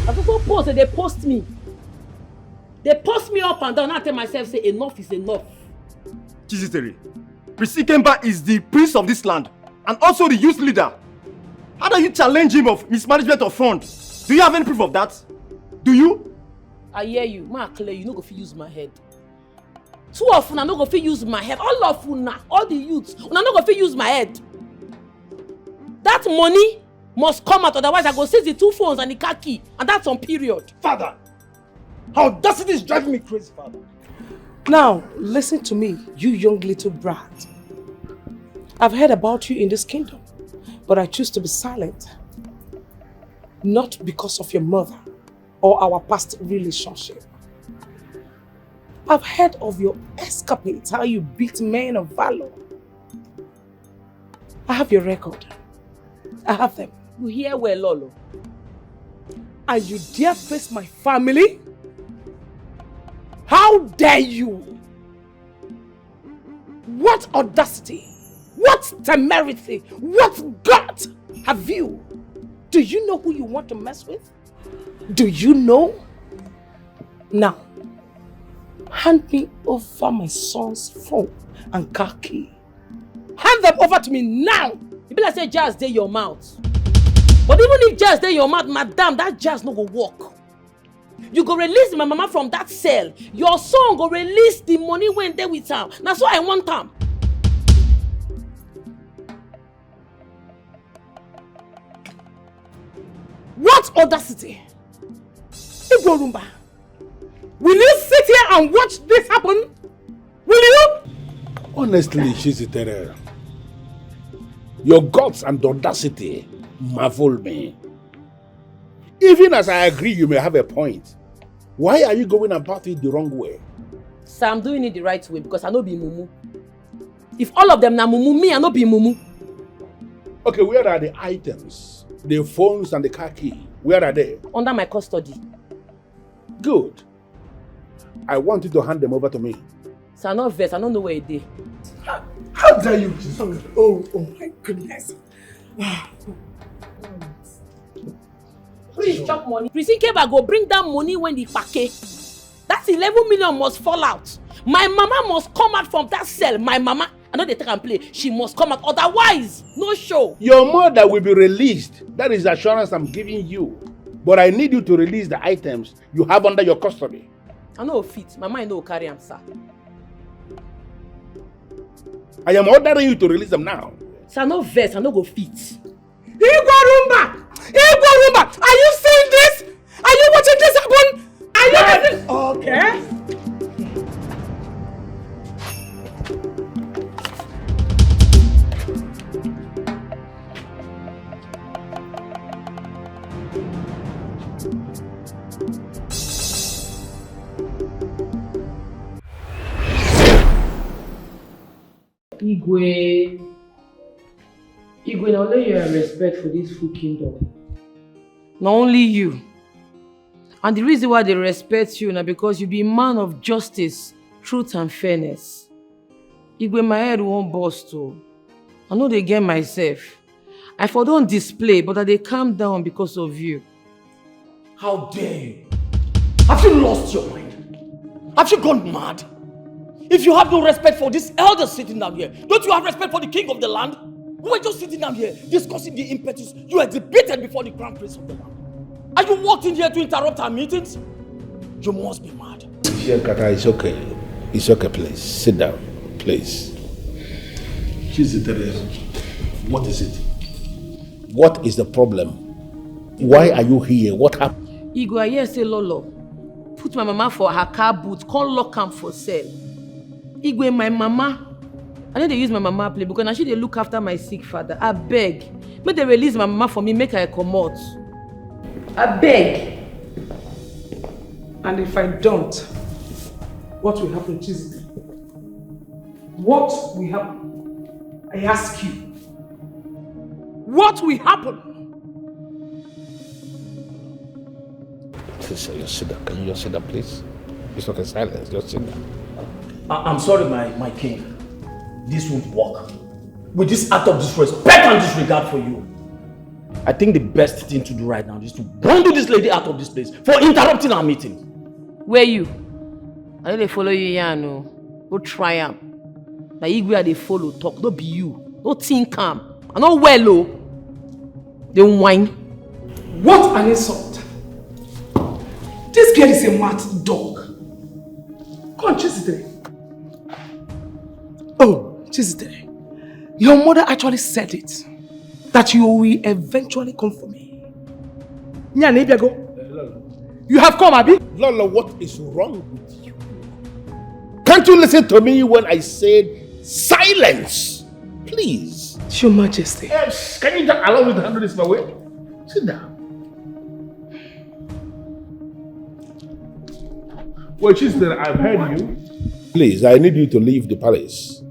I also post and they post me. They post me up and down. I tell myself, say enough is enough. Chizitere, Prince Ikemba is the prince of this land and also the youth leader. How do you challenge him of mismanagement of funds? Do you have any proof of that? Do you? I hear you. Ma clear, you no go fit use my head. Two of una no go fit use my head. All of una, all the youths, una no go fit use my head. That money must come out, otherwise I go seize the 2 phones and the car key, and that's on period. Father, audacity is driving me crazy, Father. Now, listen to me, you young little brat. I've heard about you in this kingdom, but I choose to be silent. Not because of your mother or our past relationship. I've heard of your escapades, how you beat men of valor. I have your record. I have them. You hear well, Lolo. And you dare face my family? How dare you? What audacity? What temerity? What gut have you? Do you know who you want to mess with? Do you know? Now, hand me over my son's phone and car key. Hand them over to me now! You be like say jazz dey your mouth. But even if jazz dey your mouth, madam, that jazz no go work. You go release my mama from that cell. Your son go release the money when they with am. That's why I want am. What audacity? Igorumba, will you sit here and watch this happen? Will you? Honestly, Chizitere, your guts and audacity marvel me. Even as I agree you may have a point, why are you going about it the wrong way? So I'm doing it the right way because I no be mumu. If all of them na mumu, me I no be mumu. Okay, where are the items? The phones and the car key, where are they? Under my custody. Good. I want you to hand them over to me. So I'm not vexed, I don't know where it is. How dare you? Oh my goodness. Please chop money. Prince Ikemba go bring that money when the pake. That 11 million must fall out. My mama must come out from that cell. My mama, I know they take and play. She must come out. Otherwise, no show. Your mother will be released. That is the assurance I'm giving you. But I need you to release the items you have under your custody. I know fit. My mind no carry am, sir. I am ordering you to release them now. Sir, no vex, I no go fit. Igorumba! Igorumba! Are you seeing this? Are you watching this happen? Are you watching? Okay. Igwe, now lay your respect for this full kingdom. Not only you. And the reason why they respect you now because you be a man of justice, truth and fairness. Igwe, my head won't burst too. I know they get myself. I for don't display, but that they calm down because of you. How dare you? Have you lost your mind? Have you gone mad? If you have no respect for this elder sitting down here, don't you have respect for the king of the land? We were just sitting down here discussing the impetus you exhibited before the crown prince of the land. Are you walked in here to interrupt our meetings? You must be mad. Kata, it's okay. It's okay, please. Sit down, please. Chizitere, what is it? What is the problem? Why are you here? What happened? Igwe, I hear say Lolo put my mama for her car boot, call lock am for sale. Igwe, my mama, I know they use my mama play because now she they look after my sick father. I beg. Make they release my mama for me, make her come out. I beg. And if I don't, what will happen, Chizitere? What will happen? I ask you. What will happen? Please, just sit down. Can you just sit down, please? It's okay, silence. Just sit down. I'm sorry, my king. This won't work. With this act of disrespect and disregard for you. I think the best thing to do right now is to bundle this lady out of this place for interrupting our meeting. Where you? I know they follow you here, no. Go try am. Na Igwe they follow talk, no be you. No think calm. I know well, oh. They whine. What an insult! This girl is a mad dog. Come on, Chizitere. Oh, Chizitere. Your mother actually said it. That you will eventually come for me. Nyane, go. You have come, Abi? Lolo, what is wrong with you? Can't you listen to me when I said silence? Please. Your Majesty. Yes. Can you just allow me to handle this my way? Sit down. Well, Chizitere, I've heard you. Please, I need you to leave the palace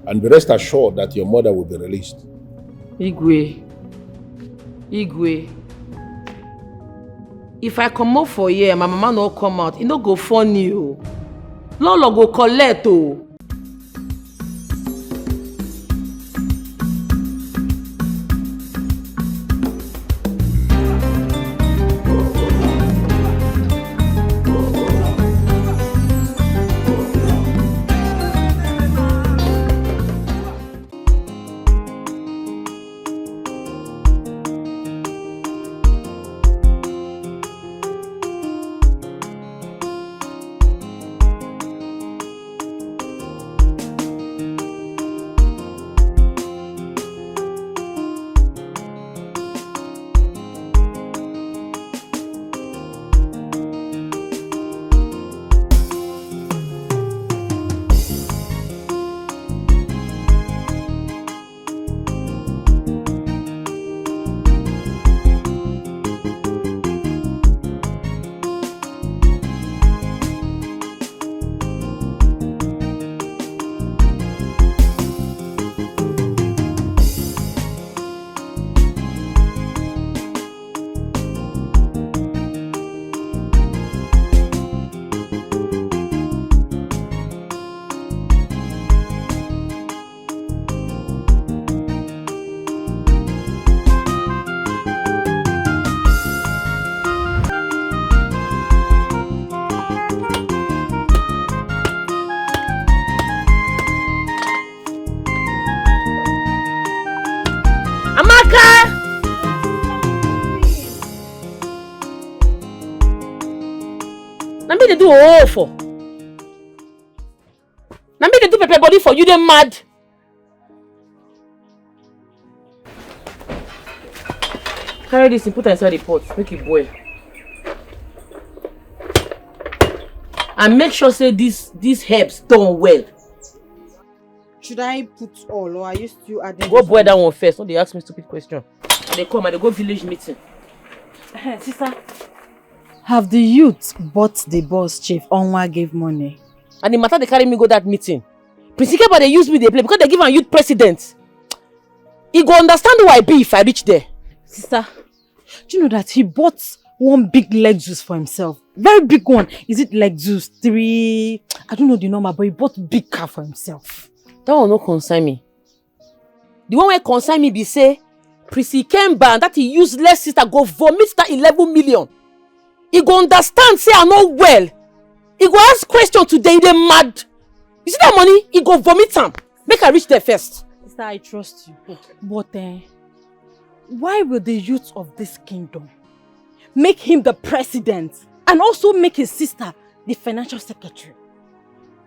and be rest assured that your mother will be released. Igwe. If I come out for here, my mama no come out, it no go funny, oh. Lolo go collect, oh. They do all for. Now me they do pepper body for you, they mad. Carry this and put it inside the pot, make it boil. And make sure say these herbs done well. Should I put all or are you still adding? Go boil that one first. Don't they ask me stupid question. They come and they go village meeting. Sister. Have the youth bought the boss chief? Onwa gave money. And the matter they carry me go that meeting. Prince Ikeba they use me they play because they give a youth president. He go understand who I be if I reach there. Sister, do you know that he bought one big Lexus for himself? Very big one. Is it Lexus 3? I don't know the number, but he bought big car for himself. That one no concern me. The one where concern me be say, Prince Ikemba and that he useless sister go vomit that 11 million. He go understand, say I'm not well. He go ask question today, they mad. You see that money? He go vomit some. Make her reach there first. Sister, I trust you. But why will the youth of this kingdom make him the president and also make his sister the financial secretary?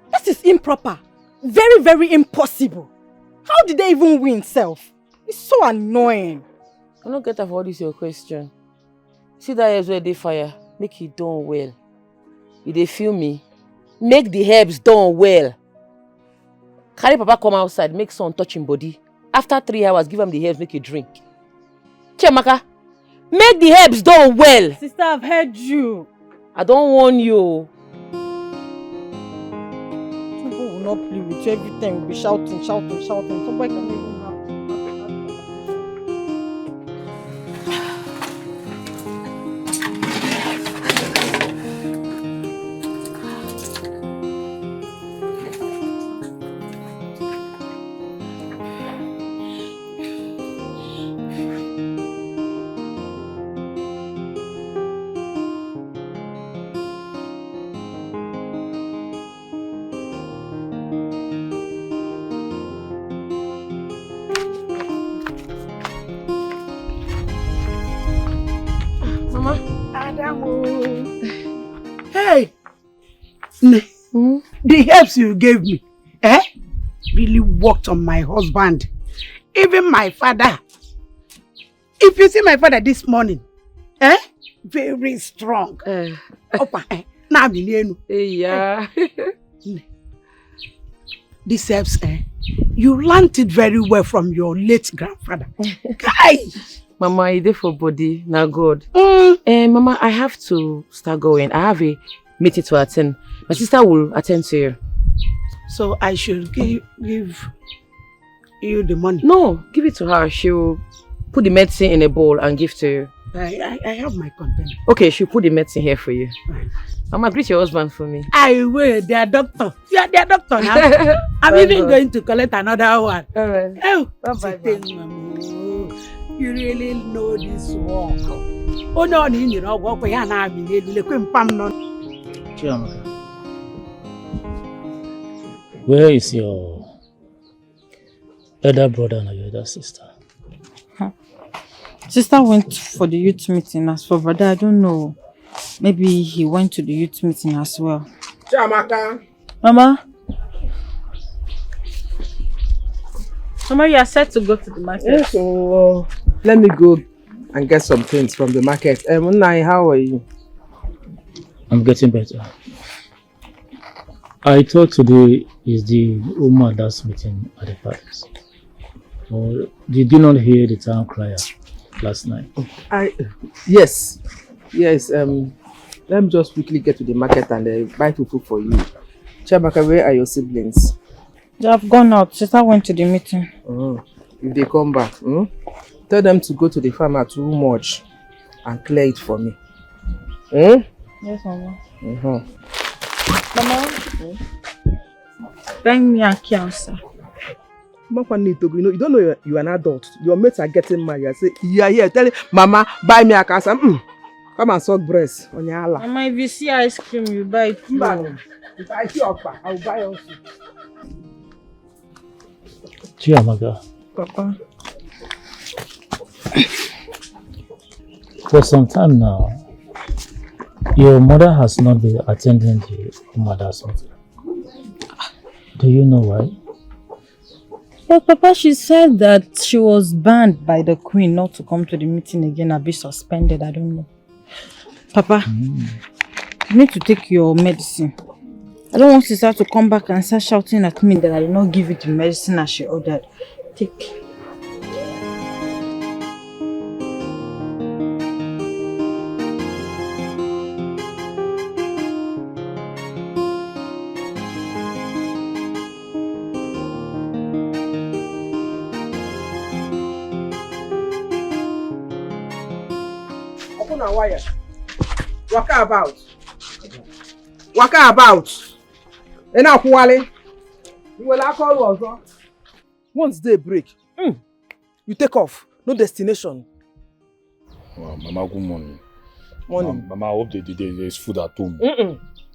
That is improper. Very, very impossible. How did they even win self? It's so annoying. I don't get for all this your question. See that herbs where they fire, make it done well. If they feel me, make the herbs done well. Carry Papa come outside, make son touch him body. After 3 hours, give him the herbs, make you drink. Chemaka, make the herbs done well. Sister, I've heard you. I don't warn you. People will not play with you every time. We'll be shouting. Somebody can even have. Adamu. Hey! The helps you gave me, really worked on my husband. Even my father. If you see my father this morning, very strong. Yeah. This helps, you learned it very well from your late grandfather. Guy! Mama, I did for body, now good. Mama, I have to start going. I have a meeting to attend. My sister will attend to you. So I should give you the money? No, give it to her. She'll put the medicine in a bowl and give to you. I have my container. Okay, she'll put the medicine here for you. Mama, greet your husband for me. I will, their doctor. You are their doctor now. I'm even going to collect another one. Alright. Oh, bye. You really know this work. Oh no, you know what we are now. Where is your elder brother and your elder sister? Sister went for the youth meeting. As for brother, I don't know. Maybe he went to the youth meeting as well. Chiamaka. Mama? Mama, you are set to go to the market. Yes, so let me go and get some things from the market. Unai, how are you? I'm getting better. I thought today is the woman that's meeting at the palace. Or did you not hear the town crier last night? Yes. Let me just quickly get to the market and buy food for you. Chiamaka, where are your siblings? They have gone out. Sister went to the meeting. If they come back, tell them to go to the farmer too much and clear it for me. Yes, Mama. Mama, bring me a cancer. You don't know you're an adult. Your mates are getting married. I say, yeah, tell him, Mama, buy me a cancer. Come and suck breast on your Allah. Mama, if you see ice cream, you buy it too. If I see Okpa, I'll buy also. Chiamaka. Papa. For some time now, your mother has not been attending the mother's meeting. Do you know why? Well, Papa, she said that she was banned by the Queen not to come to the meeting again or be suspended. I don't know. Papa, you need to take your medicine. I don't want Sister to come back and start shouting at me that I did not give you the medicine as she ordered. Take. Open a wire. Waka about. And now, Kuale, you will call also. Once they break, you take off. No destination. Wow, Mama, good morning. Morning. Mama, I hope there is food at home.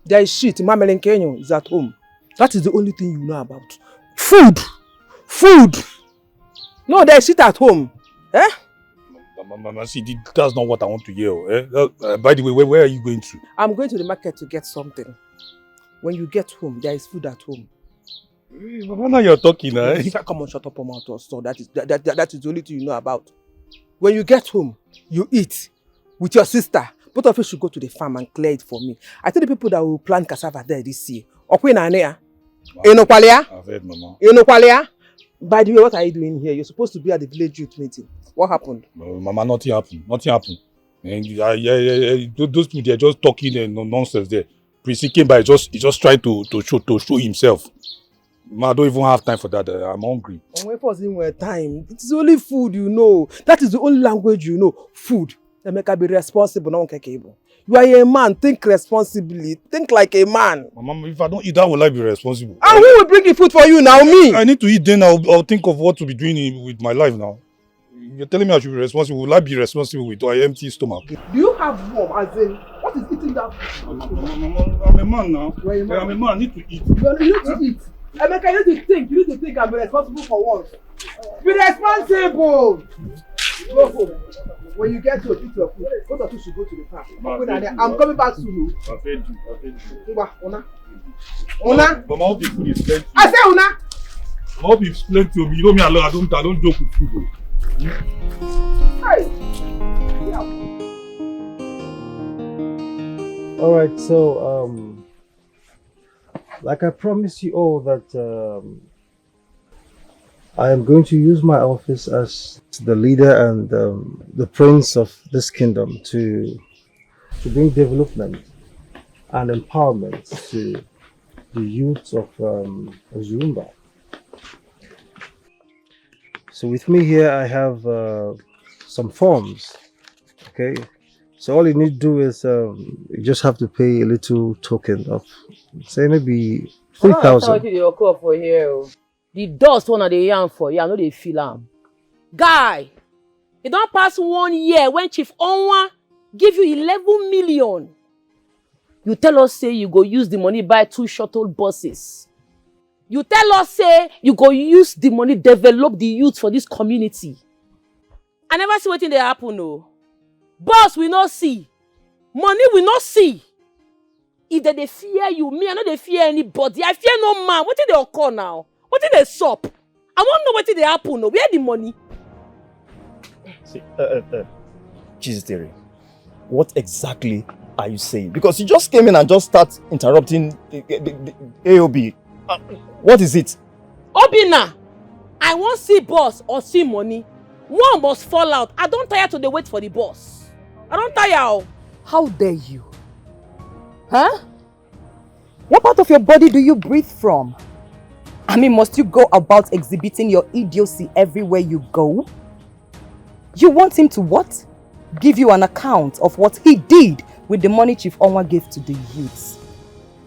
There is shit. Mama Kenyo is at home. That is the only thing you know about. Food. No, there is shit at home. Mama, see, that's not what I want to hear. By the way, where are you going to? I'm going to the market to get something. When you get home, there is food at home. Mama, now you're talking, eh? Come on, shut up, mouth or so. That is the only thing you know about. When you get home, you eat with your sister. Both of you should go to the farm and clear it for me. I tell the people that will plant cassava there this year. I've heard, Mama. By the way, what are you doing here? You're supposed to be at the village youth meeting. What happened? Mama, nothing happened. And those people, they're just talking and nonsense there. Prince came by, just trying to show himself. Ma, I don't even have time for that. I'm hungry. Where was it time? It's only food you know. That is the only language you know. Food. They make her be responsible, not capable. You are a man. Think responsibly. Think like a man. Mama, if I don't eat, how will I be responsible? And who will bring the food for you now? Me. I need to eat. Then I'll think of what to be doing with my life now. You're telling me I should be responsible. Will I be responsible with an empty stomach? Do you have warm? As in, what is eating that food? I'm a man now. You're a man. I'm a man. I need to eat. You need to eat. Emeka, you need to think. You need to think and be responsible for once. Be responsible. Go home. When you get to eat your food, both of you should go to the farm. I'm coming back soon. I've heard you. Una. Una. But my food is plenty. I say Una. I hope it's plenty of me. You know me alone. I don't joke with food. Hey. All right, so like I promised you all that I am going to use my office as the leader and the prince of this kingdom to bring development and empowerment to the youth of Zumba. So with me here, I have some forms. Okay, so all you need to do is you just have to pay a little token of, say, maybe 3,000. For here. The dust one of the yarn for you, I know they feel am. Guy, it don't pass 1 year when Chief Onwa give you 11 million. You tell us say you go use the money buy 2 shuttle buses. You tell us say you go use the money develop the youth for this community. I never see wetin dey happen no. Boss we not see. Money we not see. If they fear you, me I no dey fear anybody. I fear no man. What did they occur now? What did they sup? I want to know what did they happen no. Where the money? See, Chiziteri, what exactly are you saying? Because you just came in and just start interrupting the AOB. What is it? Obina, I won't see boss or see money. One must fall out. I don't tire to the wait for the boss. I don't tire. How dare you? Huh? What part of your body do you breathe from? I mean, must you go about exhibiting your idiocy everywhere you go? You want him to what? Give you an account of what he did with the money Chief Onwa gave to the youths.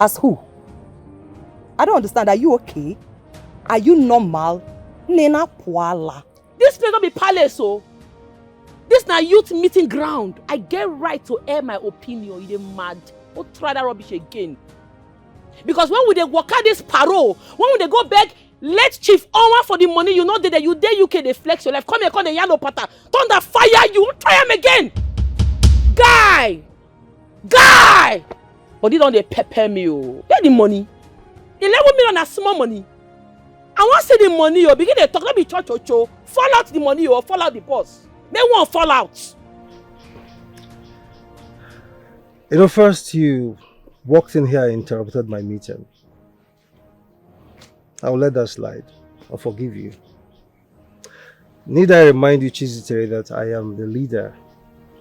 As who? I don't understand. Are you okay? Are you normal? Nena Puala. This place don't be palace, so. This na youth meeting ground. I get right to air my opinion. You dey mad. Don't try that rubbish again. Because when we dey work out this parole, when we dey go beg, let Chief Onwa for the money, you know that you dey UK, they flex your life. Come here, come the yellow pattern. Thunder fire you. Try him again. Guy! But they don't dey pepper me. Where the money? 11 million na small money. I want to see the money. Begin to talk. Don't be cho. Fall out the money or fall out the boss. They won't fall out. You know, first you walked in here and interrupted my meeting. I'll let that slide. I'll forgive you. Need I remind you, Chiziteri, that I am the leader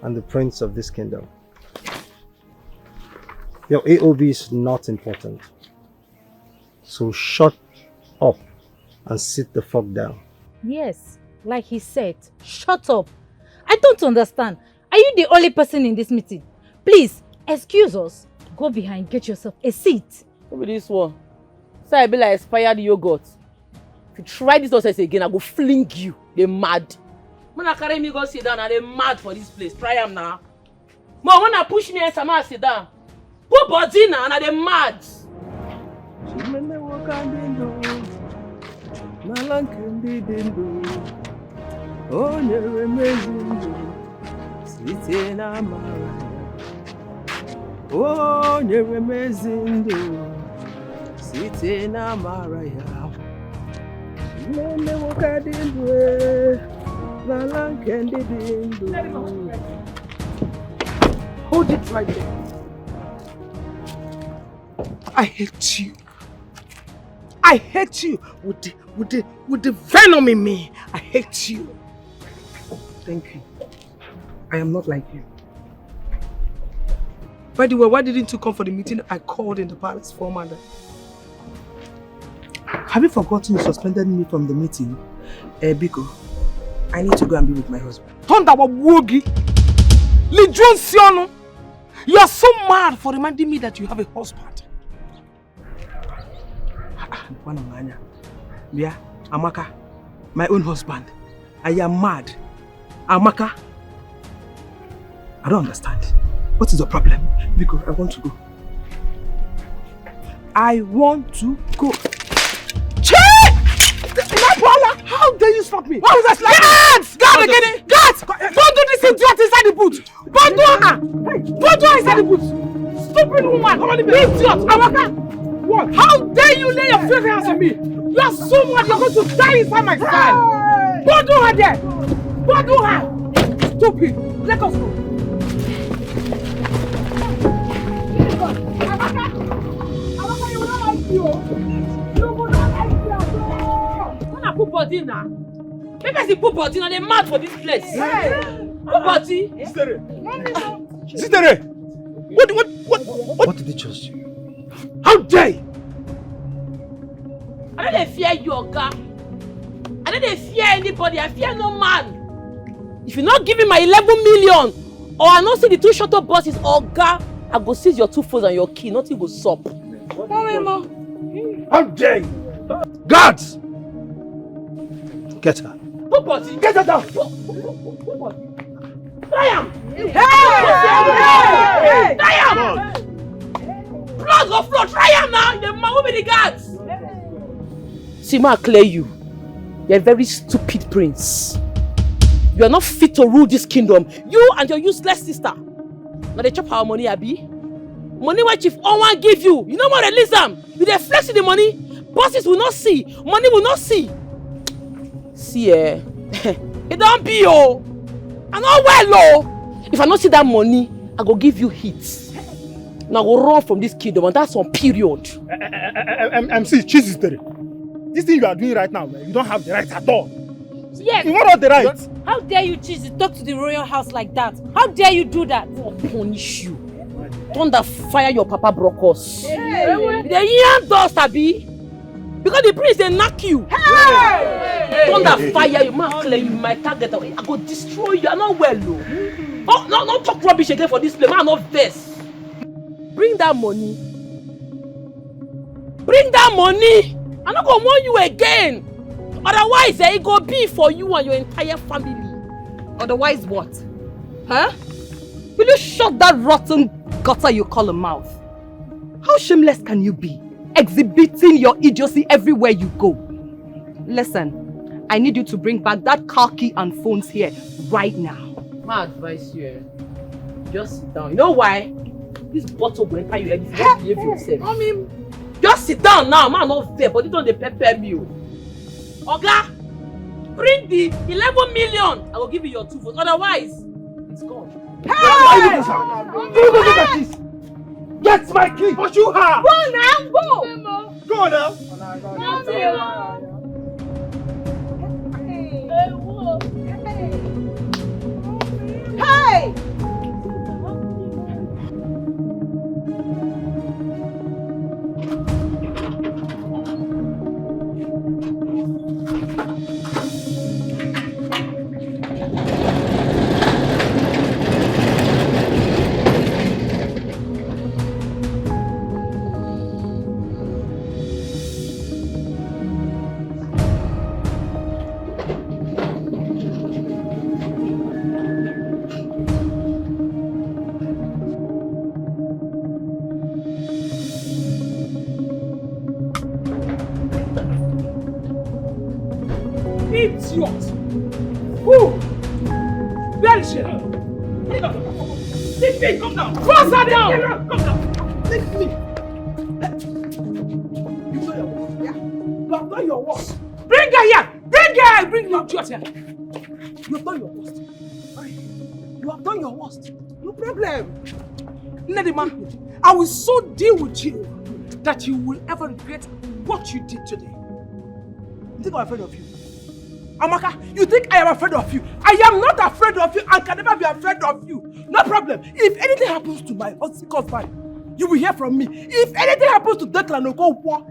and the prince of this kingdom. Your AOB is not important. So shut up and sit the fuck down. Yes, like he said, shut up. I don't understand. Are you the only person in this meeting? Please, excuse us. Go behind, get yourself a seat. Look at this one. So I be like expired yogurt. If you try this nonsense again, I go fling you. They mad. When I carry me go sit down, and they mad for this place. Try them now. Mom, when I push me and someone sit down, put body now, and they mad. Hold it right there. I hate you. I hate you with the venom in me. I hate you. Thank you. I am not like you. By the way, why didn't you come for the meeting I called in the palace for Amanda? Have you forgotten you suspended me from the meeting? Biko, I need to go and be with my husband. Tonda Wogi! Lijon Siono! You are so mad for reminding me that you have a husband. Yeah, Amaka, my own husband. I am mad. Amaka, I don't understand. What is the problem? Because I want to go. I want to go. Che! How dare you stop me? What was that? Guards! Guard again! Guards! Bundle this idiot inside the boot! Bundle her! Bundle her inside the boot! Stupid woman! Idiot! Amaka! What? How dare you lay your filthy hands on me? You are so mad you're going to die inside my style! Bundle her there! Bundle her! Stupid! Let us go! Amaka, you will not like you! You will not like you at all! When I put body now, maybe I put body now, they're mad for this place. Hey. Put body. Sister, what did they trust you? How dare you? I don't fear you, Oga. I don't fear anybody. I fear no man. If you're not giving my 11 million, or I not see the 2 short-up buses, Oga, I go seize your 2 phones and your key. Nothing go sup. How dare you? Guards! Get her. Put body. Get her down. Try him. Hey! Try him. Blood go flow. Try him now. The man will be the guards. See, ma, clear you. You're a very stupid prince. You are not fit to rule this kingdom. You and your useless sister. Now they chop our money, Abi. Money what Chief Owan give you. You know what, release them. You dey flex the money. Bosses will not see. Money will not see. See, it don't be, oh. I know well, oh. If I not see that money, I go give you hits. Now go run from this kingdom, and that's on period. MC, Jesus, this thing you are doing right now, you don't have the right at all. Yes. You want the right? How dare you choose to talk to the royal house like that? How dare you do that? I'll punish you. Thunder fire your papa broke us. The young dust, Abi. Because the prince they knock you. Thunder fire you, man, clear you, my target. I go destroy you. I'm not well, though. Oh, no talk rubbish again for this place. Man, not vest. Bring that money. Bring that money. I'm not gonna warn you again. Otherwise, it go be for you and your entire family. Otherwise what? Huh? Will you shut that rotten gutter you call a mouth? How shameless can you be? Exhibiting your idiocy everywhere you go. Listen, I need you to bring back that car key and phones here right now. My advice you, just sit down. You know why? This bottle will enter you like this. Just behave yourself. I mean, just sit down now. Man, not fair, but you don't pepper me. Oga, bring the 11 million. I will give you your 2 phones. Otherwise, it's gone. Hey! Get my key! What you have? Go now, go! Go now! Hey! Idiot! Who? Where is she? Leave me! Come down! Cross her down! Come down! Leave me! You know your work. Yeah. You have done your work. Bring her here! Bring her! Bring the idiot here! You have done your worst. You have done your worst. No problem. Lady man, I will so deal with you that you will ever regret what you did today. You think I'm afraid of you? Amaka, you think I am afraid of you? I am not afraid of you and can never be afraid of you. No problem. If anything happens to my husband, you will hear from me. If anything happens to Declan or go war,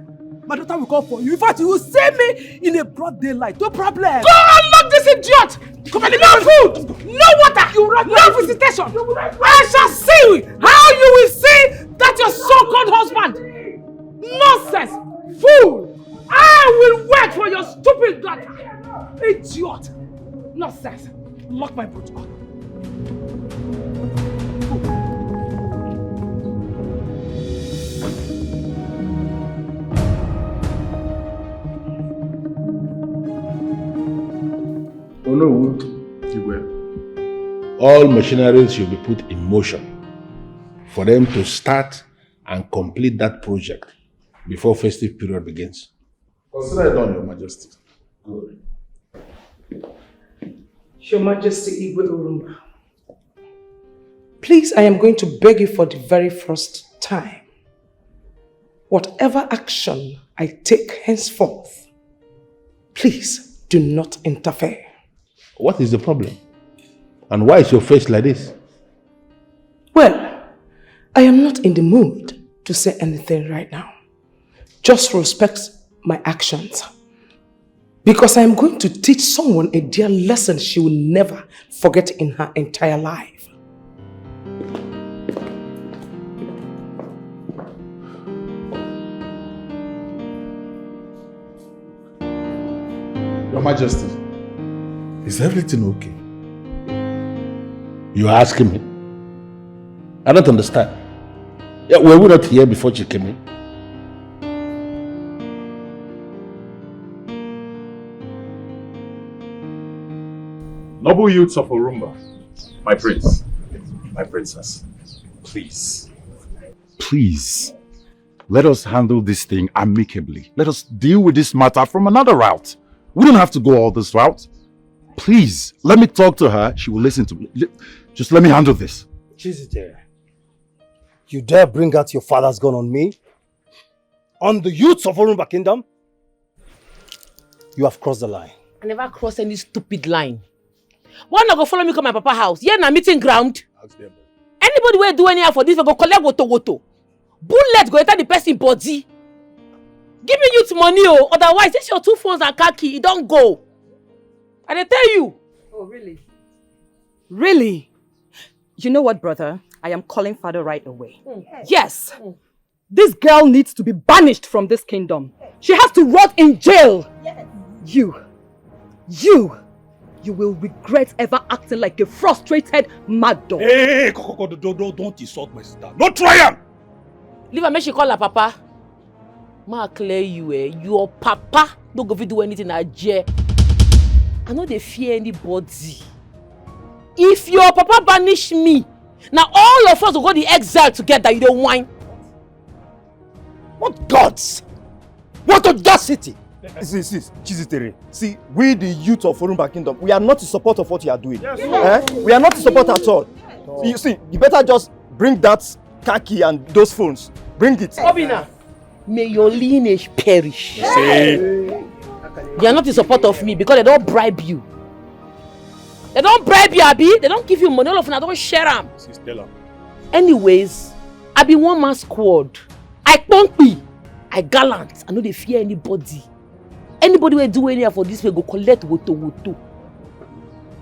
my daughter will call for you. In fact, you will save me in a broad daylight. No problem. Go and lock this idiot! No food! No water! No visitation! I shall see how you will see that your so-called husband. Nonsense! Fool! I will wait for your stupid daughter! Idiot! Nonsense! Lock my boot up. Oh no, you will. all machinery should be put in motion for them to start and complete that project before festive period begins. Consider it done, Your Majesty. Good. Your Majesty Igwe Urumba, please, I am going to beg you for the very first time. Whatever action I take henceforth, please do not interfere. What is the problem? And why is your face like this? Well, I am not in the mood to say anything right now. Just respect my actions. Because I am going to teach someone a dear lesson she will never forget in her entire life. Your Majesty, is everything okay? You are asking me? I don't understand. Yeah, were we not here before she came in? Noble youths of Orumba, my prince, my princess, please, let us handle this thing amicably. Let us deal with this matter from another route. We don't have to go all this route. Please, let me talk to her. She will listen to me. Just let me handle this. Chizite, you dare bring out your father's gun on me? On the youths of Orumba Kingdom? You have crossed the line. I never cross any stupid line. Why not go follow me to my papa house? Yeah, na meeting ground. Anybody will do anything for this, we go collect woto. Bullet go enter the person body. Give me youth money, oh. Otherwise, this your 2 phones and car key. It don't go. And I tell you. Oh, really? Really? You know what, brother? I am calling father right away. Yes. This girl needs to be banished from this kingdom. She has to rot in jail. Yes. You will regret ever acting like a frustrated mad dog. Hey, don't insult my sister. Don't try him! Leave her, make she call her papa. Ma clear you, your papa don't go do anything at jail. I know they fear anybody. If your papa banish me, now all of us will go to exile together, you don't whine. What gods? What audacity? See, we the youth of Orumba Kingdom, we are not in support of what you are doing. Yes. We are not in support at all. You see, you better just bring that car key and those phones. Bring it. Obina, may your lineage perish. See? You are not in support of me because they don't bribe you. They don't bribe you, Abi. They don't give you money. All of them, I don't share them. Anyways, I be one man squad. I pumpy. I gallant. I know they fear anybody. Anybody will do anything for this way, go collect woto.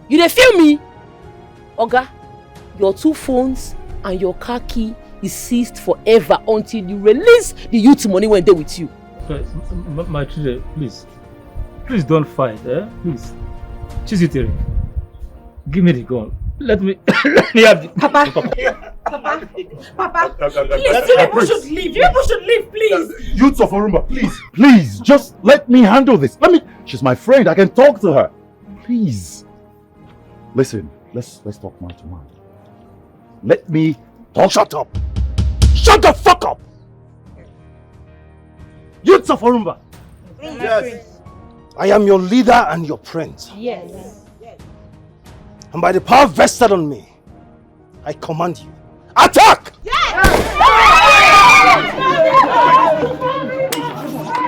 You dey feel me? Oga, your 2 phones and your car key is seized forever until you release the youth money when they're with you. My children, please don't fight, please. Chiziteri, give me the gun. Let me have the... Papa, please, you people should leave. You people should leave, please. Youths of Orumba, please, just let me handle this. She's my friend, I can talk to her. Please. Listen, let's talk man to man. Let me talk. Shut up. Shut the fuck up. Youths of Orumba. Yes. I am your leader and your prince. Yes. And by the power vested on me, I command you, attack!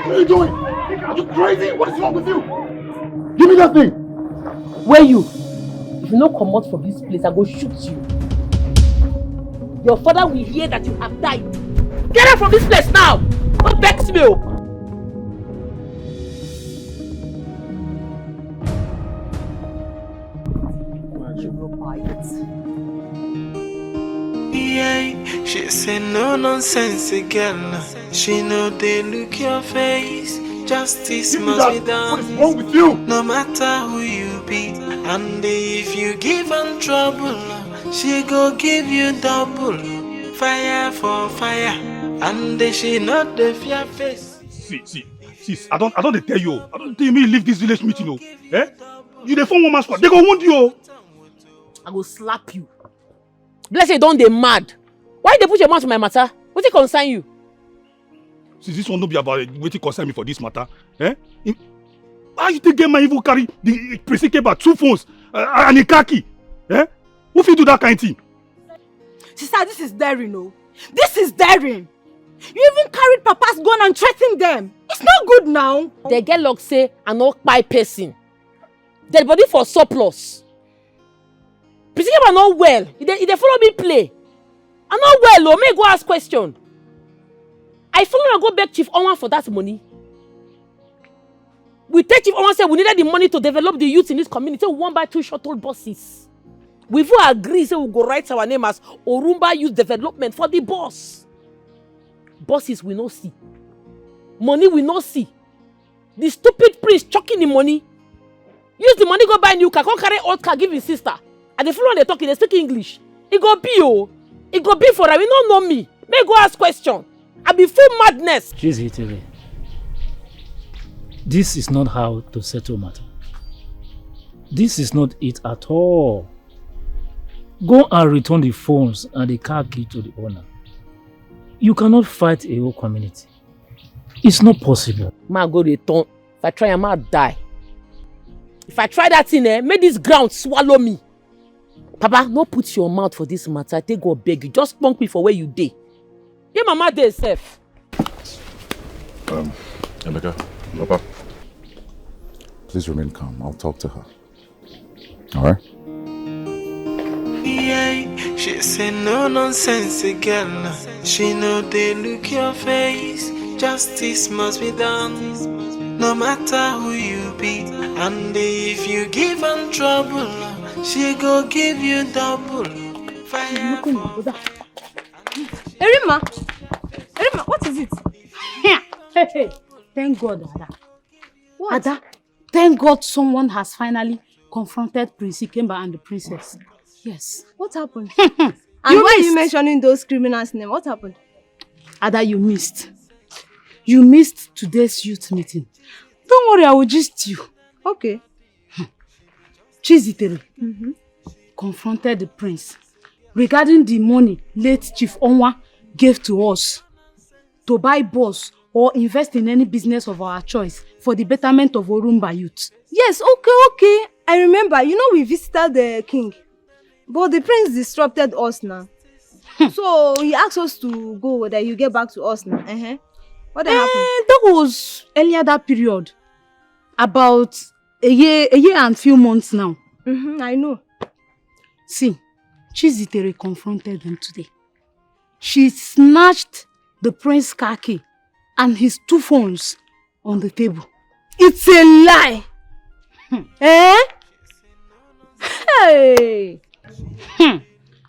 What are you doing? Are you crazy? What is wrong with you? Give me that thing! Where you? If you no come out from this place, I go shoot you. Your father will hear that you have died. Get out from this place now! Don't vex me! Yeah, she say no nonsense girl. She know they look your face. Justice must be done. What is wrong with you? No matter who you be, and if you give her trouble, she go give you double. Fire for fire, and she not the fear face. See, I don't tell you. I don't tell me leave this village meeting. You the phone woman squad. They go wound you. I go slap you. Bless you, don't they mad? Why they put your mouth on my matter? What it concern you? See, this one don't be about waiting concern me for this matter. Eh? How you think get my evil carry the Prince about 2 phones and a car key? Eh? Who fit do that kind of thing? Sister, this is daring, no? This is daring. You even carried Papa's gun and threatened them. It's not good now. They get luck say I not buy person. Dead body for surplus. Prince Ikemba not well. They follow me play. I'm not well, oh. May go ask question. I follow and go back Chief Onwa for that money. We take Chief Onwa say we needed the money to develop the youth in this community. We want buy 2 shuttle buses. We've all agreed say we go write our name as Orumba Youth Development for the bus. Buses we no see. Money we no see. The stupid prince chucking the money. Use the money go buy new car. Go carry old car give his sister. And the follow they talking, they speak English. It go be oh. It go be for them. You don't know me. May go ask question. I be full madness. Chizzy, this is not how to settle matter. This is not it at all. Go and return the phones and the car key to the owner. You cannot fight a whole community. It's not possible. Ma go return. If I try, I might die. If I try that thing, may this ground swallow me. Papa, no put your mouth for this matter. I take God beg you. Just punk me for where you dey. Your mama dey safe. Emeka, Papa, please remain calm. I'll talk to her. All right? Yeah, she say no nonsense girl. She know they look your face. Justice must be done, no matter who you be. And if you give her trouble, she go give you double. Fire. Erima, what is it? Hey, thank God, Ada. What? Ada, thank God someone has finally confronted Prince Ikemba and the princess. Yes. What happened? And why are you mentioning those criminals' names? What happened? Ada, you missed. You missed today's youth meeting. Don't worry, I will gist you. Okay. Chizitere confronted the prince regarding the money late Chief Onwa gave to us to buy bus or invest in any business of our choice for the betterment of Orumba youth. Yes, okay. I remember. You know we visited the king. But the prince disrupted us now. So he asked us to go, that you get back to us now. What happened? That was earlier that period. About a year and few months now. I know. See, Chizitere confronted them today. She snatched the prince's car key and his 2 phones on the table. It's a lie! Hey!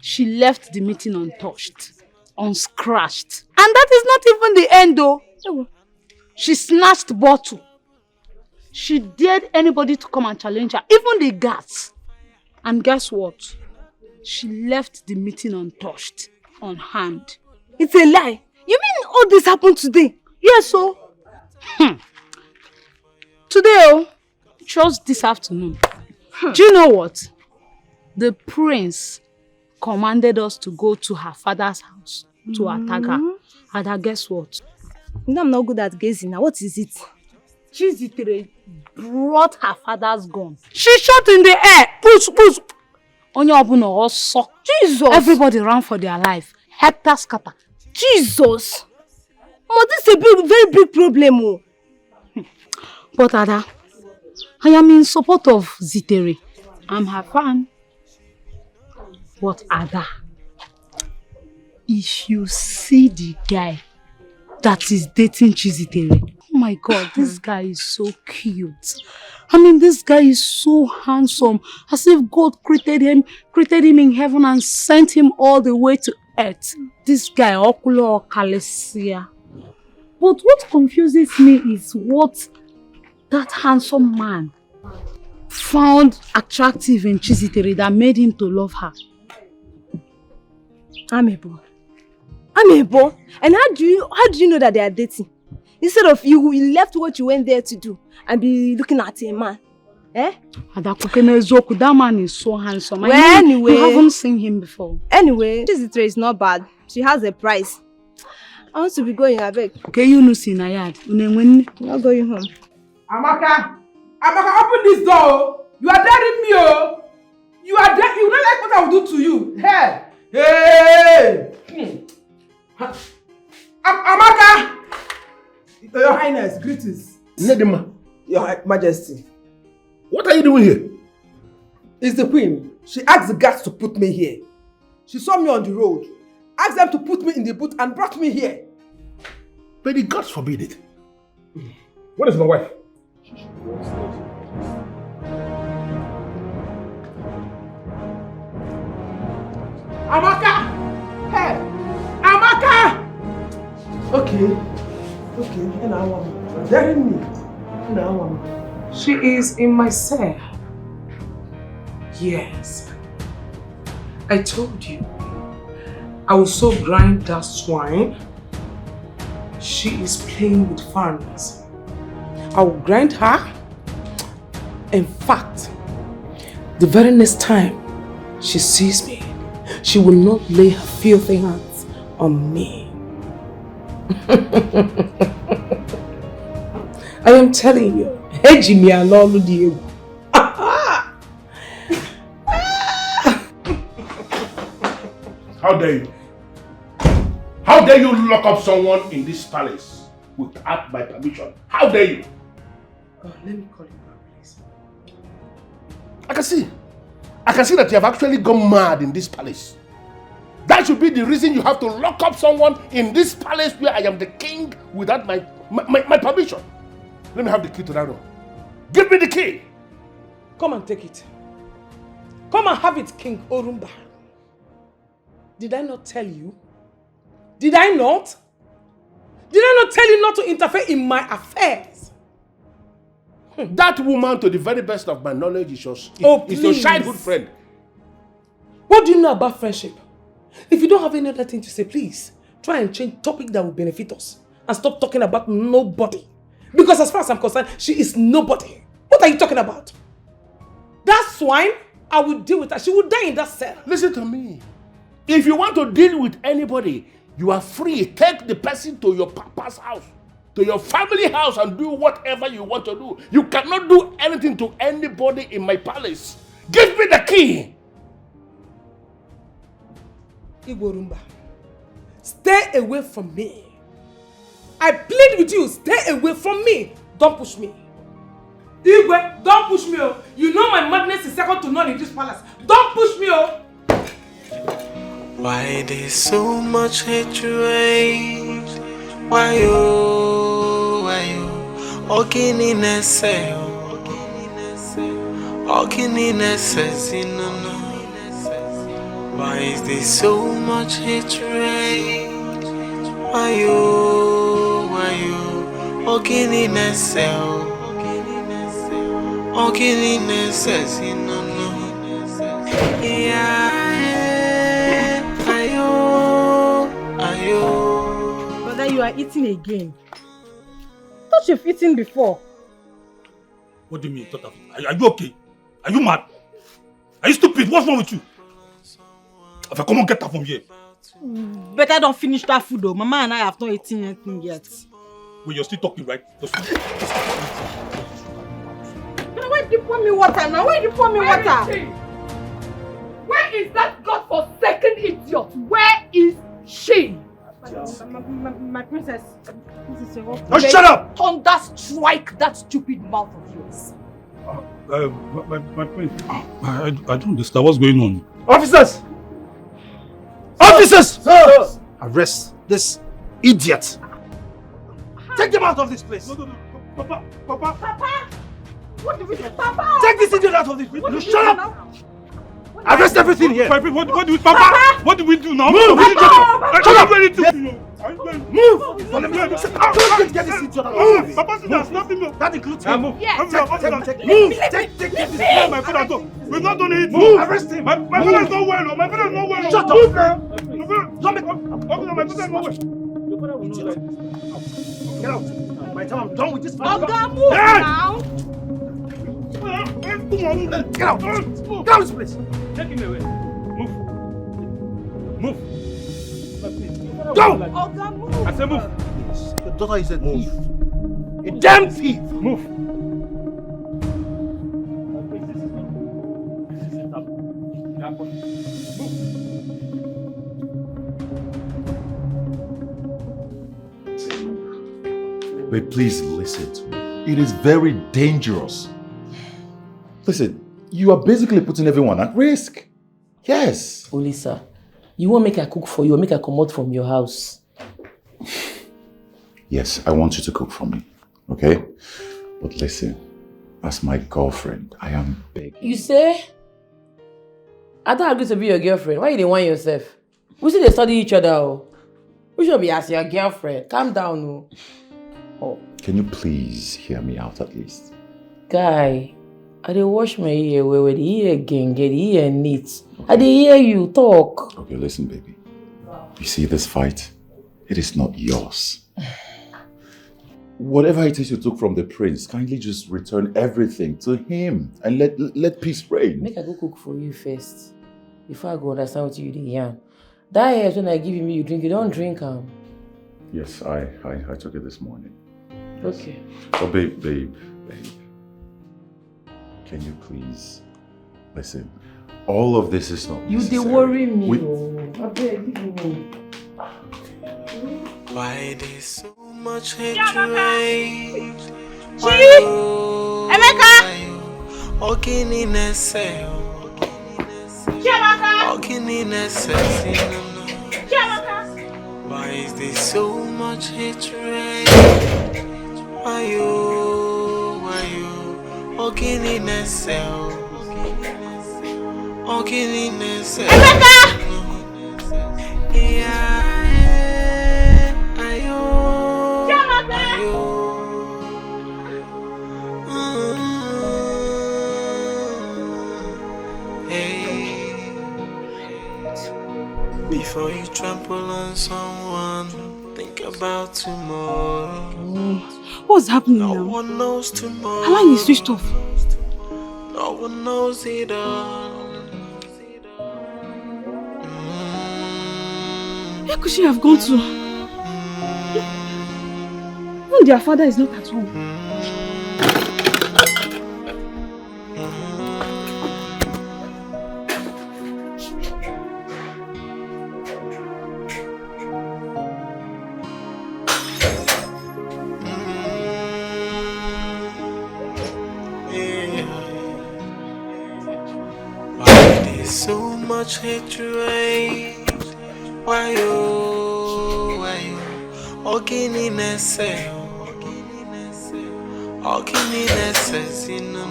She left the meeting untouched, unscratched. And that is not even the end though. She snatched bottle. She dared anybody to come and challenge her, even the guards. And guess what? She left the meeting untouched, unharmed. It's a lie. You mean all this happened today? Yes, so. Today, just this afternoon. Do you know what? The prince commanded us to go to her father's house to attack her. And guess what? You know I'm not good at gazing now. What is it? Chizitere brought her father's gun. She shot in the air. Push. Jesus. Everybody ran for their life. Hector scatter. Jesus. Oh, this is a very big problem. Oh. But Ada, I am in support of Zitere. I'm her fan. But Ada, if you see the guy that is dating Chizitere, oh my God, this guy is so cute. I mean, this guy is so handsome, as if God created him in heaven and sent him all the way to earth. This guy, Okulo Kalesia. But what confuses me is what that handsome man found attractive in Chizitere that made him to love her. Amebo. And how do you know that they are dating? Instead of you left what you went there to do and be looking at a man. Eh? That man is so handsome. Well, You haven't seen him before. Anyway, this is not bad. She has a price. I want to be going, I beg. Okay, you know, see Nayad. Not going home. Amaka, open this door. You are daring me, oh. You don't like what I will do to you. Hey! Amaka! Your Highness, greetings. Nedima, Your Majesty. What are you doing here? It's the Queen. She asked the guards to put me here. She saw me on the road, asked them to put me in the boot and brought me here. But the gods forbid it. What is my wife? Amaka! Hey! Amaka! Okay. You're daring me. She is in my cell. Yes. I told you. I will so grind that swine. She is playing with foreigners. I will grind her. In fact, the very next time she sees me, she will not lay her filthy hands on me. I am telling you, Ejimi alolu di egwu. How dare you? How dare you lock up someone in this palace without my permission? How dare you? Let me call you back, please. I can see that you have actually gone mad in this palace. That should be the reason you have to lock up someone in this palace where I am the king without my permission. Let me have the key to that room. Give me the key. Come and take it. Come and have it, King Orumba. Did I not tell you? Did I not? Did I not tell you not to interfere in my affairs? That woman, to the very best of my knowledge, is your childhood friend. What do you know about friendship? If you don't have any other thing to say, please try and change topic that will benefit us and stop talking about nobody. Because as far as I'm concerned, she is nobody. What are you talking about? That swine, I will deal with her. She will die in that cell. Listen to me. If you want to deal with anybody, you are free. Take the person to your papa's house, to your family house, and do whatever you want to do. You cannot do anything to anybody in my palace. Give me the key. Igborumba, stay away from me. I plead with you, stay away from me. Don't push me. Igwe, don't push me. Oh. You know my madness is second to none in this palace. Don't push me. Oh. Why there's so much hatred? Why oh? Ogini nese, ogini nese, no. Why is there so much hatred? Why oh? Ogini nese, ogini nese, no. Yeah. Brother, you are eating again. I thought you've eaten before. What do you mean, thought of it? Are you okay? Are you mad? Are you stupid? What's wrong with you? If I come on, get that from here. Better don't finish that food though. Mama and I have not eaten anything yet. Well, you're still talking, right? Why did you pour me water now? Why did you pour me water? Where is that godforsaken idiot? Where is she? My princess. Oh, shut up! Thunder strike that stupid mouth of yours. My prince, I don't understand what's going on. Officers! Officers! Sir! Arrest this idiot. Take them out of this place. No. Papa! What did we do? Papa! Take this idiot out of this place. You shut up! Arrest everything here. What do we, Papa? What do we do now? Move! Shut up! Move! Don't get this idiot out of this. Papa, there's nothing. That includes him. Move! Yes. Move! Take this. My father don't. We've not done it. Move! Arrest him. My father is not well. My father is not well. Shut up! Don't make. My father is not well. Your father will not like this. Get out. By the time I'm done with this, Oga, move now. Get out! Get out of this place! Take him away. Move. Move. Go! Oga, move. I said move. Your daughter is a thief. A damn thief! Move. Wait, please listen to me. It is very dangerous. Listen, you are basically putting everyone at risk. Yes. Olisa, you want make I cook for you or make I come out from your house? Yes, I want you to cook for me, okay? But listen, as my girlfriend, I am begging. You say? I don't agree to be your girlfriend. Why you don't want yourself? We see they study each other. Oh. We should be as your girlfriend. Calm down. Oh. Can you please hear me out at least? Guy, I dey wash my ear where the ear again get the ear neat. I dey hear you talk. Okay, listen, baby. You see this fight? It is not yours. Whatever it is you took from the prince, kindly just return everything to him and let peace reign. Make I go cook for you first. Before I go understand what you dey yarn. That hair when I give you, you drink, you don't drink am. Yes, I took it this morning. Okay. Oh, babe. Can you please listen? All of this is not You necessary. dey worry me. I beg, give me. Why there's so much hatred? Emeka! Ogini nese. Ogini nese. Why is there so much hatred? Why you? Ogini nese. Ogini nese. Emeka! Before you trample on someone, think about tomorrow. What's happening No now? one knows tomorrow. How long is switched off? No one knows it all. Where could she have gone to? Even their father is not at home. So much hatred. Why you? Ogini nese. Ogini nese. No.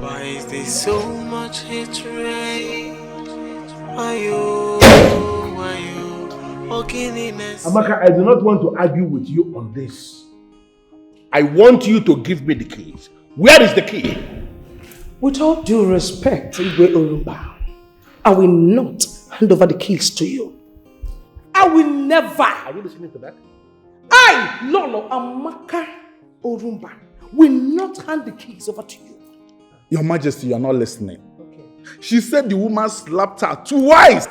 Why is there so much hatred? Why you? Ogini nese. Amaka, I do not want to argue with you on this. I want you to give me the keys. Where is the key? With all due respect, Igwe Orumba, I will not hand over the keys to you. I will never. Are you listening to that? I, Lolo Amaka Orumba, will not hand the keys over to you. Your Majesty, you are not listening. Okay. She said the woman slapped her twice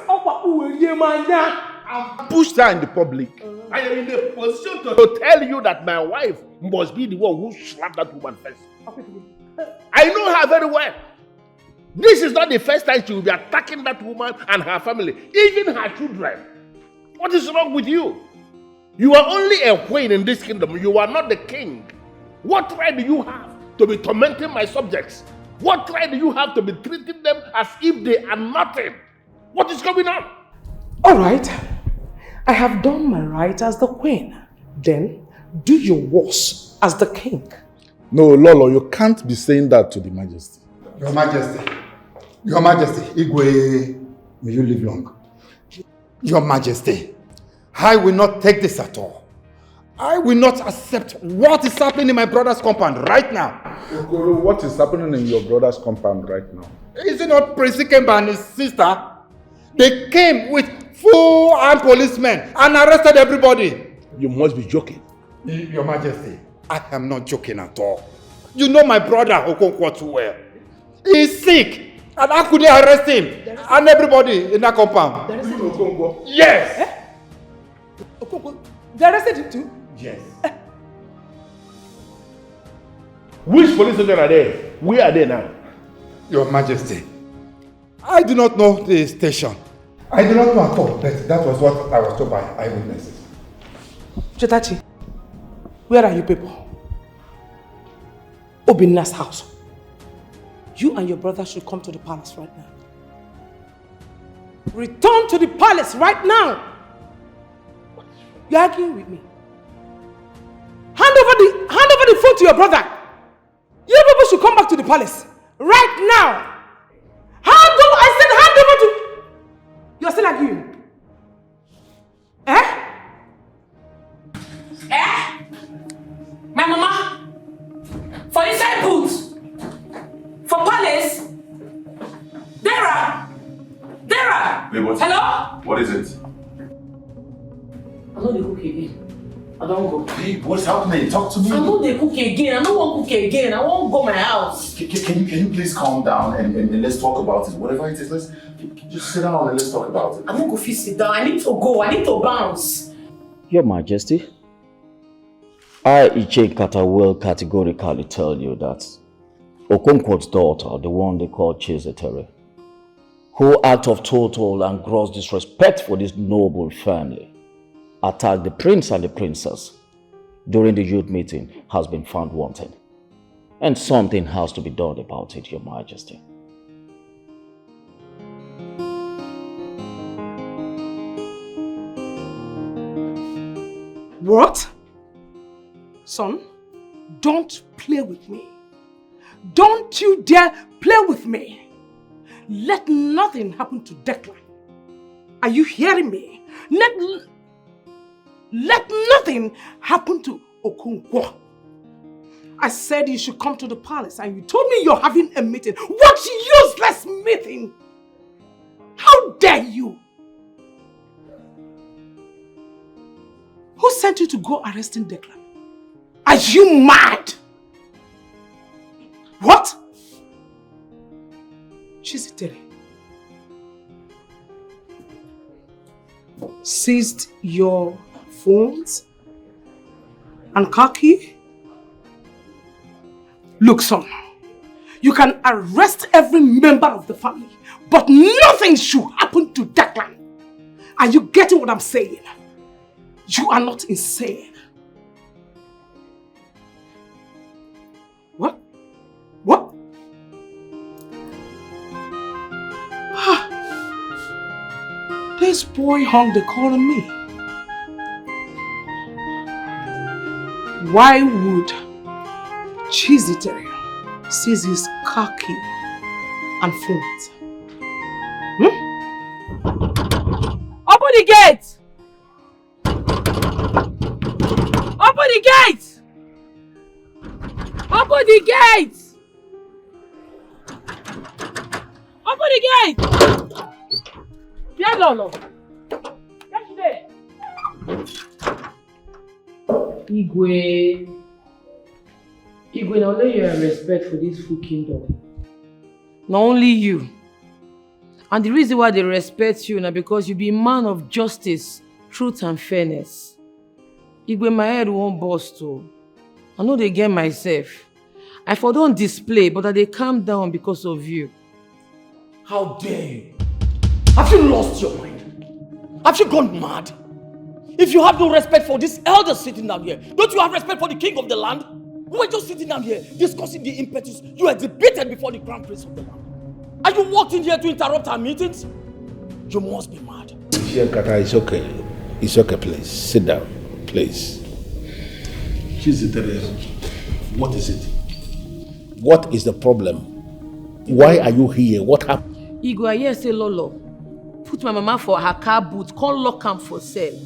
and pushed her in the public. I am in a position to tell you that my wife must be the one who slapped that woman first. I know her very well. This is not the first time she will be attacking that woman and her family, even her children. What is wrong with you? You are only a queen in this kingdom. You are not the king. What right do you have to be tormenting my subjects? What right do you have to be treating them as if they are nothing? What is going on? All right. I have done my right as the queen. Then do your worst as the king. No, Lolo, you can't be saying that to the Majesty. Your Majesty, Igwe, may you live long. Your Majesty, I will not take this at all. I will not accept what is happening in my brother's compound right now. Okoro, what is happening in your brother's compound right now? Is it not Prince Ikemba and his sister? They came with full armed policemen and arrested everybody. You must be joking. Your Majesty, I am not joking at all. You know my brother Okonkwo too well. He's sick. And how could they arrest him? And everybody in that compound. They arrested Okonkwo? Yes. Eh? Okonkwo? They arrested him too? Yes. Which police station are there? Where are they now? Your Majesty, I do not know the station. I do not know at all, but that was what I was told by eyewitnesses. Chetachi, where are you people? Obinna's house. You and your brother should come to the palace right now. Return to the palace right now! You're arguing with me. Hand over the phone to your brother. You people should come back to the palace right now. I said hand over to... You're still arguing. Eh? Eh? My mama? For inside boots? For palace? Dara! Wait, what? Hello? What is it? I'm not the cook again. I don't go. Babe, what's happening? Talk to me. I'm not the cook again. I don't want cook again. I won't go my house. Can you please calm down and let's talk about it? Whatever it is, let's just sit down and let's talk about it. I'm not going to sit down. I need to go. I need to bounce. Your Majesty, I, Iche Kata, will categorically tell you that Okonkwo's daughter, the one they call Chizitere, who act of total and gross disrespect for this noble family, attacked the prince and the princess during the youth meeting, has been found wanted. And something has to be done about it, Your Majesty. What? Son, don't play with me. Don't you dare play with me. Let nothing happen to Declan. Are you hearing me? Let nothing happen to Okonkwo. I said you should come to the palace and you told me you're having a meeting. What useless meeting? How dare you? Who sent you to go arresting Declan? Are you mad? What? Chizitere seized your phones and car key? Look, son, you can arrest every member of the family, but nothing should happen to Declan. Are you getting what I'm saying? You are not insane. What? What? This boy hung the call on me. Why would Chizitere seize his car key and phones? Open the gate! Open the gate! Open the gate! Open the gate! Yeah, Lolo. Get there. Igwe, now let you have respect for this full kingdom. Not only you. And the reason why they respect you now because you be a man of justice, truth and fairness. Igwe, my head won't burst too. I know they get myself. I for don't display, but they calm down because of you. How dare you? Have you lost your mind? Have you gone mad? If you have no respect for this elder sitting down here, don't you have respect for the king of the land? We were just sitting down here discussing the impetus you exhibited before the crown prince of the land. Are you walked in here to interrupt our meetings? You must be mad. Here, Kata, it's okay. It's okay, please. Sit down, please. What is it? What is the problem? Why are you here? What happened? Igwe, I hear say Lolo put my mama for her car boot, can't lock am for sale.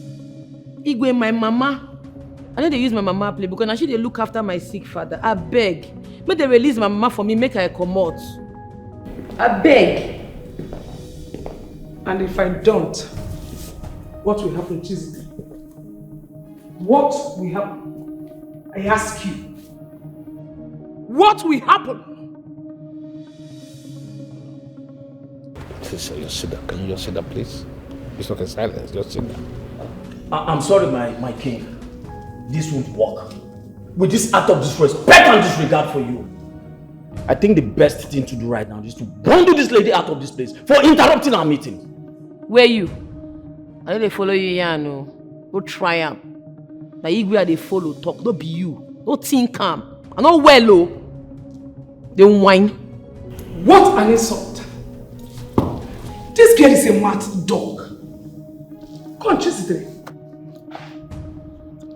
Igwe, my mama, I know they use my mama play because now she they look after my sick father. I beg. Make they release my mama for me, make her come out. I beg. And if I don't, what will happen, Chizitere? What will happen? I ask you. what will happen? Just sit down. Can you just sit down, please? It's okay, silence. Just sit down. I'm sorry, my king. This won't work. With this act of disrespect and disregard for you, I think the best thing to do right now is to bundle this lady out of this place for interrupting our meeting. Where you? I know they follow you here, no. Go try am. Now you where they follow talk, don't be you. Don't think calm. I know well, oh. They whine. What an insult! This girl is a mad dog. Come on, Chizitere.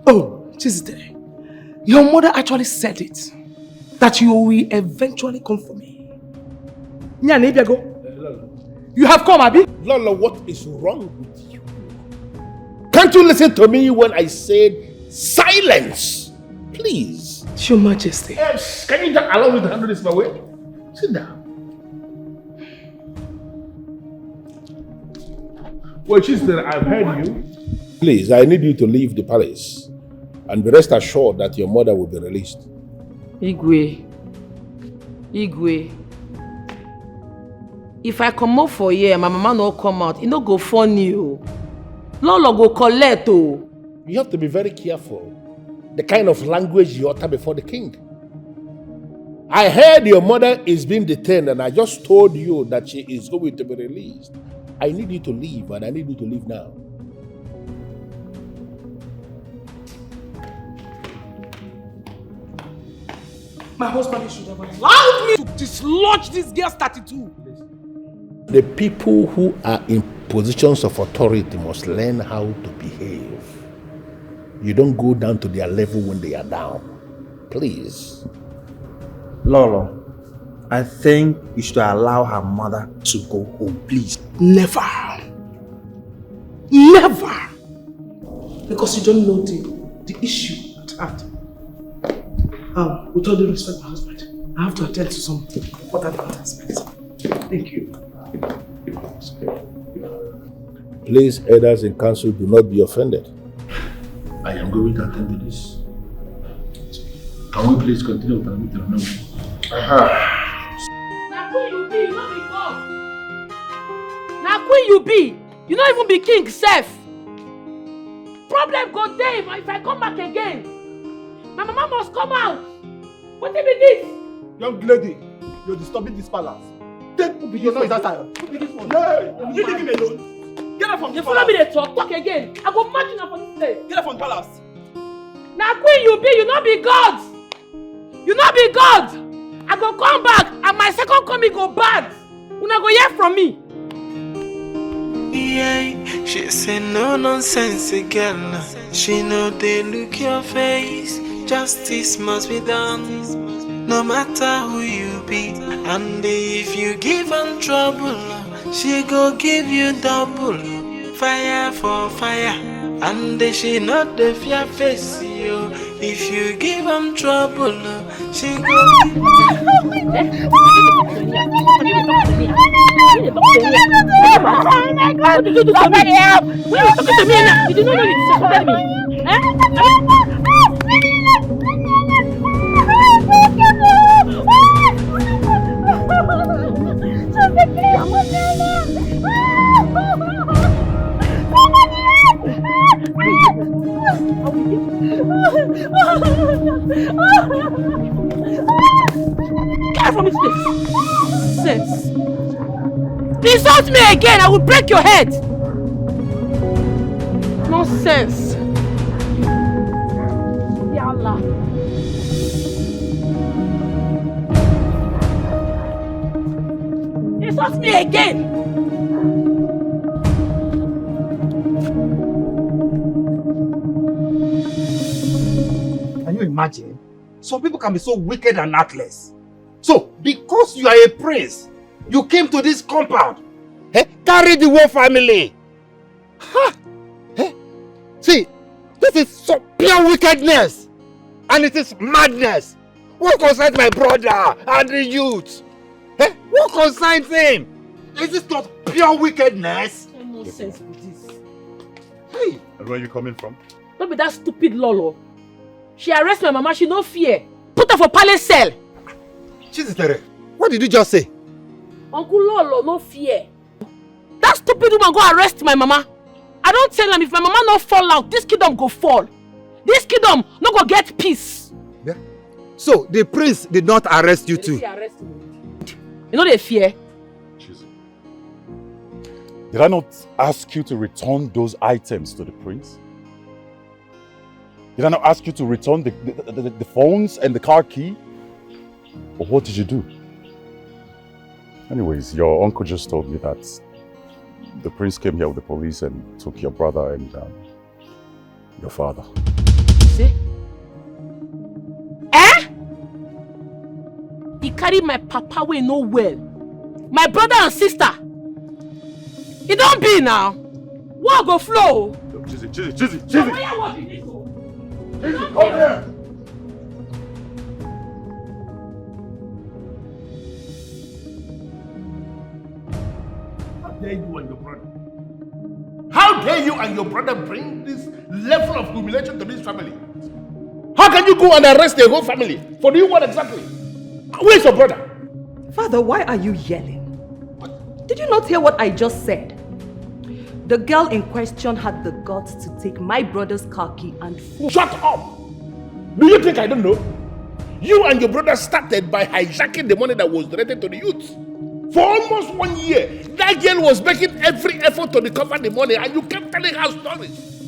Oh, Chizitere. Your mother actually said it. That you will eventually come for me. Go. You have come, Abi? Lola, what is wrong with you? Can't you listen to me when I said silence? Please. Your Majesty. Yes. Can you just allow me to handle this my way? Sit down. Well, Chizitere, I've heard you. Please, I need you to leave the palace. And be rest assured that your mother will be released. Igwe. If I come out for here, my mama no come out, it no go funny. Lolo go collect. You have to be very careful. The kind of language you utter before the king. I heard your mother is being detained and I just told you that she is going to be released. I need you to leave and I need you to leave now. My husband should have allowed me to dislodge this girl's 32. The people who are in positions of authority must learn how to behave. You don't go down to their level when they are down. Please. Lolo, I think you should allow her mother to go home, please. Never. Never. Because you don't know the issue at hand. With all due respect, my husband, I have to attend to some important aspects. Thank you. Please, elders in council, do not be offended. I am going to attend to this. Can we please continue with our meeting now? Now who you be, you not be God. Now who you be, you not even be king self. Problem go there if I come back again. My mama must come out. What be this? Young lady, you're disturbing this palace. Take your noise outside. Who be this one? Hey, you leave him alone. Get up from the you palace. Follow me they talk again. I go match you now for this place. Get up from the palace. Now queen you be, you not be God. You not be God. I go come back and my second coming go bad. Una go hear from me. Yeah, she say no nonsense girl. She know they look your face. Justice must be done, no matter who you be. And if you give her trouble, she go give you double. Fire for fire, and she not the fear face you. If you give her trouble, she go give Somebody help! Why are you talking to me now? You did not know you disappointed me. Get from this place! Nonsense! Insult me again, I will break your head! Nonsense! Ya Allah! Insult me again! Can you imagine? Some people can be so wicked and heartless. So, because you are a prince, you came to this compound. Carry the whole family. Ha! See, this is so pure wickedness. And it is madness. What concerns my brother and the youth? What concerns him? Is this not pure wickedness? No sense with this. Hey! And where are you coming from? Don't be that stupid Lolo. She arrest my mama, she no fear. Put her for palace cell. Chizitere, what did you just say? Uncle Lolo, no fear. That stupid woman go arrest my mama. I don't tell them if my mama not fall out, this kingdom go fall. This kingdom no go get peace. Yeah. So the prince did not arrest you too? You know they fear. Did I not ask you to return those items to the prince? Did I not ask you to return the phones and the car key? Or what did you do? Anyways, your uncle just told me that the prince came here with the police and took your brother and your father. See? Eh? He carried my papa away no well. My brother and sister. It don't be now. What go flow? Chizzy. Come here. How dare you and your brother? How dare you and your brother bring this level of humiliation to this family? How can you go and arrest the whole family? For doing what exactly? Where's your brother? Father, why are you yelling? Did you not hear what I just said? The girl in question had the guts to take my brother's car key and phone. Shut up! Do you think I don't know? You and your brother started by hijacking the money that was donated to the youth. For almost 1 year, that girl was making every effort to recover the money and you kept telling her stories.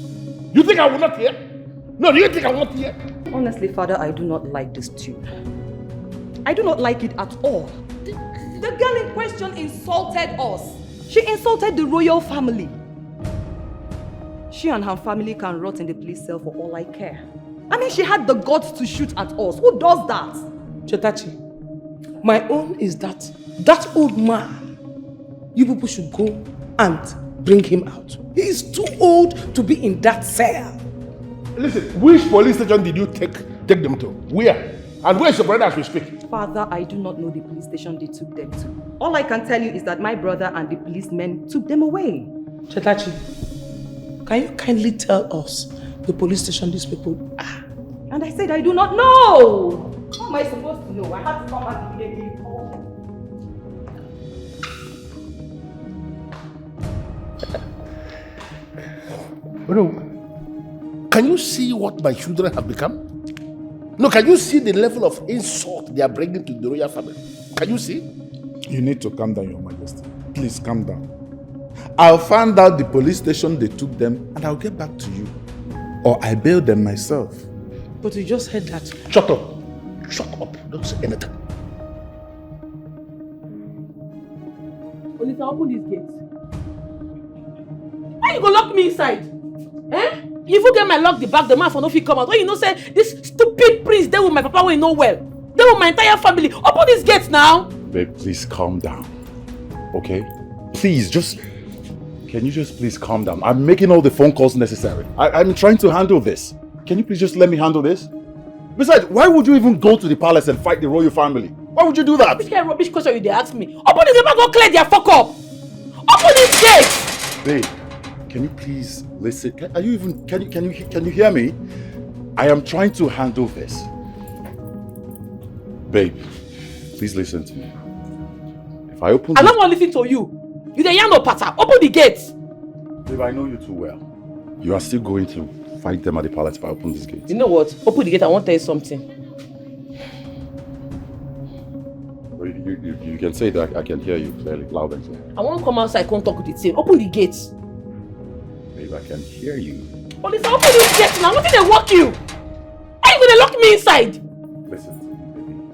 You think I will not hear? No, do you think I will not hear? Honestly, Father, I do not like this tune. I do not like it at all. The girl in question insulted us. She insulted the royal family. She and her family can rot in the police cell for all I care. I mean, she had the guts to shoot at us. Who does that? Chetachi, my own is that old man, you people should go and bring him out. He is too old to be in that cell. Listen, which police station did you take them to? Where? And where's your brother as we speak? Father, I do not know the police station they took them to. All I can tell you is that my brother and the policemen took them away. Chetachi, can you kindly tell us the police station these people are? And I said I do not know. How am I supposed to know? I had to come back immediately. No. Can you see what my children have become? No, can you see the level of insult they are bringing to the royal family? Can you see? You need to calm down, Your Majesty. Please calm down. I'll find out the police station they took them and I'll get back to you. Or I bail them myself. But you just heard that. Shut up. Shut up. Don't say anything. Olita, open this gate. Why you go lock me inside? Eh? If you get my lock the back, the man for no fit come out. When you know say this stupid prince there with my papa will know well. There with my entire family. Open this gate now. Babe, please calm down. Okay? Please, can you just please calm down? I'm making all the phone calls necessary. I'm trying to handle this. Can you please just let me handle this? Besides, why would you even go to the palace and fight the royal family? Why would you do that? Which kind of rubbish question you they ask me? Open this gate, go clear their fuck up. Open this gate. Babe, can you please listen? Can you hear me? I am trying to handle this. Babe, please listen to me. If I open I don't want to listen to you. You the young no patter. Open the gate. Babe, I know you too well. You are still going to fight them at the palace if I open this gate. You know what? Open the gate. I want to tell you something. You can say that I can hear you clearly, loud and clear. I want to come outside, come talk with the team. Open the gate. Babe, I can hear you. Oh, listen, open this gate now. Nothing they walk you. Are you going to lock me inside? Listen to me,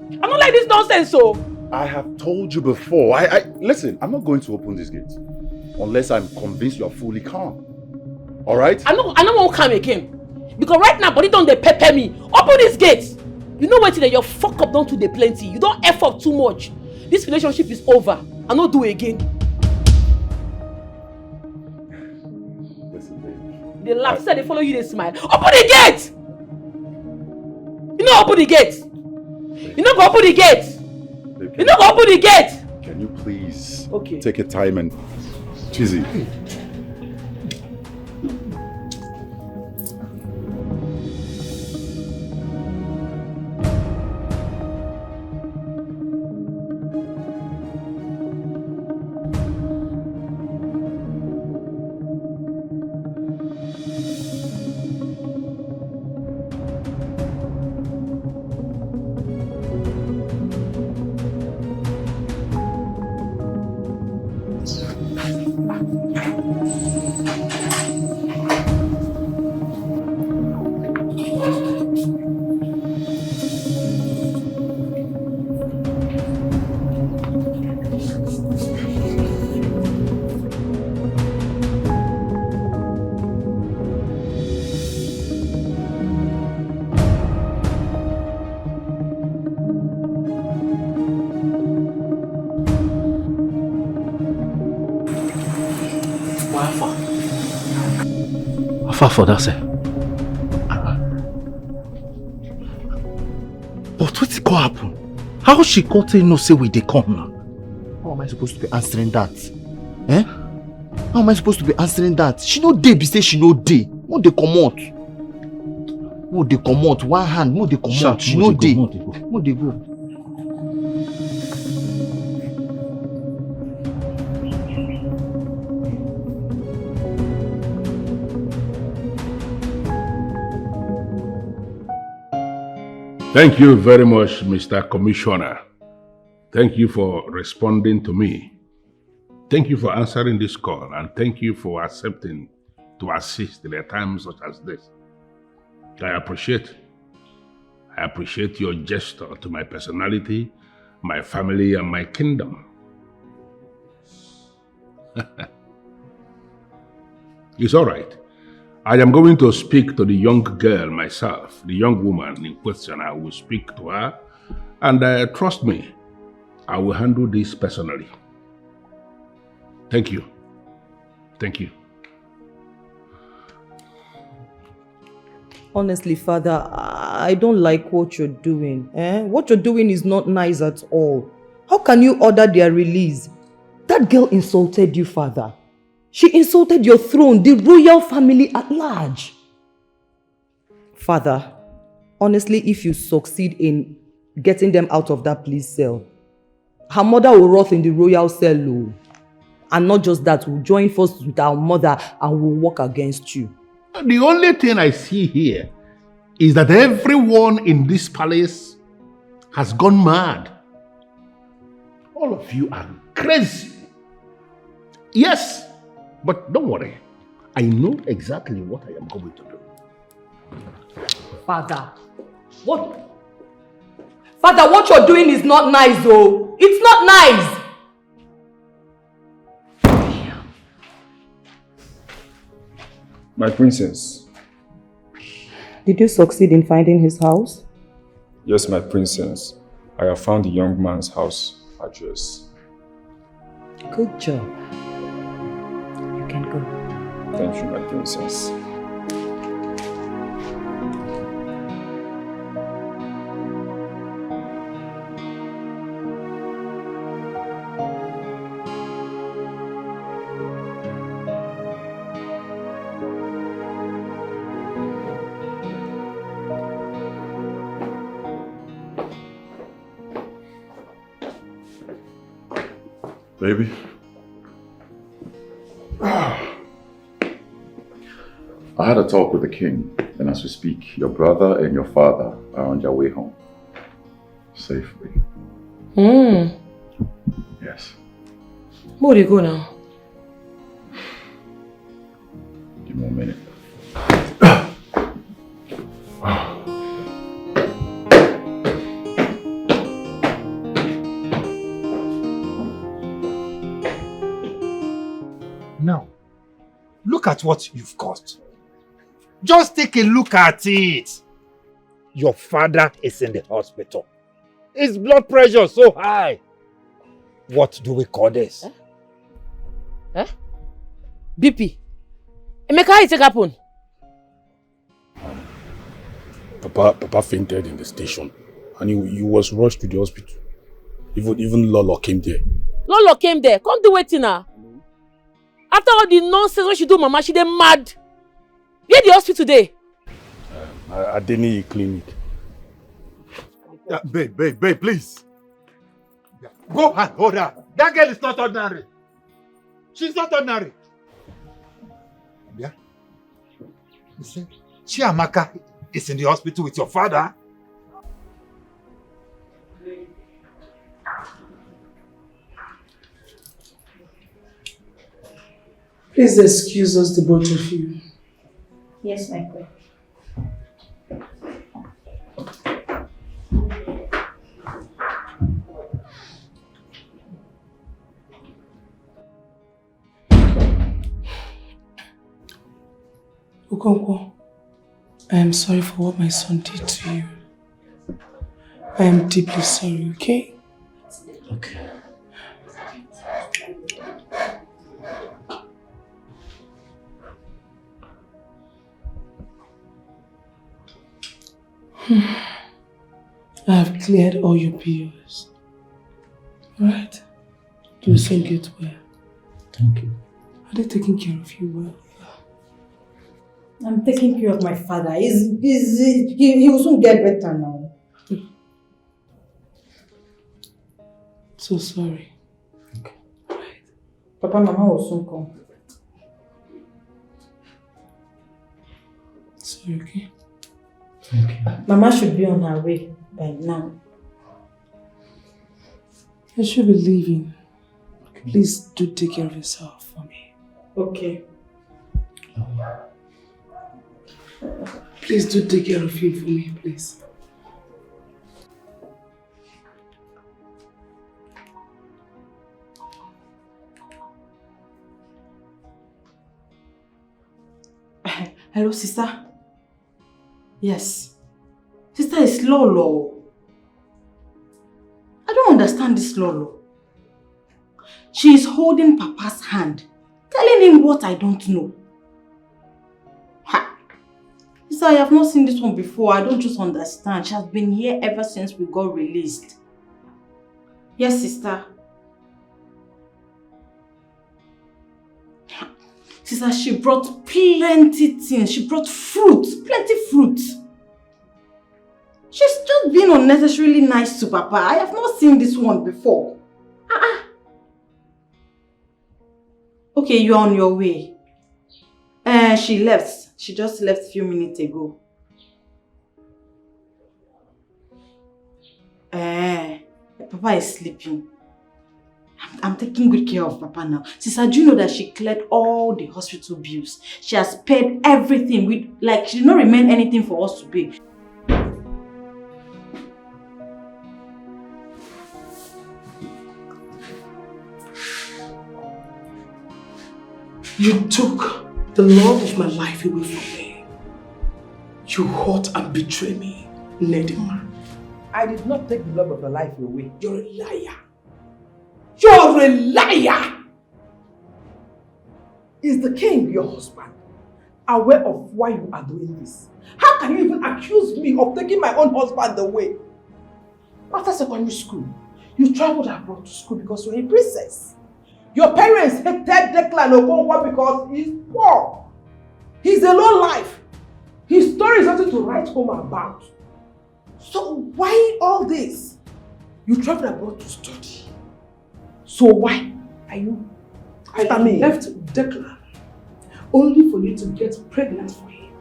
baby. I don't like this nonsense, so. I have told you before. Listen, I'm not going to open this gate unless I'm convinced you're fully calm. Alright? I don't want to come again. Because right now, body don't they pepper me. Open this gate. You know what? Your fuck up don't do the plenty. You don't F up too much. This relationship is over. I don't do it again. Listen, baby. They laugh. They follow you, they smile. Open the gate! You know open the gate. You know go open the gate. You know go open the gate. Can you please okay. Take your time and Chizzy. far for that, sir? But what's go happen? How she got to know say we dey come now? How am I supposed to be answering that? Eh? How am I supposed to be answering that? She no dey be say she no dey. Mo dey comot. Mo dey comot. One hand, mo dey comot. She no dey. Mo dey go. Thank you very much, Mr. Commissioner. Thank you for responding to me. Thank you for answering this call, and thank you for accepting to assist in a time such as this. I appreciate your gesture to my personality, my family, and my kingdom. It's all right. I am going to speak to the young girl myself, the young woman in question. I will speak to her, and trust me, I will handle this personally. Thank you. Thank you. Honestly, Father, I don't like what you're doing. What you're doing is not nice at all. How can you order their release? That girl insulted you, Father. She insulted your throne, the royal family at large. Father, honestly, if you succeed in getting them out of that police cell, her mother will rot in the royal cell. And not just that, we'll join forces with our mother and we'll work against you. The only thing I see here is that everyone in this palace has gone mad. All of you are crazy. Yes, but don't worry. I know exactly what I am going to do. Father, what you're doing is not nice, though. It's not nice. My princess. Did you succeed in finding his house? Yes, my princess. I have found the young man's house address. Good job. You can go. Thank you, my princess. Baby. I had a talk with the king, and as we speak, your brother and your father are on their way home. Safely. Yes. Where do you go now? Give me a minute. Now, look at what you've caused. Just take a look at it. Your father is in the hospital. His blood pressure is so high. What do we call this? BP. Emeka, how it happen? Papa fainted in the station, and he was rushed to the hospital. Even Lolo came there. Lolo came there. Come do waiting now. After all the nonsense what she do, Mama, she dey mad. Where the hospital today? At Ini clinic. Babe, please. Go and hold her. That girl is not ordinary. She's not ordinary. Yeah. You see, Chiamaka is in the hospital with your father. Please excuse us, the both of you. Yes, my queen. Okonkwo, I am sorry for what my son did to you. I am deeply sorry, okay? Okay. I have cleared all your POs. Alright? You'll soon get well. Thank you. Are they taking care of you well? I'm taking care of my father. He will soon get better now. So sorry. Okay. Papa, Mama will soon come. Sorry, okay? Thank you. Mama should be on her way by now. I should be leaving. Please do take care of yourself for me. Okay. Please do take care of him for me, please. Hello, sister? Yes. Sister, it's Lolo. I don't understand this Lolo. She is holding Papa's hand, telling him what I don't know. Ha! Sister, I have not seen this one before. I don't just understand. She has been here ever since we got released. Yes, sister. Sister, she brought plenty things. She brought fruit, plenty fruit. She's just being unnecessarily nice to Papa. I have not seen this one before. Okay, you're on your way. She left. She just left a few minutes ago. Papa is sleeping. I'm taking good care of Papa now. Sister, do you know that she cleared all the hospital bills? She has paid everything. She did not remain anything for us to pay. You took the love of my life away from me. You hurt and betrayed me, Nedima. I did not take the love of your life away. You're a liar. You're a liar! Is the king your husband aware of why you are doing this? How can you even accuse me of taking my own husband away? After secondary school, you traveled abroad to school because you're a princess. Your parents hated Declan Okonkwo because he's poor. He's a low life. His story is nothing to write home about. So why all this? You traveled abroad to study. So why are you after me? I left Declan only for you to get pregnant for him.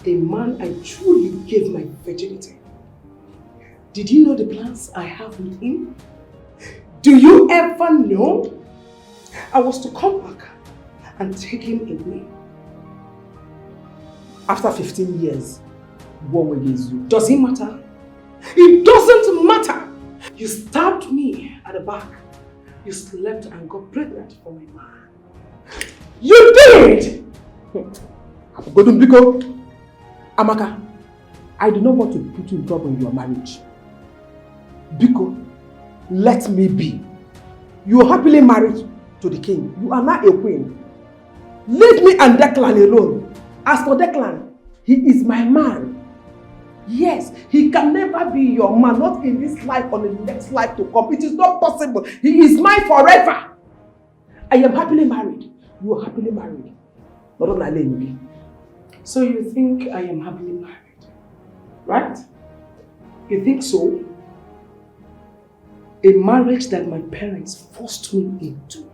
A man I truly gave my virginity. Did you know the plans I have with him? Do you ever know? I was to come back and take him away. After 15 years, what will he do? Does it matter? It doesn't matter! You stabbed me at the back. You slept and got pregnant for my man. You did! Amaka, I do not want to put you in trouble in your marriage. Biko, let me be. You are happily married to the king. You are not a queen. Leave me and Declan alone. As for Declan, he is my man. Yes, he can never be your man, not in this life or in the next life to come. It is not possible. He is mine forever. I am happily married. You are happily married. So you think I am happily married, right? You think so? A marriage that my parents forced me into.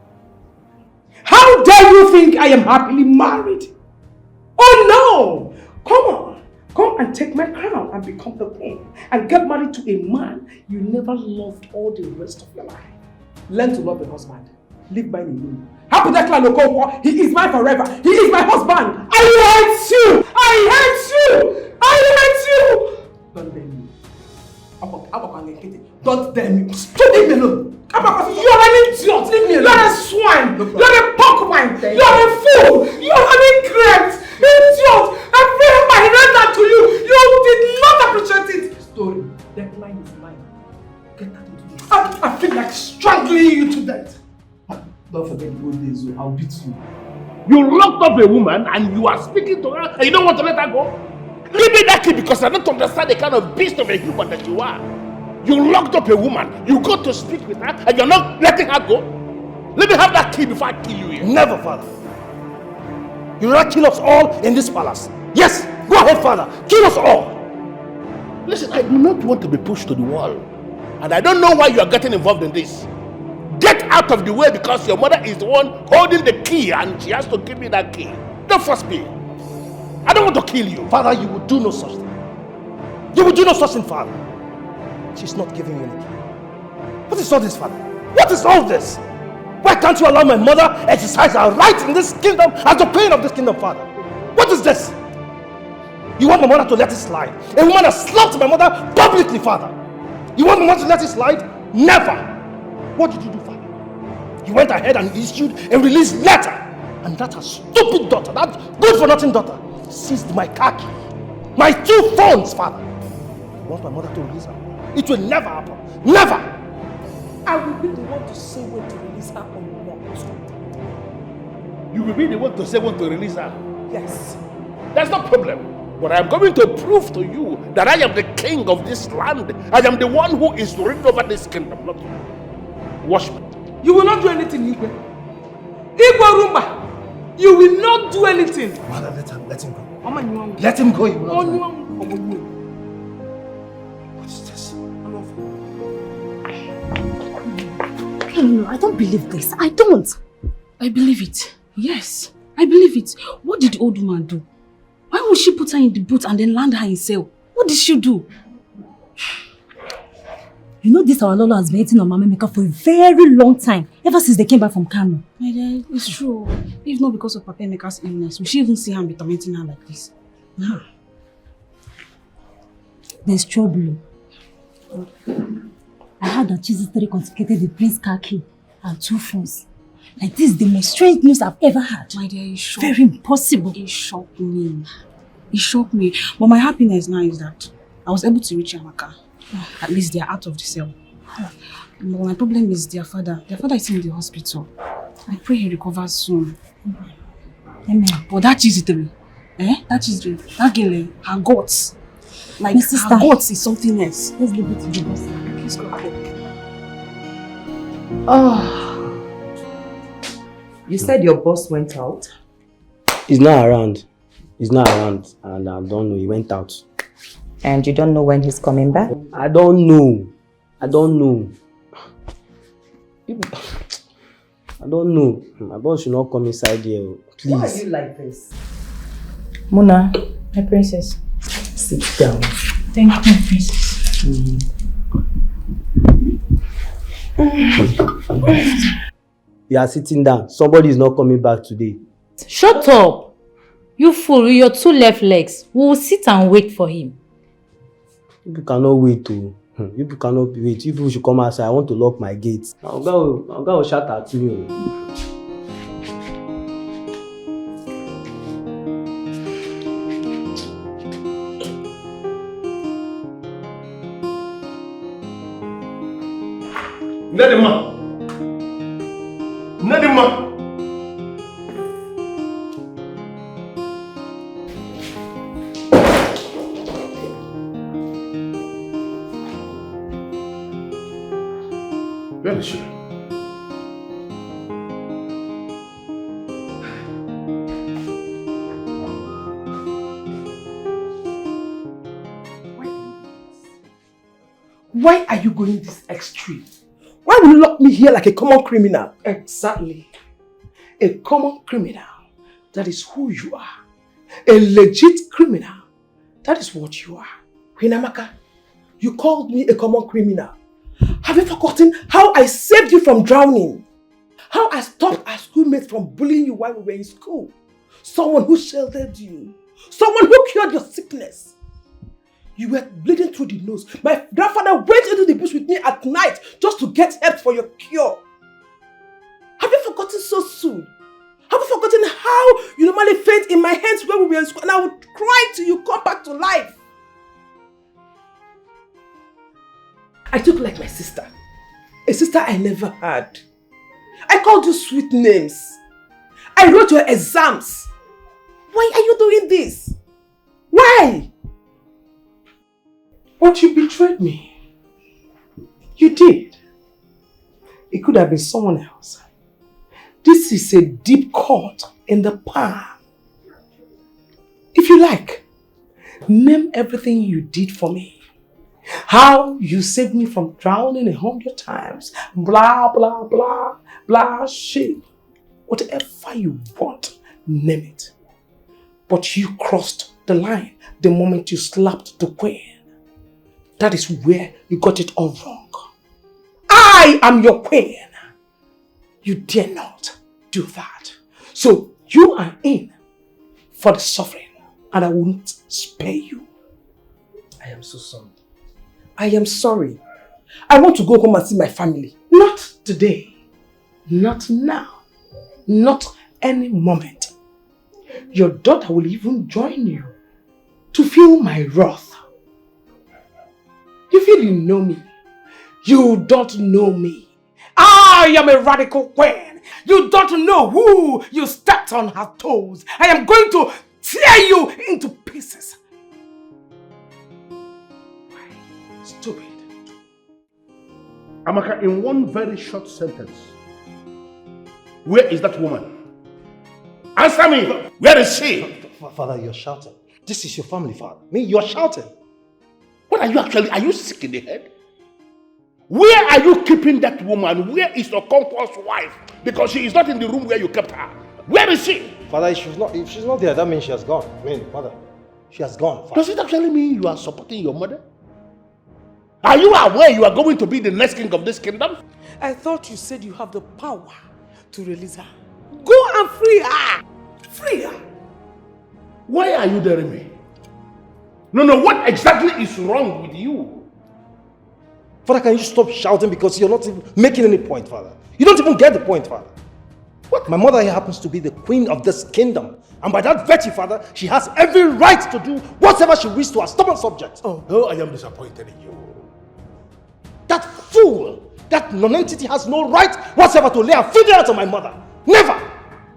How dare you think I am happily married? Oh no! Come on, come and take my crown and become the queen and get married to a man you never loved all the rest of your life. Learn to love a husband. Leave mine alone. Happy Declan Okonkwo, he is mine forever. He is my husband. I hate you! I hate you! I hate you! Don't dare me. Don't dare me. Stop, leave me alone. You're an idiot! Leave me alone! You're a swine! You're a porcupine! You're a fool! You're an ingrate! Idiot! I paid my rent to you! You did not appreciate it! Story. Declan is mine. Get that into this. I feel like strangling you to death. Don't forget the old days, I'll beat you. You locked up a woman and you are speaking to her and you don't want to let her go? Give me that key because I don't understand the kind of beast of a human that you are. You locked up a woman, you go to speak with her, and you're not letting her go? Let me have that key before I kill you here. Never, Father. You will not kill us all in this palace. Yes, go ahead, Father. Kill us all. Listen, I do not want to be pushed to the wall. And I don't know why you are getting involved in this. Get out of the way because your mother is the one holding the key and she has to give me that key. Don't force me. I don't want to kill you. Father, you will do no such thing. You will do no such thing, Father. She's not giving you any key. What is all this, Father? What is all this? Why can't you allow my mother exercise her right in this kingdom as the queen of this kingdom, Father? What is this? You want my mother to let it slide? A woman has slapped my mother publicly, Father. You want my mother to let it slide? Never! What did you do, Father? You went ahead and issued a release letter. And that her stupid daughter, that good-for-nothing daughter, seized my car key. My 2 phones, Father. You want my mother to release her? It will never happen. Never! I will be the one to say when to release her or not. You will be the one to say when to release her? Yes. That's no problem. But I am going to prove to you that I am the king of this land. I am the one who is ruling over this kingdom, not you. Watch me. You will not do anything, Igwe. Igwe Rumba, you will not do anything. Mother, let him go. Let him go. You will not do anything. What is this? No, I don't believe this. I don't. I believe it. Yes, I believe it. What did the old woman do? Why would she put her in the boat and then land her in sail? What did she do? You know this our Lolo has been eating on Mama Emeka for a very long time. Ever since they came back from Kano. My dear, it's true. If not because of Papa Emeka's illness, we should even see her be tormenting her like this. No. There's trouble. I heard that Jesus confiscated the prince's car key and 2 phones. Like this is the most strange news I've ever had. My dear, it's shocked. Very impossible. It shocked me. It shocked me. But my happiness now is that I was able to reach Amaka. At least they are out of the cell. But my problem is their father. Their father is in the hospital. I pray he recovers soon. Amen. But that Chiziteri, that Chiziteri, that girl, her guts. Like, my sister, her guts is something else. Let's leave it to the boss. Please go ahead. Oh. You said your boss went out? He's not around. He's not around. And I don't know. He went out. And you don't know when he's coming back? I don't know. I don't know. I don't know. My boss should not come inside here. Please. Why are you like this? Mona, my princess. Sit down. Thank you, my princess. You are sitting down. Somebody is not coming back today. Shut up! You fool with your 2 left legs. We will sit and wait for him. People cannot wait to. People cannot wait. If you should come outside, I want to lock my gates. I'm going to shout at me. Nedima! Nedima! Where is she? Why are you going this extreme? Why will you lock me here like a common criminal? Exactly. A common criminal. That is who you are. A legit criminal. That is what you are. Queen Amaka, you called me a common criminal. Have you forgotten how I saved you from drowning? How I stopped our schoolmates from bullying you while we were in school? Someone who sheltered you. Someone who cured your sickness. You were bleeding through the nose. My grandfather went into the bush with me at night just to get help for your cure. Have you forgotten so soon? Have you forgotten how you normally faint in my hands when we were in school and I would cry till you come back to life? I took like my sister. A sister I never had. I called you sweet names. I wrote your exams. Why are you doing this? Why? But you betrayed me. You did. It could have been someone else. This is a deep cut in the palm. If you like, name everything you did for me. How you saved me from drowning 100 times. Blah, blah, blah, blah, shit. Whatever you want, name it. But you crossed the line the moment you slapped the queen. That is where you got it all wrong. I am your queen. You dare not do that. So you are in for the suffering and I will not spare you. I am so sorry. I am sorry. I want to go home and see my family. Not today. Not now. Not any moment. Your daughter will even join you to feel my wrath. You feel you know me. You don't know me. I am a radical queen. You don't know who you stepped on her toes. I am going to tear you into pieces. Stupid. Amaka, in one very short sentence, where is that woman? Answer me! Where is she? Father, you're shouting. This is your family, Father. Me, you're shouting. What are you actually? Are you sick in the head? Where are you keeping that woman? Where is your comfort's wife? Because she is not in the room where you kept her. Where is she? Father, if she's not there, that means she has gone. I mean, Father, she has gone. Father. Does it actually mean you are supporting your mother? Are you aware you are going to be the next king of this kingdom? I thought you said you have the power to release her. Go and free her! Free her! Why are you daring me? No, what exactly is wrong with you? Father, can you stop shouting because you're not even making any point, Father? You don't even get the point, Father. What? My mother here happens to be the queen of this kingdom. And by that virtue, Father, she has every right to do whatever she wishes to her stubborn subjects. Oh, I am disappointed in you. That fool, that non-entity has no right whatsoever to lay a finger out on my mother. Never!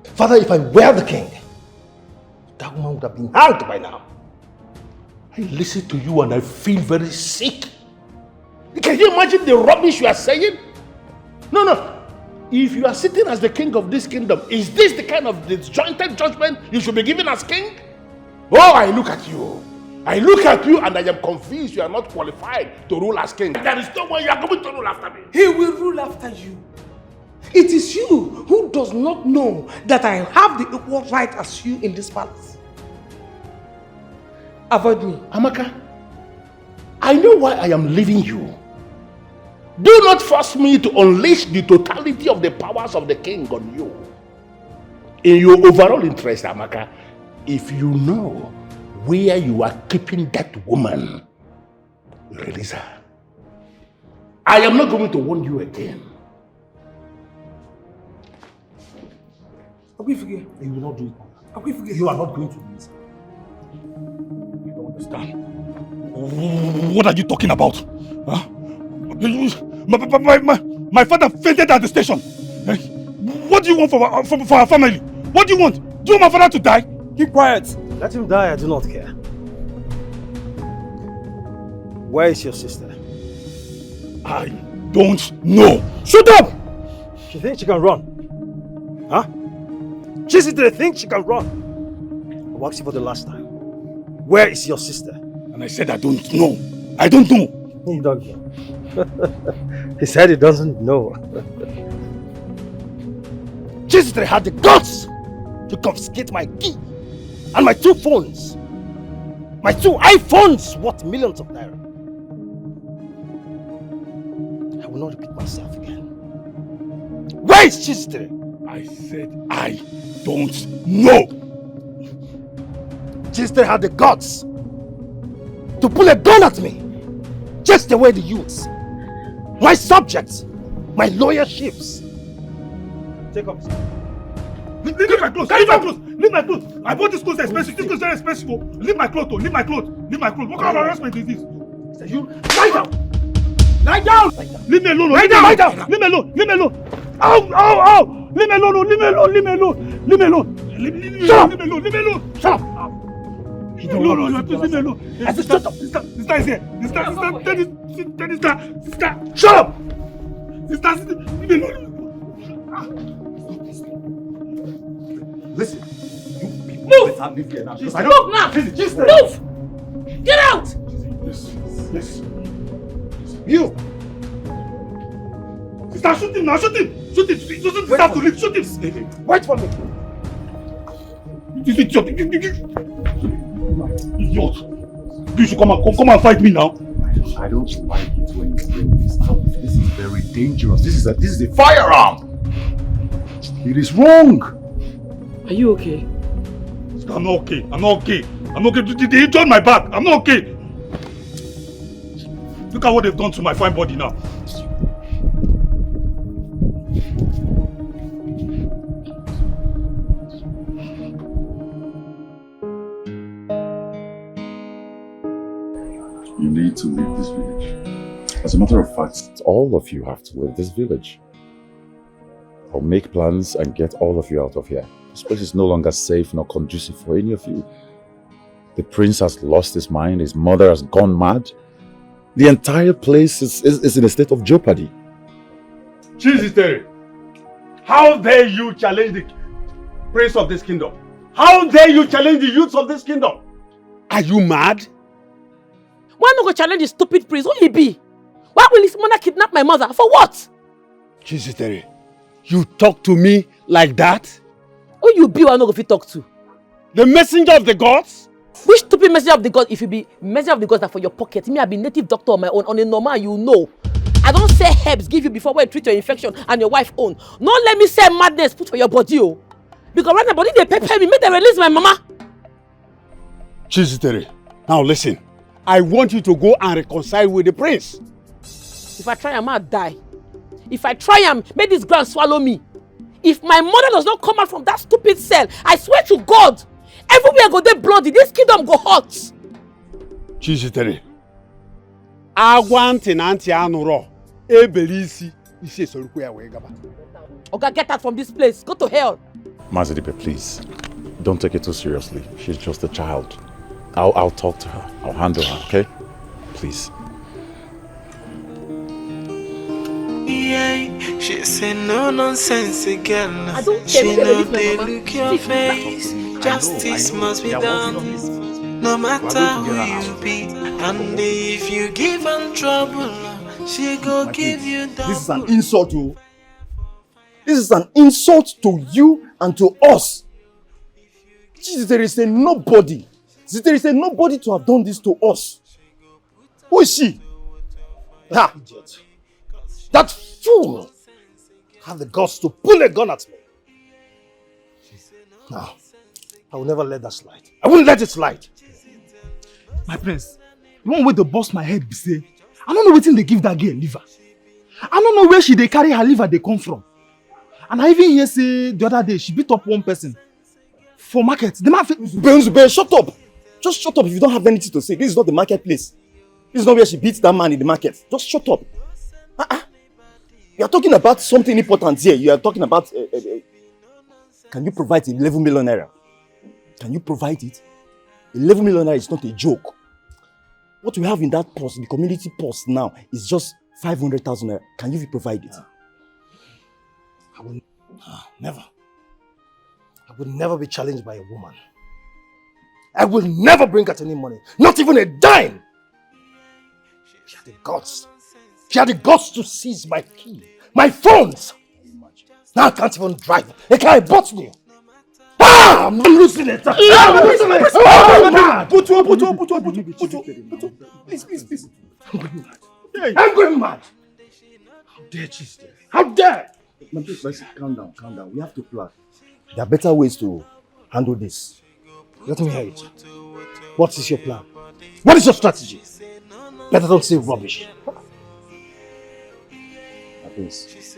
Father, if I were the king, that woman would have been hanged by now. I listen to you and I feel very sick. Can you imagine the rubbish you are saying? No. If you are sitting as the king of this kingdom, is this the kind of disjointed judgment you should be given as king? Oh, I look at you. And I am convinced you are not qualified to rule as king. There is no way you are going to rule after me. He will rule after you. It is you who does not know that I have the equal right as you in this palace. Avoid me. Amaka, I know why I am leaving you. Do not force me to unleash the totality of the powers of the king on you. In your overall interest, Amaka, if you know where you are keeping that woman, release her. I am not going to warn you again. You will not do it. You are not going to release her. You don't understand. What are you talking about? Huh? My father fainted at the station. What do you want for our family? What do you want? Do you want my father to die? Keep quiet. Let him die, I do not care. Where is your sister? I don't know. Shut up! She thinks she can run. Huh? She thinks she can run. I asked you for the last time. Where is your sister? And I said I don't know. I don't know. He don't know. He said he doesn't know. Chisitre had the guts to confiscate my key and my 2 phones. My 2 iPhones worth millions of naira. I will not repeat myself again. Where is Chisitre? I said I don't know. Chisitre had the guts to pull a gun at me, just the way the youths, my subjects, my lawyer chiefs. Take off. Leave my clothes. Leave my clothes. Leave my clothes. I bought this clothes expensive. This clothes very expensive. Leave my clothes. Leave my clothes. Leave my clothes. What kind of harassment is this? You lie down. Lie down. Leave me alone. Lie down. Lie down. Leave me alone. Leave me alone. Ow. Leave me alone. Leave me alone. Leave me alone. Leave me alone. Shut up. Leave me alone. Leave me alone. Shut up. No, please leave me alone. I said, shut up. Sister is here. Sister, shut up. Sister, leave me alone. Listen, Move! leave here now. Move now! Move! Get out! Listen. You! Sister, shoot him now, shoot him! Shoot him! Sister have to leave, shoot him! Wait for me! Idiot! You should come and fight me now! I don't like it when you bring this out. This is very dangerous. This is a firearm! It is wrong! Are you okay? I'm not okay. They injured my back. I'm not okay. Look at what they've done to my fine body now. You need to leave this village. As a matter of fact, all of you have to leave this village. I'll make plans and get all of you out of here. This place is no longer safe nor conducive for any of you. The prince has lost his mind, his mother has gone mad. The entire place is in a state of jeopardy. Jesus, Terry. How dare you challenge the prince of this kingdom? How dare you challenge the youths of this kingdom? Are you mad? Why not go challenge the stupid prince? Who he be? Why will his mother kidnap my mother? For what? Jesus, Terry. You talk to me like that? Who you be who I no go fit talk to? The messenger of the gods? Which stupid messenger of the gods? If you be messenger of the gods that for your pocket, me I be native doctor on my own, on a normal you know. I don't say herbs give you before when you treat your infection and your wife own. Don't let me say madness put for your body oh. Because right now body they pepper me, make them release my mama. Jesus, Terry. Now listen. I want you to go and reconcile with the prince. If I try, I might die. If I try, make this ground swallow me. If my mother does not come out from that stupid cell, I swear to God, everywhere go dey bloody, this kingdom go hot. Jesus, Terry. Agwanti na anti anuro. Ebelisi. Isi esoruku ya wee gaba. Oga, get out from this place. Go to hell. Mazidipe, please. Don't take it too seriously. She's just a child. I'll talk to her. I'll handle her, okay? Please. Yeah, she say no nonsense girl. She know they look your face. Justice must be done. No matter who you be, and if you give her trouble, she go give you double. This is an insult to. This is an insult to you and to us. Jesus, there is a nobody. There is a nobody to have done this to us. Who is she? Ha! That fool had the guts to pull a gun at me. Now, I will never let that slide. I won't let it slide. My prince, the one way to bust my head be say, I don't know wetin they give that girl liver. I don't know where they carry her liver they come from. And I even hear say the other day she beat up one person for market. The man Zube, shut up. Just shut up if you don't have anything to say. This is not the marketplace. This is not where she beats that man in the market. Just shut up. You are talking about something important here. You are talking about... can you provide 11 million naira? Can you provide it? 11 million naira is not a joke. What we have in that purse, the community purse now, is just 500,000 naira. Can you provide it? I will never. I will never be challenged by a woman. I will never bring out any money. Not even a dime. She had the guts. She had the guts to seize my key, my phones. Now I can't even drive. A car bought me. I'm losing it. I'm losing it. Please. I'm going mad. How dare she stay? How dare? Let's calm down. We have to plan. There are better ways to handle this. Let me hear it. What is your plan? What is your strategy? Better don't say rubbish. Please.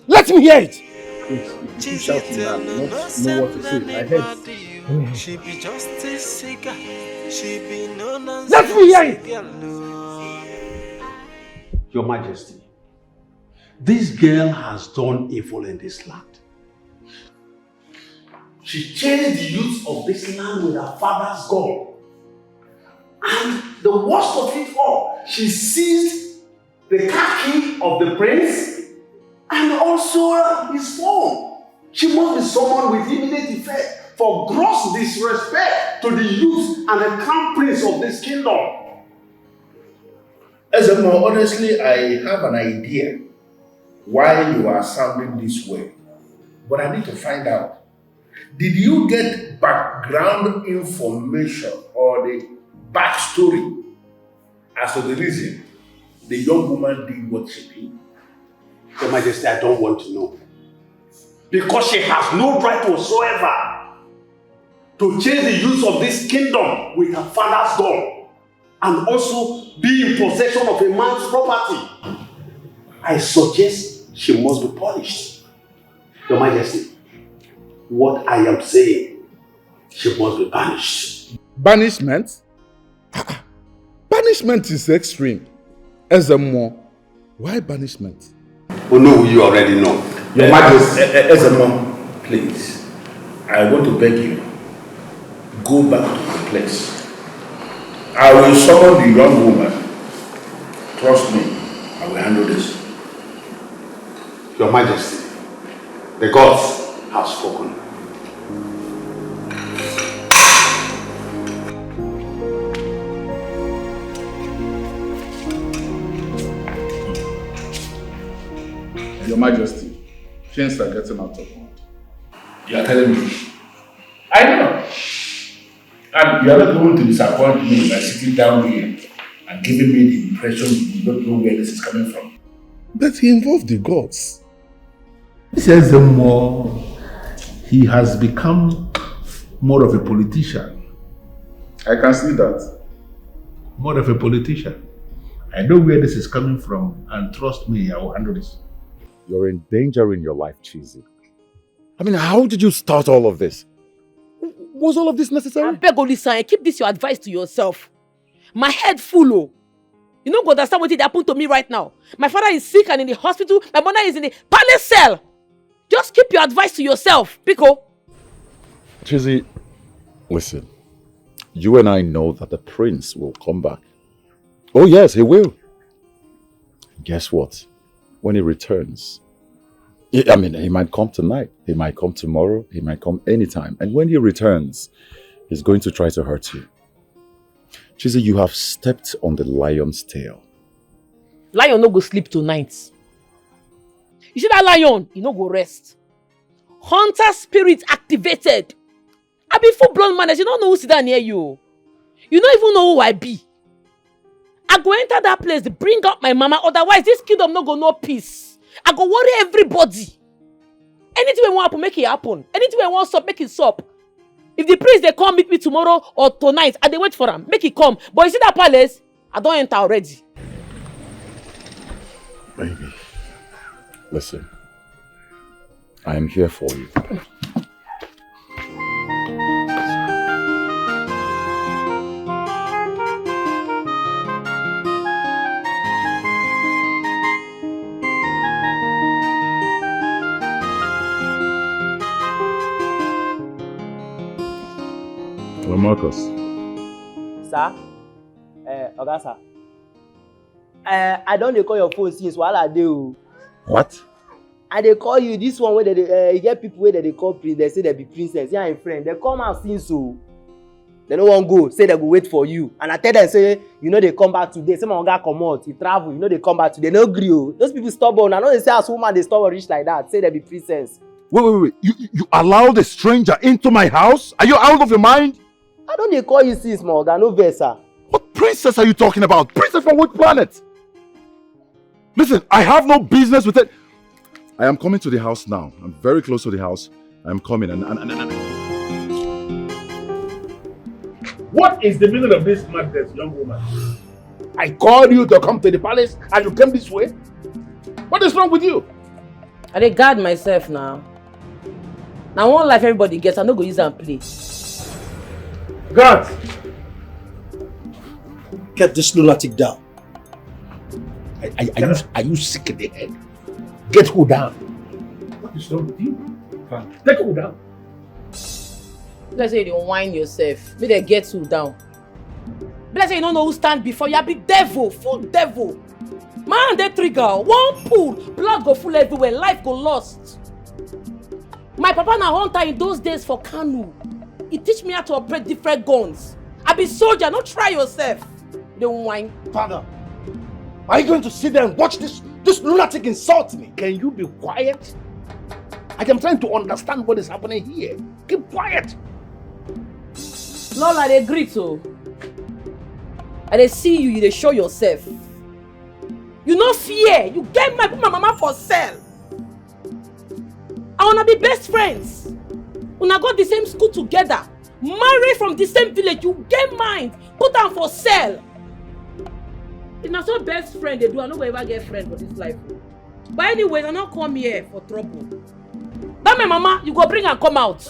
Let me hear it. She's shouting know what to say. I heard. She be just a cigar. She be no nonsense. Let me hear it. Your Majesty, this girl has done evil in this land. she chased the youth of this land with her father's gun. And the worst of it all, she seized the car key of the prince and also his phone. She must be someone with immediate effect for gross disrespect to the youth and the crown prince of this kingdom. Ezemo, honestly, I have an idea why you are sounding this way. But I need to find out. Did you get background information or the backstory as to the reason the young woman did what she did? Your Majesty, I don't want to know. Because she has no right whatsoever to chase the youth of this kingdom with her father's gun and also be in possession of a man's property. I suggest she must be punished. Your Majesty, what I am saying, she must be banished. Banishment? Banishment is extreme. Ezemo, why banishment? Oh no, you already know. Your Majesty. Ezemo, please, I want to beg you, go back to the place. I will summon the young woman. Trust me, I will handle this. Your Majesty, the gods have spoken. Your Majesty, things are getting out of hand. You are telling me? I know. And you are not going to disappoint me by sitting down here and giving me the impression you don't know where this is coming from. But he involved the gods. He says he has become more of a politician. I can see that. More of a politician. I know where this is coming from, and trust me, I will handle this. You're endangering your life, Cheesy. I mean, how did you start all of this? Was all of this necessary? I beg Olisa, keep this your advice to yourself. My head full, oh. You don't understand what happened to me right now. My father is sick and in the hospital. My mother is in the palace cell. Just keep your advice to yourself, Pico. Cheesy, listen. You and I know that the prince will come back. Oh yes, he will. Guess what? When he returns, he might come tonight, he might come tomorrow, he might come anytime. And when he returns, he's going to try to hurt you. Cheesy, you have stepped on the lion's tail. Lion no go sleep tonight. You see that lion, he no go rest. Hunter spirit activated. I be full-blown man, you don't know who's down near you. You don't even know who I be. I go enter that place, bring out my mama, otherwise this kingdom no go no peace. I go worry everybody. Anything we want happen, make it happen. Anything we want stop, make it stop. If the priest they come meet me tomorrow or tonight, and they wait for him, make it come. But you see that palace, I don't enter already. Baby, listen. I am here for you. Marcus. Sir? Oga sir. I don't dey call your phone since wahala dey o. What? I dey call you, this one where they get people where they call prince, they say they be princess, yeah, and friend. They come out since o. They no wan go, say they go wait for you. And I tell them, say, you know they come back today. Say my oga come out, he travel, you know they come back today. No gree o. Those people stubborn. I know they say as woman they stubborn reach like that. Say they be princess. Wait. You allowed a stranger into my house? Are you out of your mind? I don't dey call you sis, my oga, no vex, sir. What princess are you talking about? Princess from what planet? Listen, I have no business with it. I am coming to the house now. I'm very close to the house. I'm coming and... What is the meaning of this madness, young woman? I called you to come to the palace and you came this way? What is wrong with you? I dey guard myself now. Now one life everybody gets, I no go use and play. God! Get this lunatic down. Are you sick in the head? Get her down. What is wrong with you? Take her down. Let's say you don't whine yourself. May they get you down. Let's say you don't know who stand before you. Be devil, full devil. Man, they trigger. One pull, blood go full everywhere. Life go lost. My papa na hunter in those days for Kanu. He teach me how to operate different guns. I be soldier. Don't try yourself. Don't whine. Father, are you going to sit there and watch this lunatic insult me? Can you be quiet? I am trying to understand what is happening here. Keep quiet. Lola, they agree to. And they see you, they show yourself. You no fear. You get my mama for sale. I wanna be best friends. Una go the same school together. Marry from the same village. You get mind. Put them for sale. It's not so best friend they do. I no go ever get friend for this life. But anyways, I not come here for trouble. That my mama, you go bring and come out.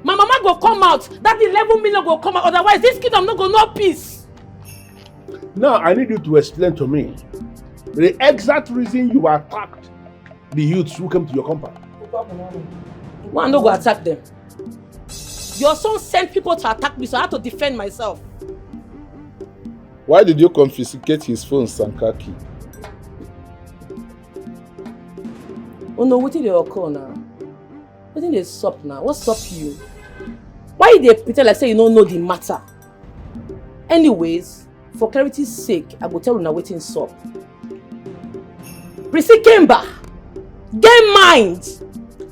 My mama go come out. That 11 million go come out. Otherwise, this kingdom no go no peace. Now, I need you to explain to me the exact reason you attacked the youths who came to your compound. One no go attack them. Your son sent people to attack me, so I had to defend myself. Why did you confiscate his phone, Sankaki? Oh no, what did they occur now? What did they sup now? What's up you? Why they pretend like say you don't know the matter? Anyways, for clarity's sake, I will tell you now waiting sup. Prissy Kemba, get mind!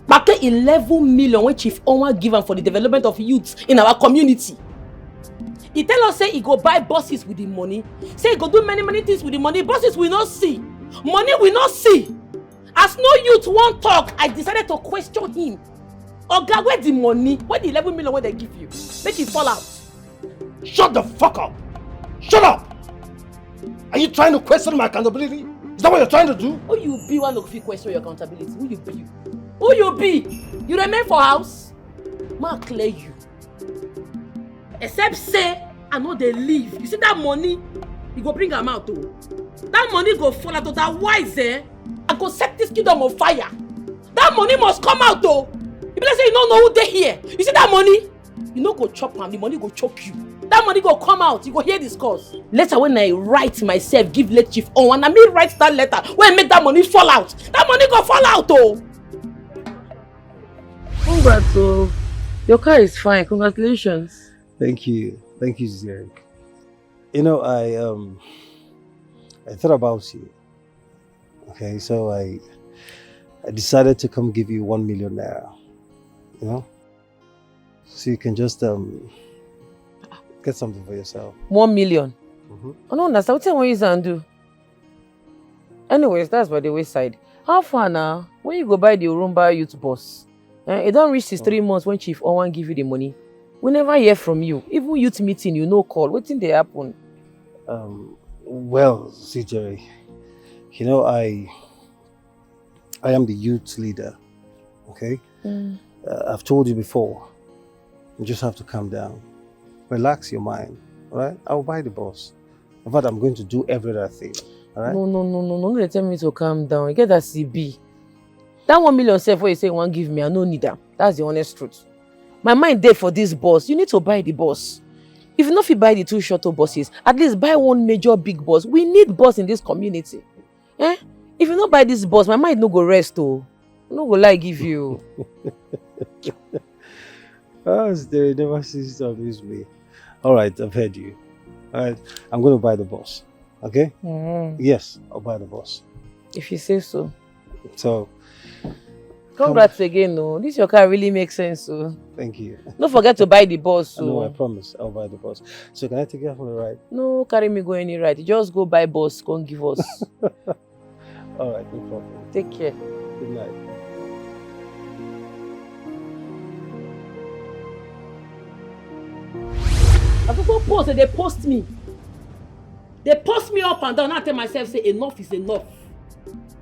Back 11 million when Chief Onwa given for the development of youths in our community. He tell us say he go buy buses with the money. Say he go do many things with the money. Buses we not see. Money we not see. As no youth won't talk, I decided to question him. Oga, where the money? Where the 11 million where they give you? Make it fall out. Shut the fuck up! Shut up! Are you trying to question my accountability? Is that what you're trying to do? Who you be one of you question your accountability? Who you be? Who you be? You remain for house? Ma clear you. Except say I know they leave. You see that money? You go bring them out too. That money go fall out. Otherwise, I go set this kingdom on fire. That money must come out though. If you say you don't know who they here, you see that money? You no go chop am, the money go choke you. That money go come out, you go hear this cause. Later when I write myself, give late Chief on, and I may write that letter when I make that money fall out. That money go fall out though. Congrats, oh. Your car is fine. Congratulations. Thank you, Zerek. You know, I thought about you. Okay, so I decided to come give you 1 million naira. You know, so you can just get something for yourself. 1 million. I don't understand. What you want to do? Anyways, that's by the wayside. How far now? When you go buy the Urumba youth bus, it don't reach 3 months when Chief Owan give you the money. We never hear from you. Even youth meeting, you no call. What thing they happen? Well, CJ, you know, I am the youth leader. Okay. I've told you before. You just have to calm down, relax your mind. All right. I'll buy the bus. In fact, I'm going to do every other thing. All right. No. They tell me to calm down. You get that CB. That 1 million self where you say you want give me, I no need that. That's the honest truth. My mind there for this bus. You need to buy the bus. If you not fit buy the 2 shuttle buses, at least buy 1 major big bus. We need bus in this community. If you not buy this bus, my mind no go rest oh. No go lie give you. They never cease to abuse me. All right, I've heard you. All right, I'm going to buy the bus. Okay? Yes, I'll buy the bus. If you say so. So, congrats again, no. This your car really makes sense, so. Thank you. Don't forget to buy the bus, so. No, I promise I'll buy the bus. So can I take you for a ride? No, carry me go any ride. Just go buy bus, come give us. All right, no problem. Take care. Good night. I people post and they post me. They post me up and down. I tell myself, say enough is enough.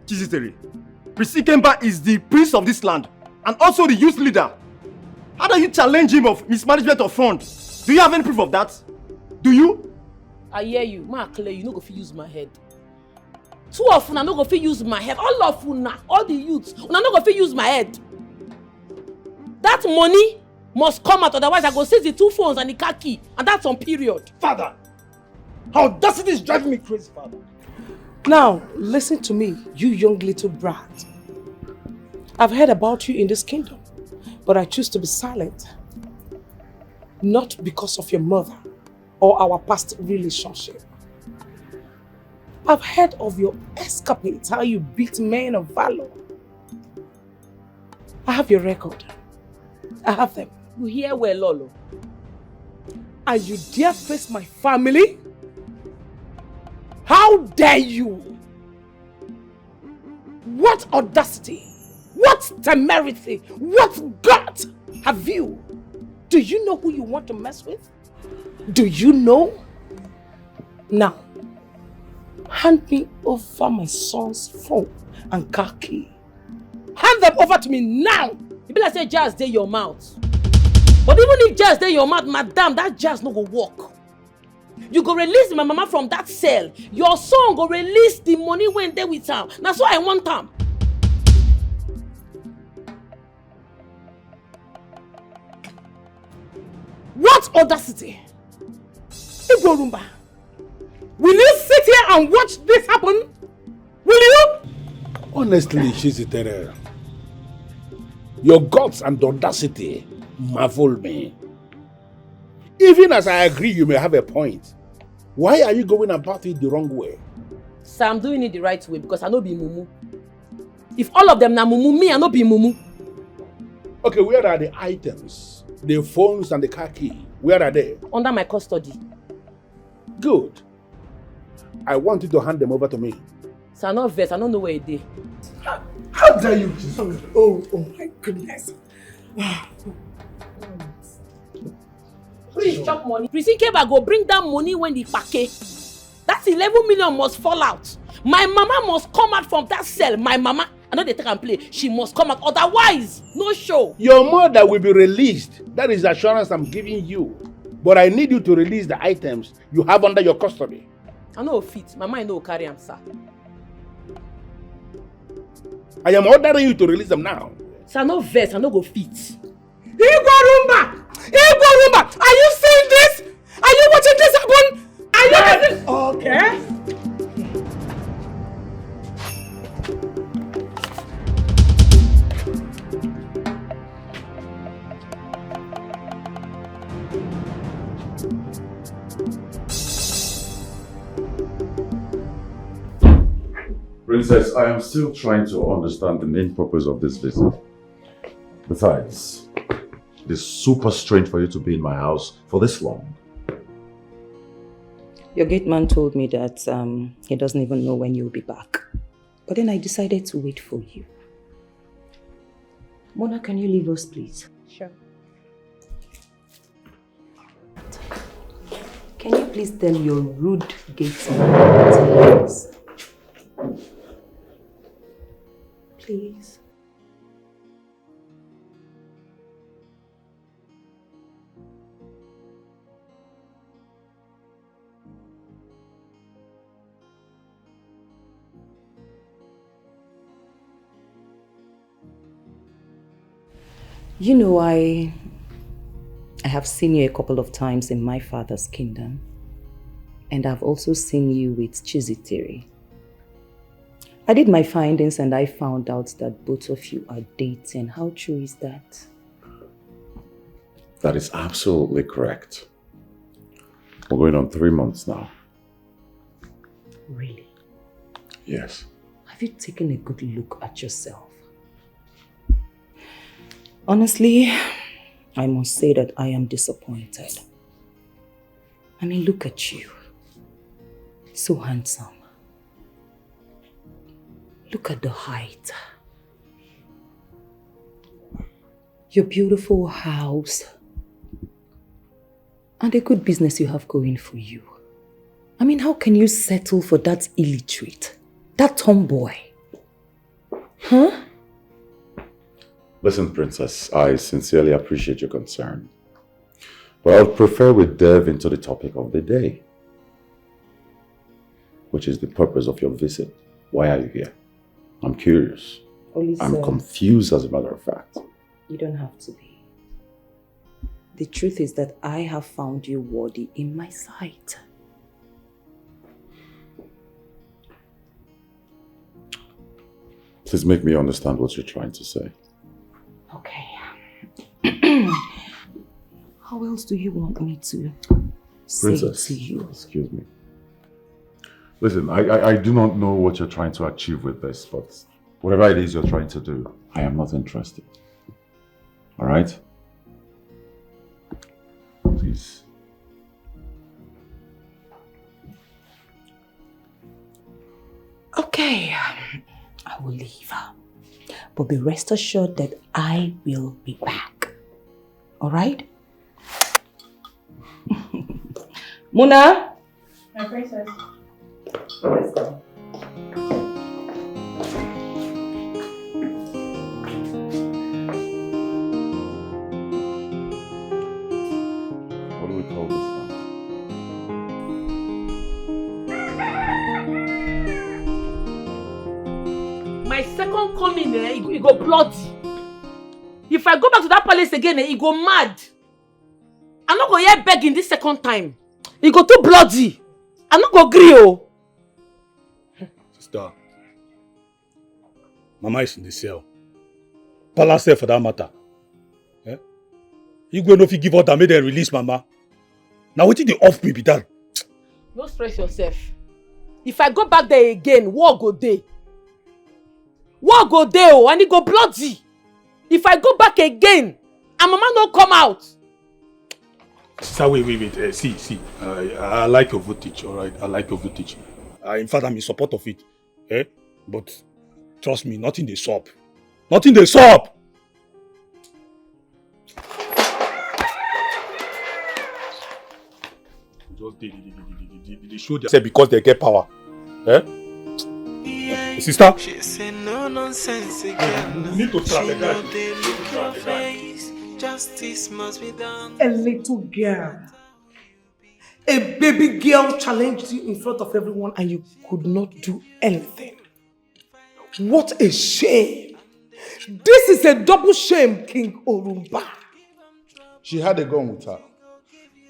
Chiziteri, Prissy Kemba is the prince of this land and also the youth leader. How do you challenge him of mismanagement of funds? Do you have any proof of that? Do you? I hear you. Ma clear, you no go fit use my head. 2 of una no go fit use my head. All of una, all the youths, una no go fit use my head. That money must come out, otherwise I go seize the 2 phones and the car key, and that's on period. Father, audacity is driving me crazy, Father. Now, listen to me, you young little brat. I've heard about you in this kingdom, but I choose to be silent. Not because of your mother or our past relationship. I've heard of your escapades, how you beat men of valor. I have your record. I have them. You hear well, Lolo. And you dare face my family? How dare you? What audacity? What temerity? What guts have you? Do you know who you want to mess with? Do you know? Now, hand me over my son's phone and car key. Hand them over to me now! You be like say jazz dey your mouth. But even if jazz dey your mouth, madam, that jazz no go work. You go release my mama from that cell. Your son go release the money when they with am. That's why I want am. What audacity? Igorumba, will you sit here and watch this happen? Will you? Honestly, Chizitere, your guts and audacity marvel me. Even as I agree you may have a point, why are you going about it the wrong way? So I'm doing it the right way because I no be mumu. If all of them na mumu, me I no be mumu. Okay, where are the items? The phones and the car key, where are they? Under my custody. Good. I want you to hand them over to me. So I'm not vex, I don't know where it is. How dare you? Oh my goodness. Please chop money. Prison Keba go bring that money when the pake. That 11 million must fall out. My mama must come out from that cell. My mama, I know they take and play. She must come out. Otherwise, no show. Your mother will be released. That is the assurance I'm giving you. But I need you to release the items you have under your custody. I know fit. My mind no carry am, sir. I am ordering you to release them now. Sir, no vex. I no go fit. Igorumba! Igorumba! Are you seeing this? Are you watching this happen? Are you listening? Okay. Princess, I am still trying to understand the main purpose of this visit. Besides, it is super strange for you to be in my house for this long. Your gate man told me that he doesn't even know when you'll be back. But then I decided to wait for you. Mona, can you leave us, please? Sure. Can you please tell your rude gate man please? Please. You know, I have seen you a couple of times in my father's kingdom. And I've also seen you with Chizitere. I did my findings and I found out that both of you are dating. How true is that? That is absolutely correct. We're going on 3 months now. Really? Yes. Have you taken a good look at yourself? Honestly, I must say that I am disappointed. I mean, look at you. So handsome. Look at the height. Your beautiful house. And the good business you have going for you. I mean, how can you settle for that illiterate? That tomboy? Huh? Listen, Princess, I sincerely appreciate your concern. But I would prefer we delve into the topic of the day, which is the purpose of your visit. Why are you here? I'm curious. I'm confused, as a matter of fact. You don't have to be. The truth is that I have found you worthy in my sight. Please make me understand what you're trying to say. Okay. How else do you want me to say it Princess, to you? excuse me. Listen, I do not know what you're trying to achieve with this, but whatever it is you're trying to do, I am not interested. All right? Please. Okay, I will leave. But be rest assured that I will be back. All right? Muna? My princess. Let's go. What do we call this now? My second coming, he go bloody. If I go back to that palace again, he go mad. I'm not going to hear begging this second time. He go too bloody. I'm not going to agree, oh. Sister, Mama is in the cell. Palace cell for that matter. Eh? You go know if you give order, make them release Mama. Now what did they off me be that? Don't stress yourself. If I go back there again, war go dey. War go dey, oh, and he go bloody. If I go back again, and Mama no come out. Sister, wait. See. I like your voltage, alright? I like your voltage. In fact, I'm in support of it. Eh? But trust me, nothing they stop. Nothing they stop! Just they show themselves because they get power. Eh? Sister? She say no nonsense again. You need to trap She the know guy. they look your face. Justice must be done. A little girl. A baby girl challenged you in front of everyone and you could not do anything. What a shame. This is a double shame, King Orumba. She had a gun with her.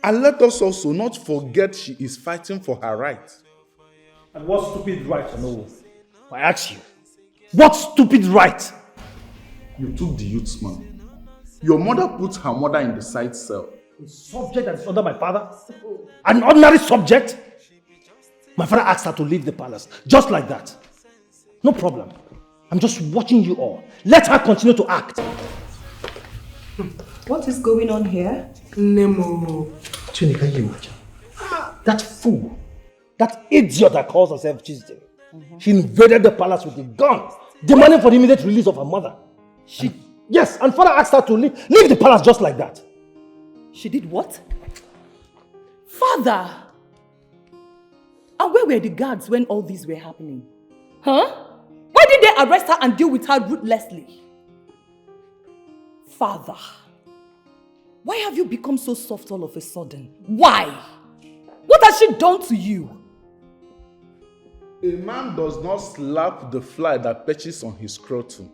And let us also not forget she is fighting for her right. And what stupid right, no? I ask you. What stupid right? You took the youth's man. Your mother put her mother in the side cell. A subject that is under my father? An ordinary subject? My father asked her to leave the palace, just like that. No problem. I'm just watching you all. Let her continue to act. What is going on here? Nemo. Chuni, can you imagine? That fool, that idiot that calls herself Tuesday, she invaded the palace with a gun, demanding for the immediate release of her mother. Yes, and father asked her to leave the palace just like that. She did what? Father! And where were the guards when all these were happening? Huh? Why did they arrest her and deal with her ruthlessly? Father, why have you become so soft all of a sudden? Why? What has she done to you? A man does not slap the fly that perches on his scrotum.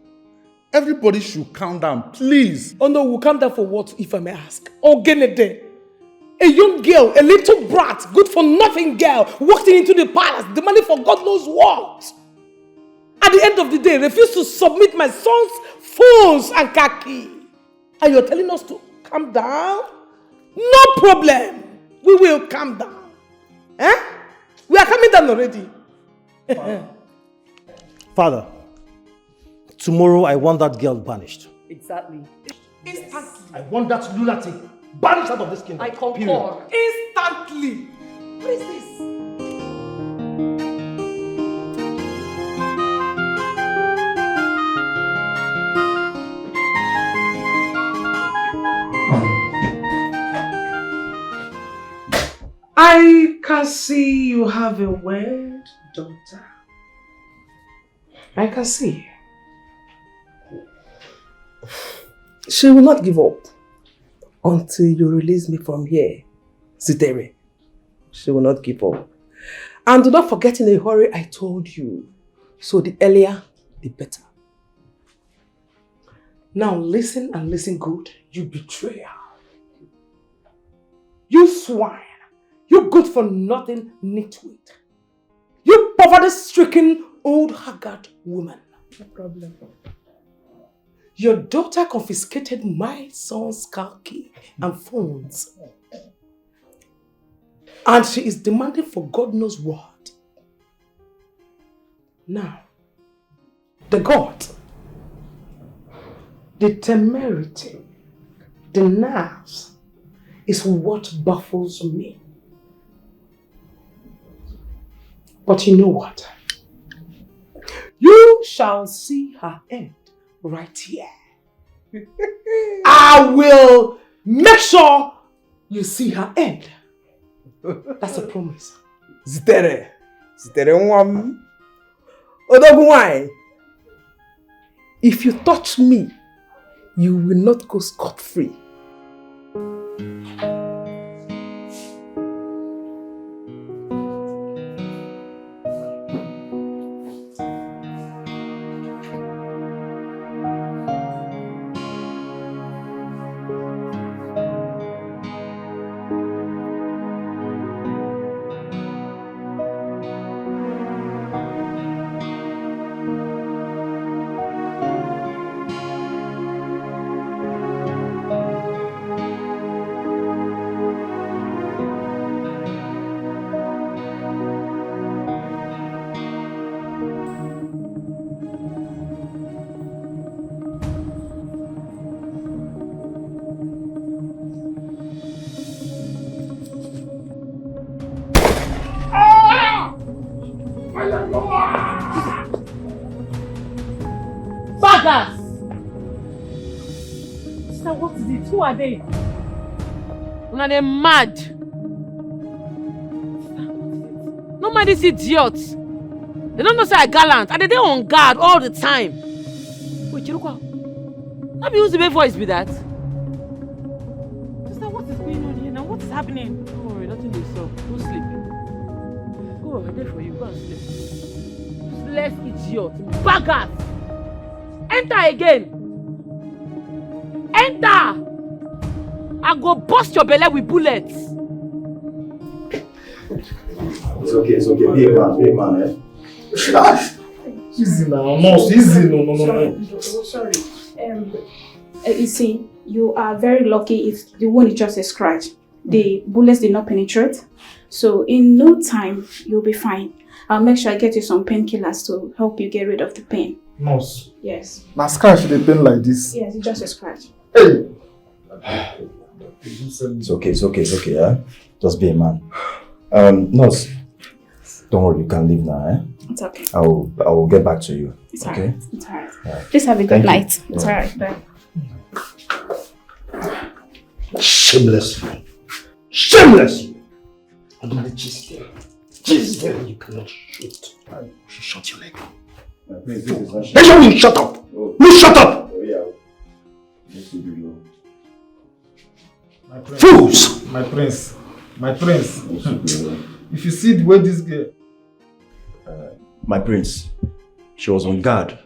Everybody should calm down, please. Oh no, we'll calm down for what, if I may ask? Oh, Genede. A young girl, a little brat, good for nothing girl, walked into the palace, demanding for God knows what. At the end of the day, refused to submit my son's phones and khaki. And you're telling us to calm down? No problem. We will calm down. Eh? We are calming down already. Father, tomorrow I want that girl banished. Exactly. Instantly. I want that lunatic banished out of this kingdom. I concur. Period. Instantly. What is this? I can see you have a word, daughter. I can see. She will not give up until you release me from here, Zitere. She will not give up. And do not forget in a hurry I told you. So the earlier, the better. Now listen and listen good, you betrayer. You swine. You good for nothing nitwit. You poverty-stricken old haggard woman. No problem. Your daughter confiscated my son's car key and phones. And she is demanding for God knows what. Now, the God, the temerity, the nerves is what baffles me. But you know what? You shall see her end right here. I will make sure you see her end. That's a promise. Zitere nwam. Odogu why? If you touch me, you will not go scot-free. Baggers! Sister, what is it? Who are they? Una they mad. Sister, what is it? No mind these idiots. They don't know say I gallant and they dey on guard all the time. Wait, Chirukwa. How be use the voice be that? Sister, what is going on here now? What is happening? Don't worry, nothing will solve. Go sleep. Go, I'm there for you. Go and sleep. Useless idiot. Baggers! Enter again. Enter. I go bust your belly with bullets. It's okay. Be a man, eh? Easy now. No, easy. No. Sorry. You see, you are very lucky if the wound is just a scratch. The bullets did not penetrate. So in no time, you'll be fine. I'll make sure I get you some painkillers to help you get rid of the pain. Nurse. Yes. My scratch dey pain like this. Yes, it's just a scratch. Hey. It's okay, eh? Just be a man. Nurse, don't worry, you can leave now, eh? It's okay. I will get back to you. It's okay? alright. It's alright. Please have a good night. It's alright. Bye. Shameless you. Shameless you. I'm gonna chase them. Chase them. You cannot shoot. You should shut your leg. Desho, you shut up! You shut up! Fools! My prince. If you see the way this girl... My prince, she was on guard.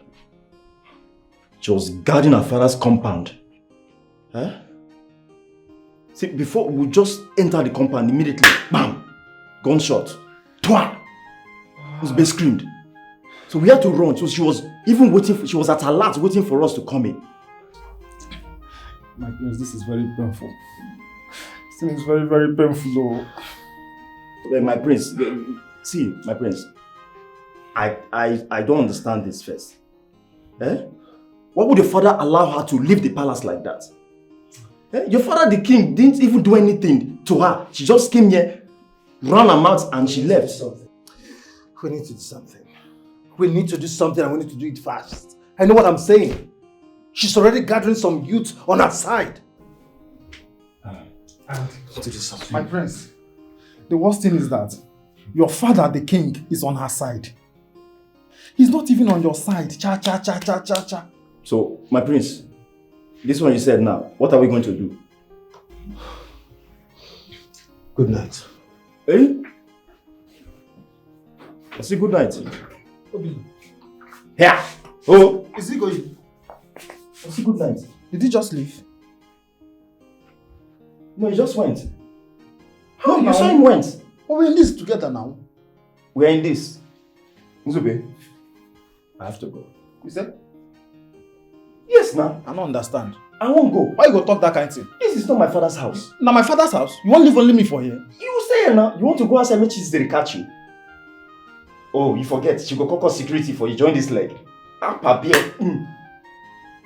She was guarding her father's compound. Huh? See, before we just enter the compound immediately, bam! Gunshot. Twa! This baby screamed. So we had to run. So she was even waiting. She was at her last waiting for us to come in. My prince, this is very painful. This thing is very, very painful though. My prince, see, my prince, I don't understand this first. Eh? Why would your father allow her to leave the palace like that? Eh? Your father, the king, didn't even do anything to her. She just came here, ran her mouth and she left. We need to do something. We need to do something and we need to do it fast. I know what I'm saying. She's already gathering some youth on her side. And to do something. My prince, the worst thing is that your father, the king, is on her side. He's not even on your side. Cha. So, my prince, this one you said now, what are we going to do? Good night. Eh? I say good night. Here! Oh! Is he going? I say good night. Did he just leave? No, he just went. How? You saw him went. But we're in this together now. We're in this. Nzube, I have to go. You said? Yes, now. I don't understand. I won't go. Why you go talk that kind of thing? This is not my father's house. Now my father's house? You won't leave only me for here? You stay here now. You want to go outside, make cheese they catch you. Oh, you forget. She go call security for you. Join this leg.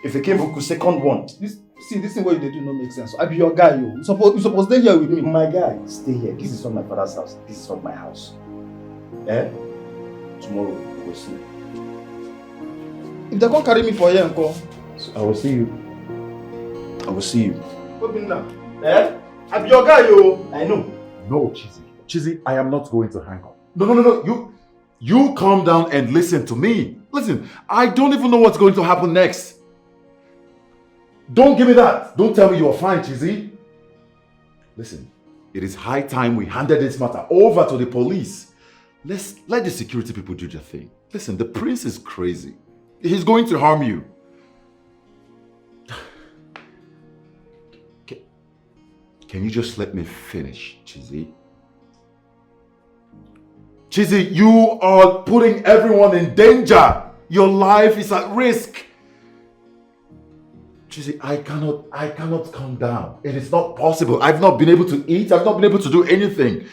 If they came for second one. This thing what you do not make sense. I be your guy, yo. You supposed stay here with me. My guy, stay here. This is not my father's house. This is not my house. Eh? Tomorrow we will see. If they can't carry me for here, uncle. So I will see you. I will see you. Open now. Eh? I be your guy, yo. I know. No, Chizzy. Chizzy, I am not going to hang up. No. You calm down and listen to me. Listen, I don't even know what's going to happen next. Don't give me that. Don't tell me you're fine, Chizzy. Listen, it is high time we handed this matter over to the police. Let the security people do their thing. Listen, the prince is crazy. He's going to harm you. Can you just let me finish, Chizzy? Chizzy, you are putting everyone in danger. Your life is at risk. Chizzy, I cannot calm down. It is not possible. I've not been able to eat. I've not been able to do anything.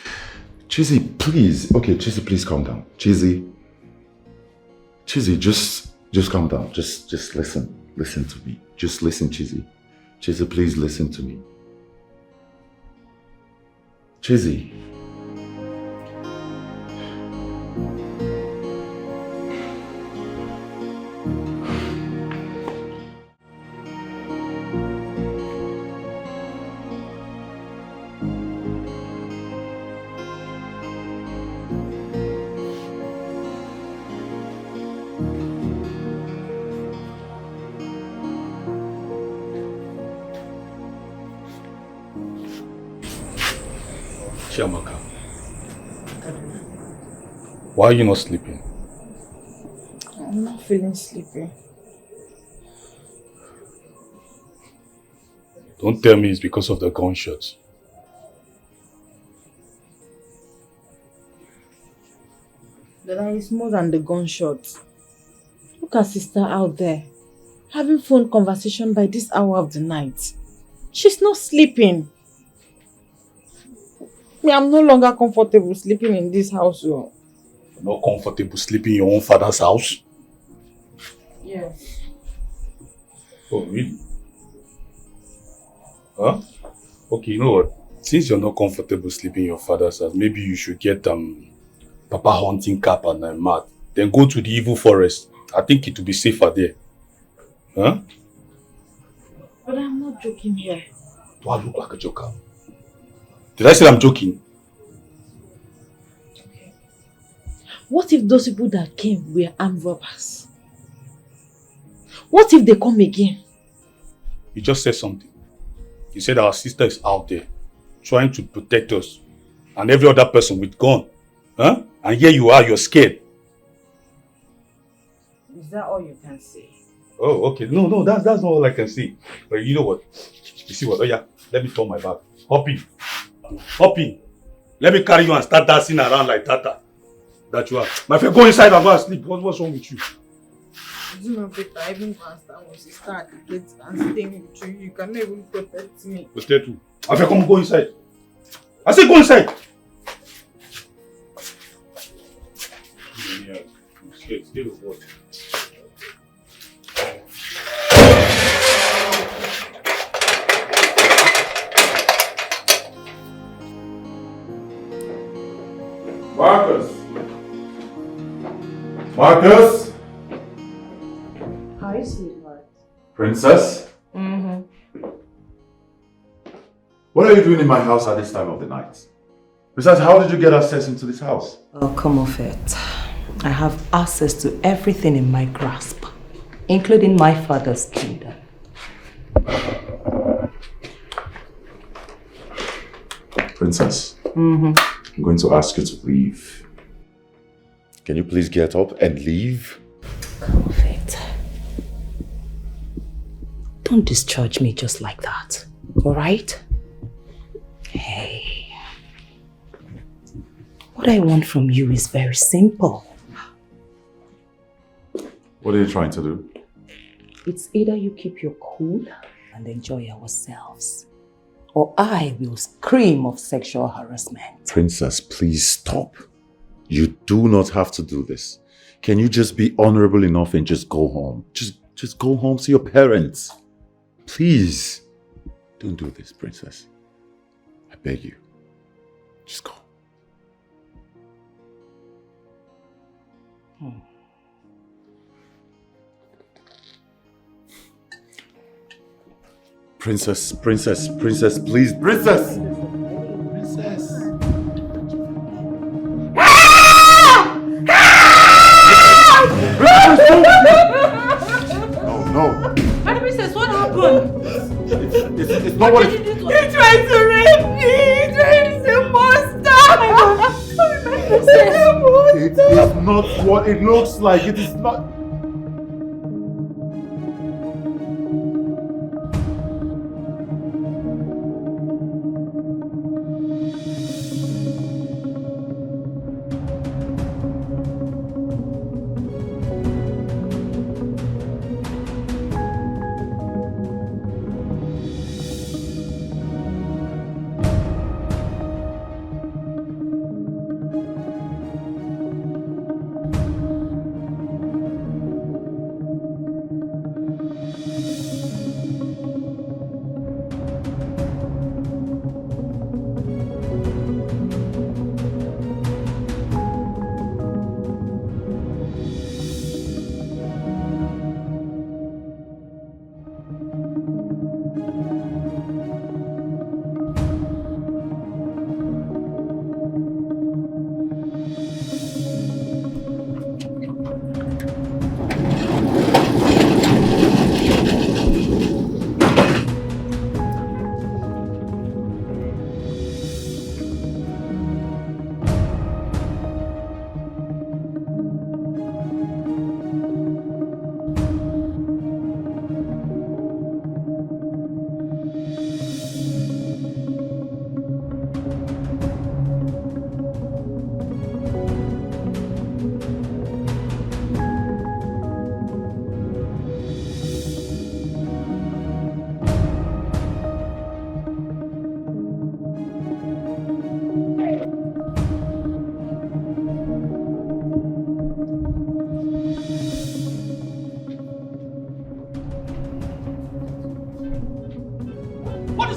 Chizzy, please. Okay, Chizzy, please calm down. Chizzy, just calm down. Just listen. Listen to me. Just listen, Chizzy. Chizzy, please listen to me. Chizzy. Chiamaka, why are you not sleeping? I'm not feeling sleepy. Don't tell me it's because of the gunshots. That is more than the gunshots. Look at sister out there, having phone conversation by this hour of the night. She's not sleeping. I'm no longer comfortable sleeping in this house. You're not comfortable sleeping in your own father's house? Yes. Oh, really? Huh? Okay, you know what? Since you're not comfortable sleeping in your father's house, maybe you should get Papa hunting cap and mat. Then go to the evil forest. I think it will be safer there. Huh? But I'm not joking here. Do I look like a joker? Did I say I'm joking? Okay. What if those people that came were armed robbers? What if they come again? You just said something. You said our sister is out there trying to protect us and every other person with gun. Huh? And here you are, you're scared. Is that all you can say? Oh, okay. No, that's not all I can see. But you know what? You see what? Oh yeah, let me turn my back. Hop in. Hop in. Let me carry you and start dancing around like Tata. That you are. My friend, go inside and go and sleep. What's wrong with you? It's not better. I even go and stand with sister at the gate and staying with you. You cannot even protect me. Go stay too. My friend, come go inside. I say go inside. Yeah, stay with what? Marcus? Hi, sweetheart. Princess? Mm-hmm. What are you doing in my house at this time of the night? Besides, how did you get access into this house? Oh, come off it. I have access to everything in my grasp, including my father's kingdom. Princess, Mm-hmm. I'm going to ask you to leave. Can you please get up and leave? Come off it. Don't discharge me just like that, alright? Hey. What I want from you is very simple. What are you trying to do? It's either you keep your cool and enjoy ourselves, or I will scream of sexual harassment. Princess, please stop. You do not have to do this. Can you just be honorable enough and just go home? Just go home to your parents. Please. Don't do this, Princess. I beg you. Just go. Princess, please, Princess! Princess! No. Madam Princess, what happened? It's not what it... He tried to rape me! He tried to monster! It is not what it looks like. It is not...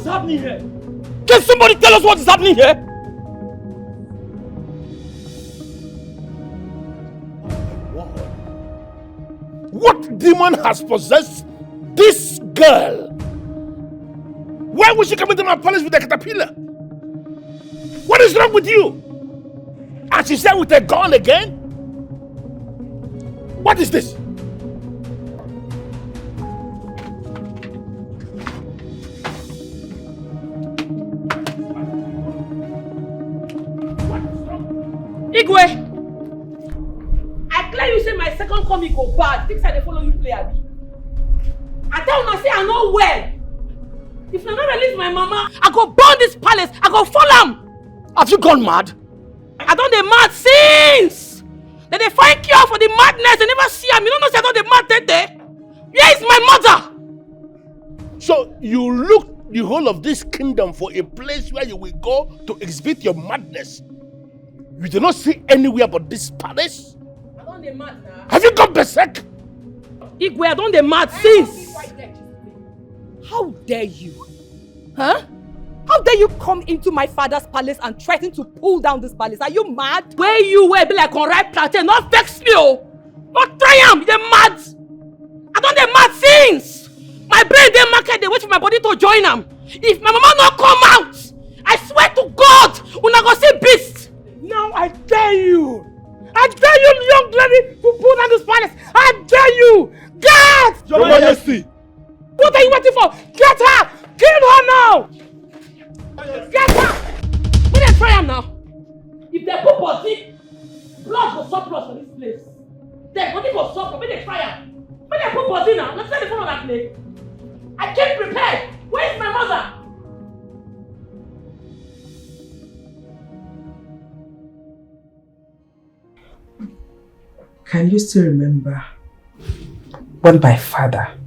happening here? Can somebody tell us what is happening here? What demon has possessed this girl? Why would she come into my palace with a caterpillar? What is wrong with you? And she said with a gun again? What is this? Igwe! I clear you say my second comic go bad. Things I follow you play, Abi. I tell una say I know well. If I not release my mama, I go burn this palace. I go fall am. Have you gone mad? I done the mad since. They find cure for the madness. They never see am. You don't know say I done the mad there. Where is my mother? So you look the whole of this kingdom for a place where you will go to exhibit your madness. You do not see anywhere but this palace? I done the mad now. Have you gone berserk? Igwe, I done the mad since. How dare you? Huh? How dare you come into my father's palace and threaten to pull down this palace? Are you mad? Where you were be like on right plantain, not vex me, oh! Not try am, you mad! I done the mad since! My brain dey market, they wait for my body to join them. If my mama not come out, I swear to God, una go see beast! Now I dare you! I dare you, young lady, to pull down this palace! I dare you! Get! Your Majesty! What are you waiting for? Get her! Kill her now! Get her! When they try am now, if they put body, blood go surplus for this place. Their body go surplus, when they try am. When they put body now, let's say the phone on that place. I came prepared. Where is my mother? I Can you still remember when my father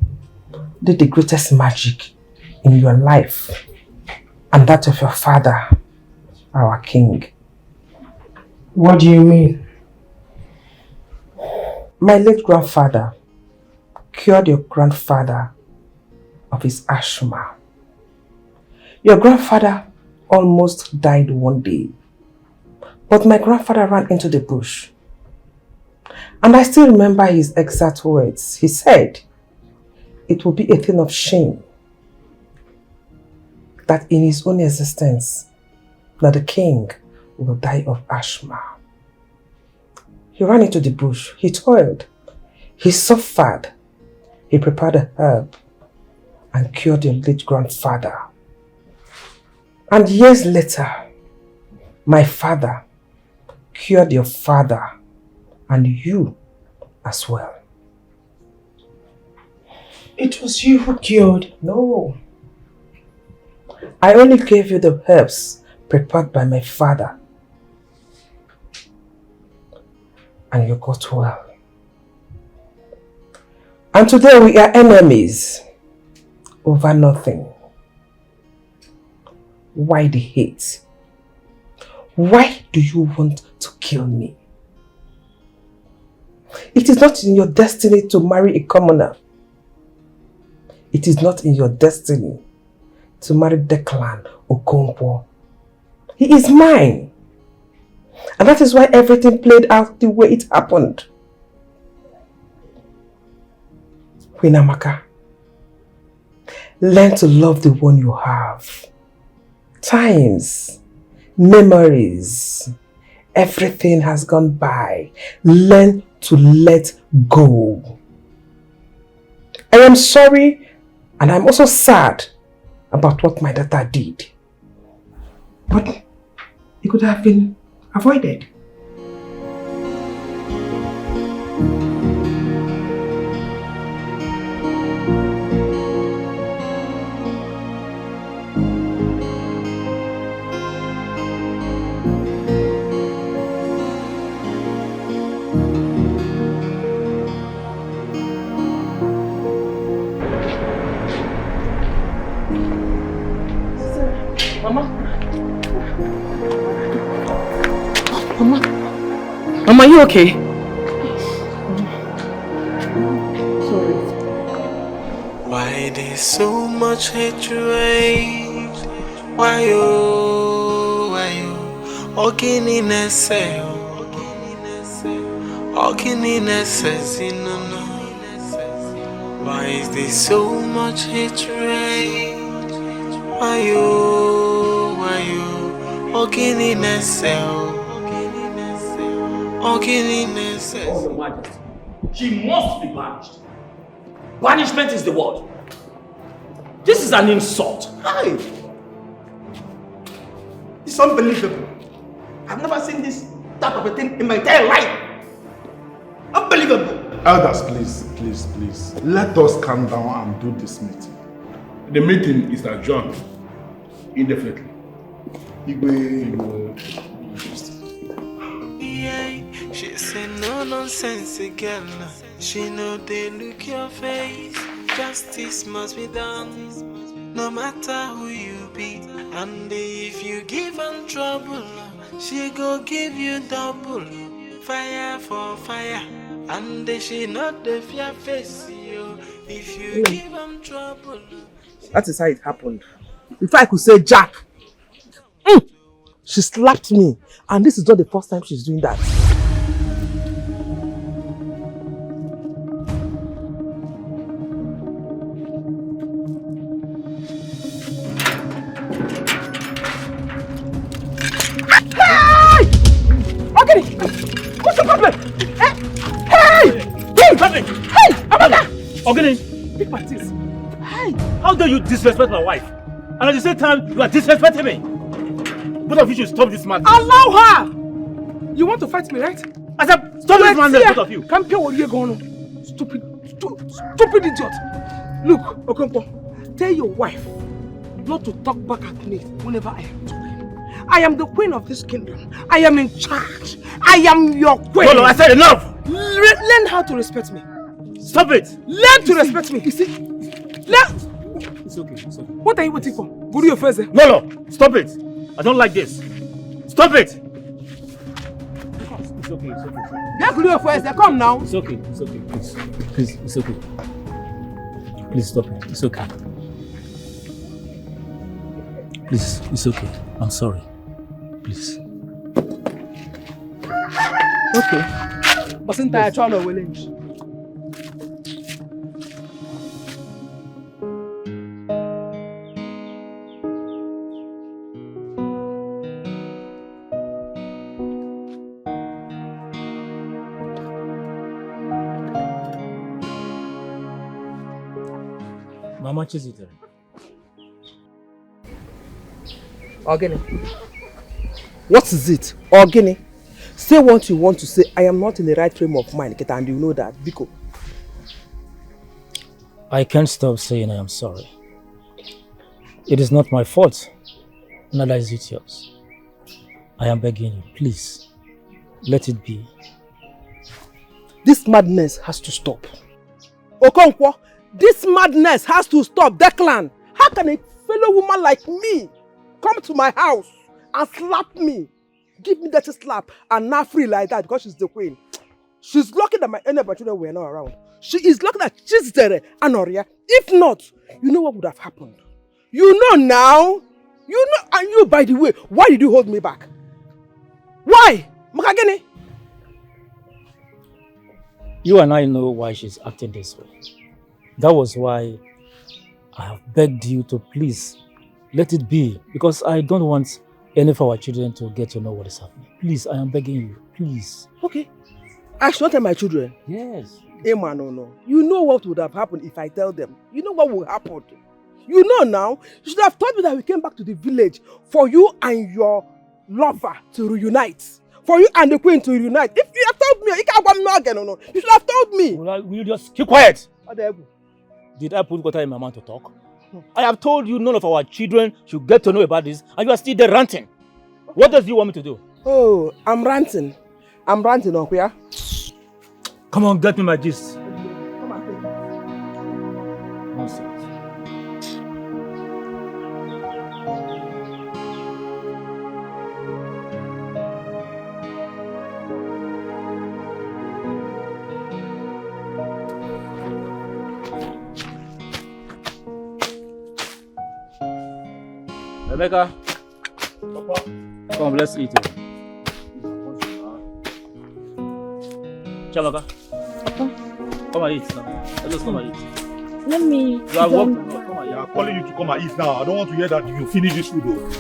did the greatest magic in your life and that of your father, our king? What do you mean? My late grandfather cured your grandfather of his asthma. Your grandfather almost died one day, but my grandfather ran into the bush. And I still remember his exact words. He said, it will be a thing of shame that in his own existence, that the king will die of asthma. He ran into the bush, he toiled, he suffered, he prepared a herb and cured your late grandfather. And years later, my father cured your father and you as well. It was you who cured? No. I only gave you the herbs prepared by my father. And you got well. And today we are enemies over nothing. Why the hate? Why do you want to kill me? It is not in your destiny to marry a commoner. It is not in your destiny to marry Dikeh or Congo. He is mine. And that is why everything played out the way it happened. Queen Amaka, learn to love the one you have. Times, memories, everything has gone by. Learn to let go. I am sorry and I'm also sad about what my daughter did. But it could have been avoided. Mama, are you okay? Sorry. Why there's so much hatred? Why oh? Ogini nese, no. Why is there so much hatred? Why oh? Ogini nese. Oh, Your Majesty, she must be banished. Banishment is the word. This is an insult. Hi! It's unbelievable. I've never seen this type of a thing in my entire life. Unbelievable. Elders, please. Let us calm down and do this meeting. The meeting is adjourned indefinitely. She said no nonsense girl. She know they look your face. Justice must be done, no matter who you be. And if you give her trouble, she go give you double. Fire for fire, and she not the fear face you. If you give her trouble. That is how it happened. If I could say Jack, she slapped me, and this is not the first time she's doing that. What's the problem? Hey, Amanda! Ogini, pick my teeth. Hey, how dare you disrespect my wife? And at the same time, you are disrespecting me. Both of you should stop this man. Allow her! You want to fight me, right? I said, stop this man, both of you. Come here, what are you going on? Stupid idiot. Look, Okompo, tell your wife not to talk back at me whenever I am talking. I am the queen of this kingdom. I am in charge. I am your queen. No, I said enough. Really? Learn how to respect me. Stop it! Learn to respect me. You see? Learn. It's okay, it's okay. What are you waiting for? Go to your face. Lolo, stop it! I don't like this. Stop it! It's okay, it's okay. Get to your face. Come now. It's okay, please. Please, it's okay. Please stop it. It's okay. Please, it's okay. I'm sorry. Please. Okay. Wasn't I trying to challenge? Mama Chizite. Ogini. What is it? Ogini. Say what you want to say. I am not in the right frame of mind, and you know that. Biko. I can't stop saying I am sorry. It is not my fault. Neither is it yours. I am begging you, please, let it be. This madness has to stop. Okonkwo, this madness has to stop. Declan, how can a fellow woman like me come to my house and slap me? Give me that slap and not free like that because she's the queen. She's lucky that my any children were not around. She is lucky that she's there and Oria. If not, you know what would have happened? You know now. You know, and you, by the way, why did you hold me back? Why? Makagene? You and I know why she's acting this way. That was why I have begged you to please let it be, because I don't want any of our children to get to know what is happening. Please, I am begging you, please. Okay. I should not tell my children. Yes. Emma, no. You know what would have happened if I tell them. You know what will happen. You know now. You should have told me that we came back to the village for you and your lover to reunite. For you and the queen to reunite. If you have told me, you should have told me. Will you just keep quiet? Did I put water in my mouth to talk? I have told you none of our children should get to know about this, and you are still there ranting. What does you want me to do? Oh, I'm ranting. I'm ranting, Okuya. Come on, get me my gist. Come on, please. Nonsense. Rebecca, Papa, come, let's eat it. Chabaka, Papa, come and eat now. Let us come and eat. Let me. You are calling you to come and eat now. I don't want to hear that you finish this food though.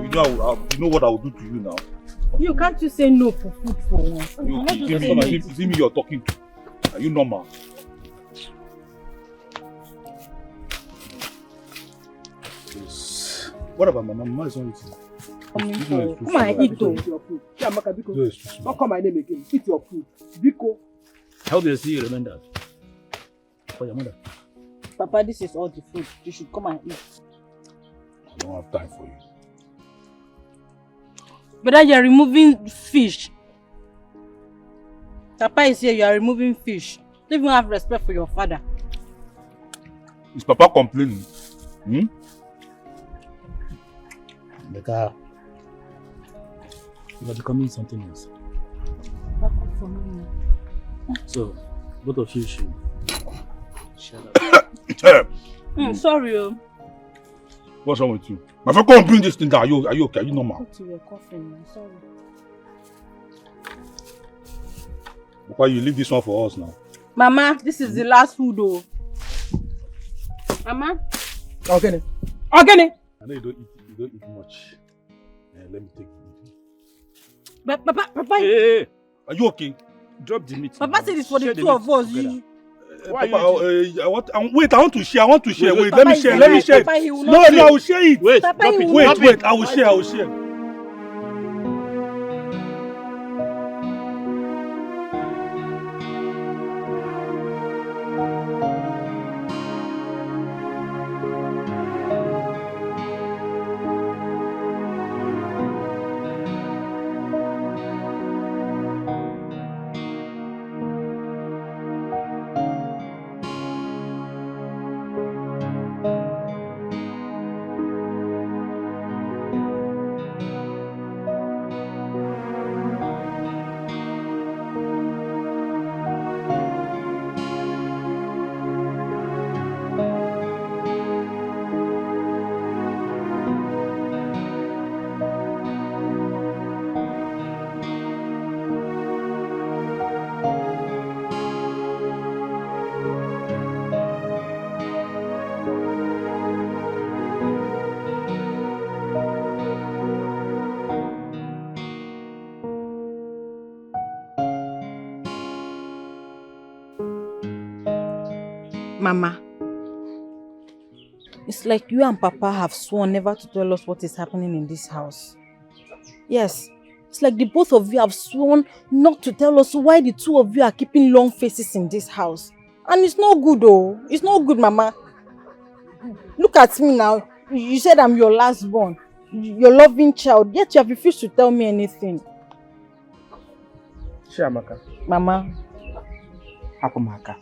You know what I will do to you now. You can't just say no for food for once. You see me you're talking to. Are you normal? What about Mama? Mama is not eating. Come on, eat though. Don't call my name again. Eat your food. Biko. How do you see you remember that? For your mother. Papa, this is all the food. You should come and eat. I don't have time for you. But you are removing fish. Papa is here, you are removing fish. Don't even have respect for your father. Is Papa complaining? Becca, you are becoming something else. So, both of you should shut up. Sorry. What's wrong with you? My friend, come and bring this thing down. Are you okay? Are you normal? You were coughing. I'm sorry. Why you leave this one for us now? Mama, this is the last food though. Mama? Organic. I know you don't eat much. Let me take it. Papa. Hey, are you okay? Drop the meat. Papa said it's for the two of us. Why Papa, wait, I want to share. Wait, Papa, let me share. Papa, he will No, not I will share it. Wait, Papa, drop it. Wait, I will share. Mama, it's like you and Papa have sworn never to tell us what is happening in this house. Yes, it's like the both of you have sworn not to tell us why the two of you are keeping long faces in this house. And it's not good, oh. It's not good, Mama. Look at me now. You said I'm your last born, your loving child, yet you have refused to tell me anything. Chiamaka. Mama. Apamaka.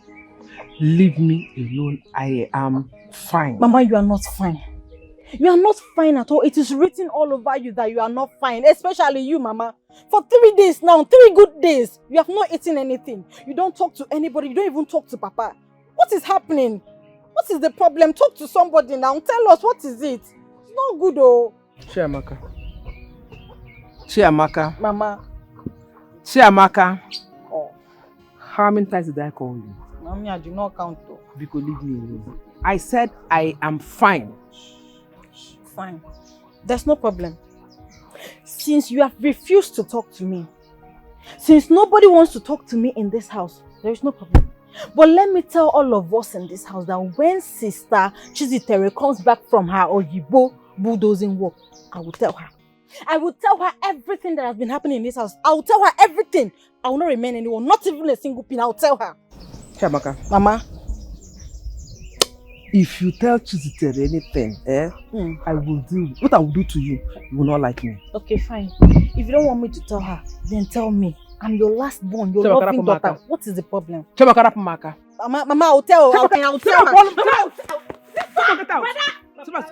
Leave me alone. I am fine. Mama, you are not fine. You are not fine at all. It is written all over you that you are not fine. Especially you, Mama. For 3 days now, 3 good days, you have not eaten anything. You don't talk to anybody. You don't even talk to Papa. What is happening? What is the problem? Talk to somebody now. Tell us, what is it? It's not good, oh. Chiamaka. Chiamaka. Mama. Chiamaka. Oh. How many times did I call you? Mommy, I do not count though. Because leave me alone. I said I am fine. Fine. There's no problem. Since you have refused to talk to me, since nobody wants to talk to me in this house, there is no problem. But let me tell all of us in this house that when Sister Chizitere comes back from her Oyibo bulldozing work, I will tell her. I will tell her everything that has been happening in this house. I will tell her everything. I will not remain anyone, not even a single pin. I will tell her. Chiamaka. Mama. If you tell Chizitere anything, I will do. What I will do to you, you will not like me. Okay, fine. If you don't want me to tell her, then tell me. I'm your last born, your loving daughter. What is the problem? Mama, Mama, I'll tell her. I'll tell her.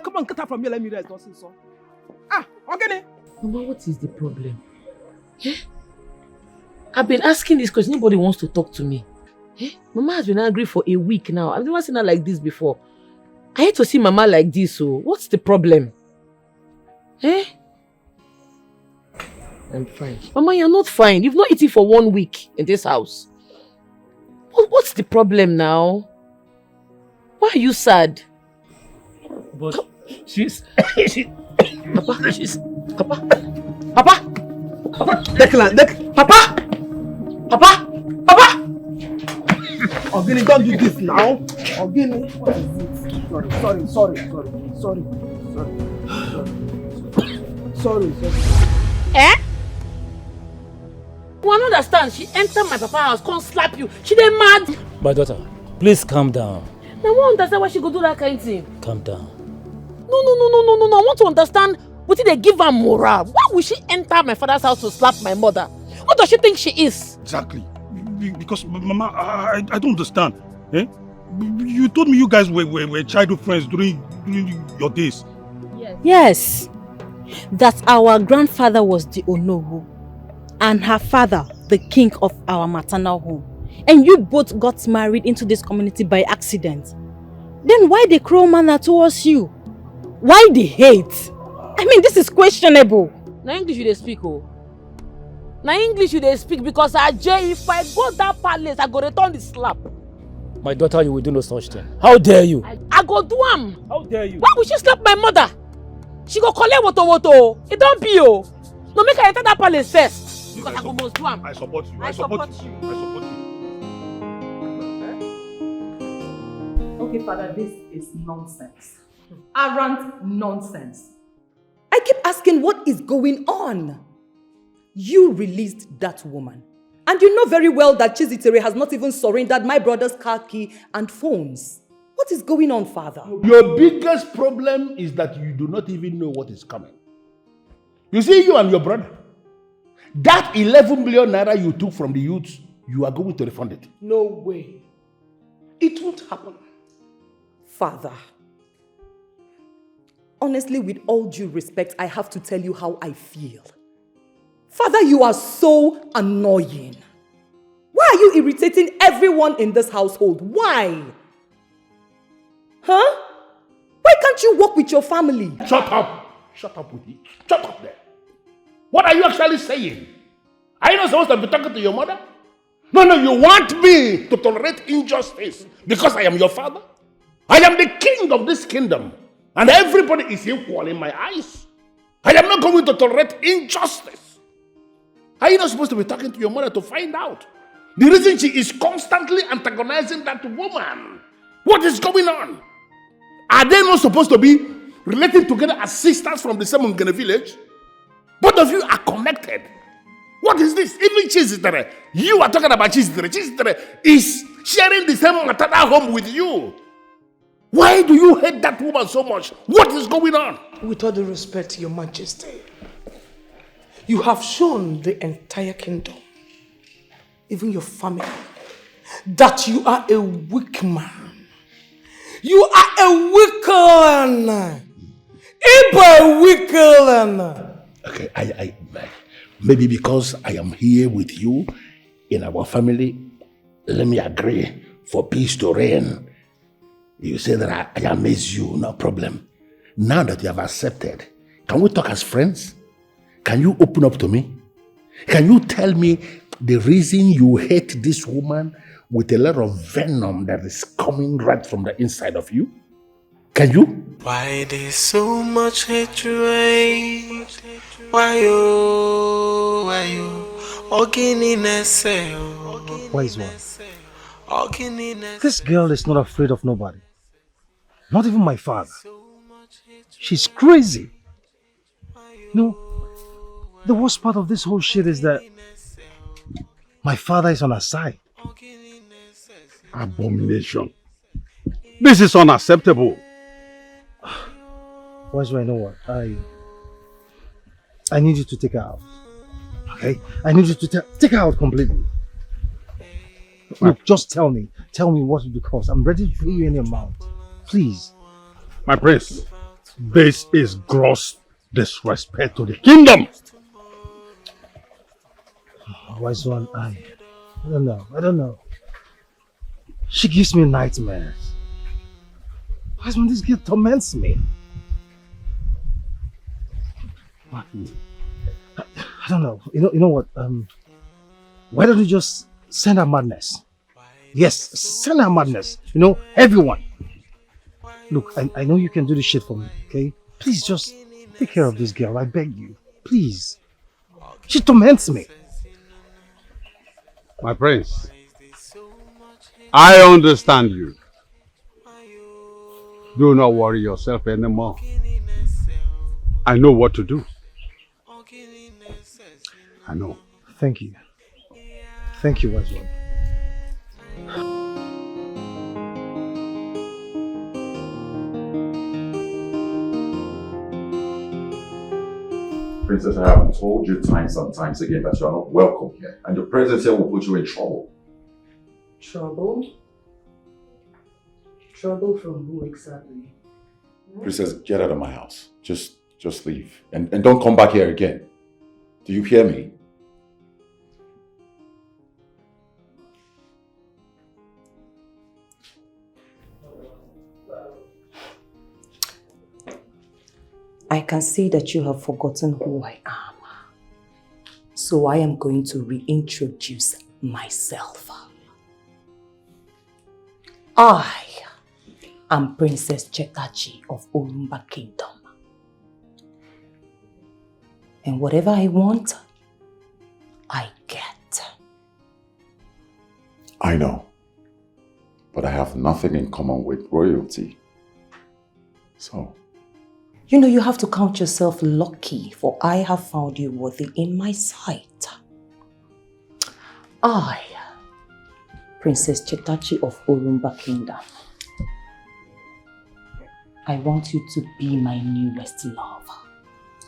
Come on, get out from here. Let me rest. Okay. Mama, what is the problem? Eh? I've been asking this because nobody wants to talk to me. Eh? Mama has been angry for a week now. I've never seen her like this before. I hate to see Mama like this, so what's the problem? Eh? I'm fine. Mama, you're not fine. You've not eaten for 1 week in this house. What's the problem now? Why are you sad? But she's... Papa, she's... Papa? Papa! Ogini, don't do this now. Ogini, what is it? Sorry. Eh? You don't understand. She entered my papa's house, come slap you. She dey mad. My daughter, please calm down. I won't understand why she go do that kind of thing. Calm down. No. I want to understand what did they give her morale. Why would she enter my father's house to slap my mother? What does she think she is? Exactly. Because, Mama, I don't understand. Eh? You told me you guys were childhood friends during your days. Yes. That our grandfather was the Onowu and her father the king of our maternal home. And you both got married into this community by accident. Then why the cruel manner towards you? Why the hate? I mean, this is questionable. Now English you dey speak, oh. Now English you dey speak because if I go that palace, I go return the slap. My daughter, you will do no such thing. How dare you? I go do am. How dare you? Why would she slap my mother? She go collect woto. It don't be, oh. No, make her enter that palace first. Because I go must do am. I support you. I support you. Okay, Father, this is nonsense. Arrant nonsense. I keep asking what is going on. You released that woman. And you know very well that Chizitere has not even surrendered my brother's car key and phones. What is going on, Father? Your biggest problem is that you do not even know what is coming. You see, you and your brother, that 11 million naira you took from the youths, you are going to refund it. No way. It won't happen. Father, honestly, with all due respect, I have to tell you how I feel. Father, you are so annoying. Why are you irritating everyone in this household? Why? Huh? Why can't you work with your family? Shut up. Shut up with it. Shut up there. What are you actually saying? Are you not supposed to be talking to your mother? No, you want me to tolerate injustice because I am your father? I am the king of this kingdom. And everybody is equal in my eyes. I am not going to tolerate injustice. Are you not supposed to be talking to your mother to find out the reason she is constantly antagonizing that woman? What is going on? Are they not supposed to be related together as sisters from the same Ngene village? Both of you are connected. What is this? Even Chizitere, you are talking about Chizitere. Chizitere is sharing the same maternal home with you. Why do you hate that woman so much? What is going on? With all due respect, Your Majesty, you have shown the entire kingdom, even your family, that you are a weak man. You are a weak man. A weak man. Okay, I maybe because I am here with you in our family, let me agree for peace to reign. You say that I amaze you, no problem. Now that you have accepted, can we talk as friends? Can you open up to me? Can you tell me the reason you hate this woman with a lot of venom that is coming right from the inside of you? Can you? Why there's so much hatred? Why you? Wise one. This girl is not afraid of nobody. Not even my father. She's crazy. No, the worst part of this whole shit is that my father is on her side. Abomination. This is unacceptable. Wise one, you know what? I need you to take her out. Okay? I need you to take her out completely. Look, just tell me what it will cost. I'm ready to pay you any amount. Please. My prince, this is gross disrespect to the kingdom. Wise one, I don't know. She gives me nightmares. Wise one, this girl torments me. I don't know. You know what? Why don't you just send her madness? Yes, send her madness. You know, everyone. Look, I know you can do this shit for me, okay? Please just take care of this girl, I beg you. Please. She torments me. My prince, I understand you. Do not worry yourself anymore. I know what to do. I know. Thank you. Thank you, wise one. Princess, I have told you times and times again that you are not welcome here, and your presence here will put you in trouble. Trouble? Trouble from who exactly? Princess, get out of my house. Just leave. And don't come back here again. Do you hear me? I can see that you have forgotten who I am. So I am going to reintroduce myself. I am Princess Chetachi of Orumba Kingdom. And whatever I want, I get. I know. But I have nothing in common with royalty. So... You know, you have to count yourself lucky, for I have found you worthy in my sight. I, Princess Chetachi of Orumba Kingdom, I want you to be my newest love.